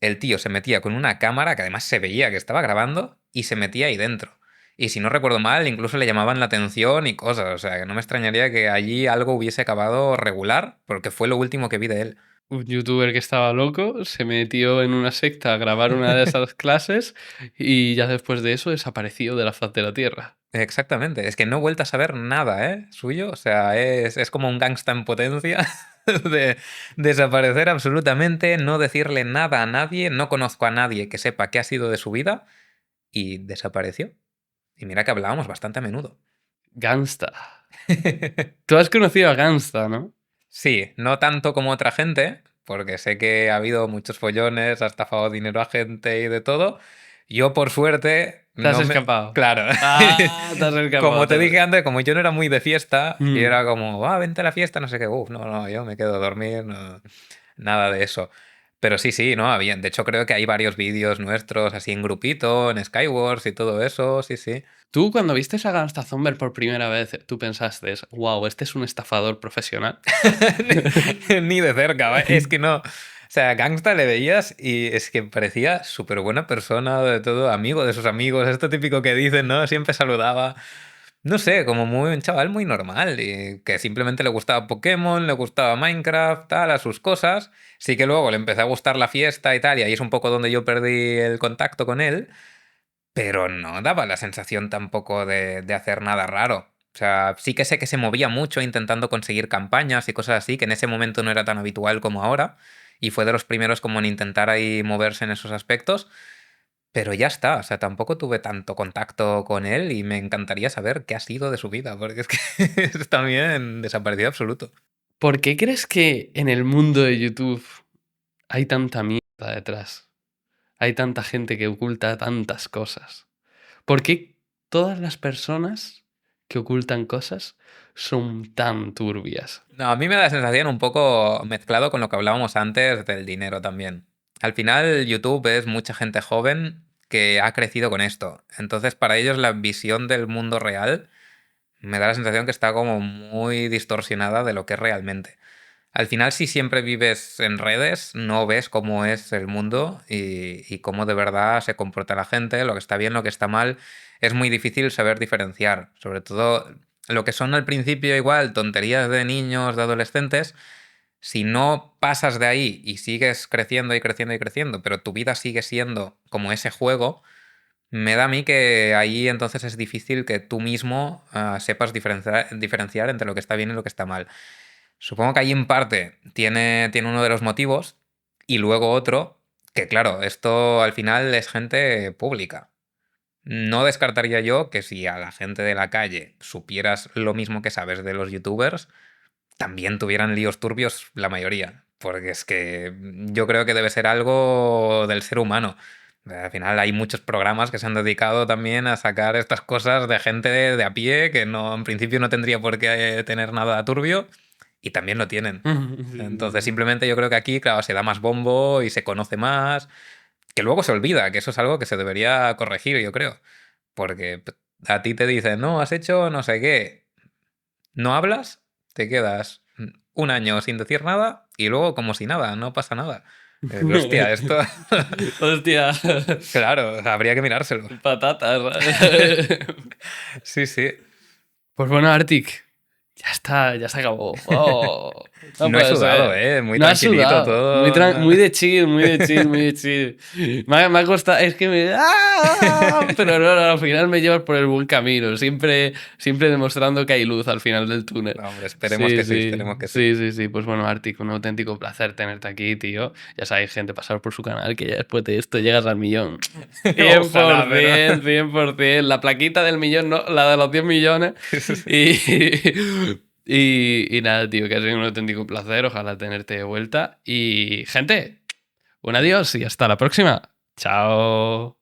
el tío se metía con una cámara que además se veía que estaba grabando y se metía ahí dentro. Y si no recuerdo mal, incluso le llamaban la atención y cosas. O sea, que no me extrañaría que allí algo hubiese acabado regular, porque fue lo último que vi de él. Un youtuber que estaba loco se metió en una secta a grabar una de esas clases y ya después de eso desapareció de la faz de la tierra. Exactamente. Es que no he vuelto a saber nada, ¿eh? Suyo. O sea, es como un gangsta en potencia de desaparecer absolutamente, no decirle nada a nadie, no conozco a nadie que sepa qué ha sido de su vida y desapareció. Y mira que hablábamos bastante a menudo. Gangsta. Tú has conocido a Gangsta, ¿no? Sí, no tanto como otra gente, porque sé que ha habido muchos follones, ha estafado dinero a gente y de todo. Yo, por suerte, Te has no me... escapado. Claro. Ah, te has escapado. Como te dije antes, como yo no era muy de fiesta, y Mm. era como, vente a la fiesta, no sé qué, no, no, yo me quedo a dormir, no, nada de eso. Pero sí, sí, no, bien. De hecho, creo que hay varios vídeos nuestros así en grupito, en Skywars y todo eso, sí, sí. Tú cuando viste a Gangsta Zombie por primera vez, tú pensaste, wow, este es un estafador profesional. Ni de cerca, ¿va? Es que no. O sea, Gangsta le veías y es que parecía súper buena persona, de todo, amigo de sus amigos, esto típico que dicen, ¿no? Siempre saludaba. No sé, como muy, un chaval muy normal y que simplemente le gustaba Pokémon, le gustaba Minecraft, tal, a sus cosas. Sí que luego le empezó a gustar la fiesta y tal, y ahí es un poco donde yo perdí el contacto con él, pero no daba la sensación tampoco de hacer nada raro. O sea, sí que sé que se movía mucho intentando conseguir campañas y cosas así, que en ese momento no era tan habitual como ahora, y fue de los primeros como en intentar ahí moverse en esos aspectos, pero ya está, o sea, tampoco tuve tanto contacto con él y me encantaría saber qué ha sido de su vida, porque es que es también desaparecido absoluto. ¿Por qué crees que en el mundo de YouTube hay tanta mierda detrás? Hay tanta gente que oculta tantas cosas. ¿Por qué todas las personas que ocultan cosas son tan turbias? No, a mí me da la sensación un poco mezclado con lo que hablábamos antes del dinero también. Al final, YouTube es mucha gente joven que ha crecido con esto. Entonces, para ellos la visión del mundo real me da la sensación que está como muy distorsionada de lo que es realmente. Al final, si siempre vives en redes, no ves cómo es el mundo y cómo de verdad se comporta la gente, lo que está bien, lo que está mal. Es muy difícil saber diferenciar. Sobre todo lo que son al principio igual tonterías de niños, de adolescentes. Si no pasas de ahí y sigues creciendo y creciendo y creciendo, pero tu vida sigue siendo como ese juego, me da a mí que ahí entonces es difícil que tú mismo sepas diferenciar entre lo que está bien y lo que está mal. Supongo que ahí en parte tiene uno de los motivos y luego otro, que claro, esto al final es gente pública. No descartaría yo que si a la gente de la calle supieras lo mismo que sabes de los youtubers, también tuvieran líos turbios la mayoría. Porque es que yo creo que debe ser algo del ser humano. Al final hay muchos programas que se han dedicado también a sacar estas cosas de gente de a pie que no, en principio no tendría por qué tener nada turbio y también lo tienen. Entonces simplemente yo creo que aquí, claro, se da más bombo y se conoce más, que luego se olvida, que eso es algo que se debería corregir, yo creo. Porque a ti te dicen, no, has hecho no sé qué, no hablas, te quedas un año sin decir nada y luego como si nada, no pasa nada. Hostia, esto, Hostia, claro, habría que mirárselo. patatas. Sí, sí. Pues bueno, Arctic, ya se acabó. Oh, no No he puede sudado, ser. muy No has tranquilito sudado. todo. Muy de chill, muy de chill, muy de chill. Me ha costado, es que me... ¡Ah! Pero no, al final me llevas por el buen camino. Siempre demostrando que hay luz al final del túnel. No, hombre, esperemos Sí, que sí, sí, esperemos que sí. sí. Pues bueno, Arctic, un auténtico placer tenerte aquí, tío. Ya sabéis, gente, pasar por su canal, que ya después de esto llegas al millón. Ojalá, pero... 100%, 100%. La plaquita del millón, no, la de los 10 millones. Y, y nada, tío, que ha sido un auténtico placer. Ojalá tenerte de vuelta. Y, gente, un adiós y hasta la próxima. Chao.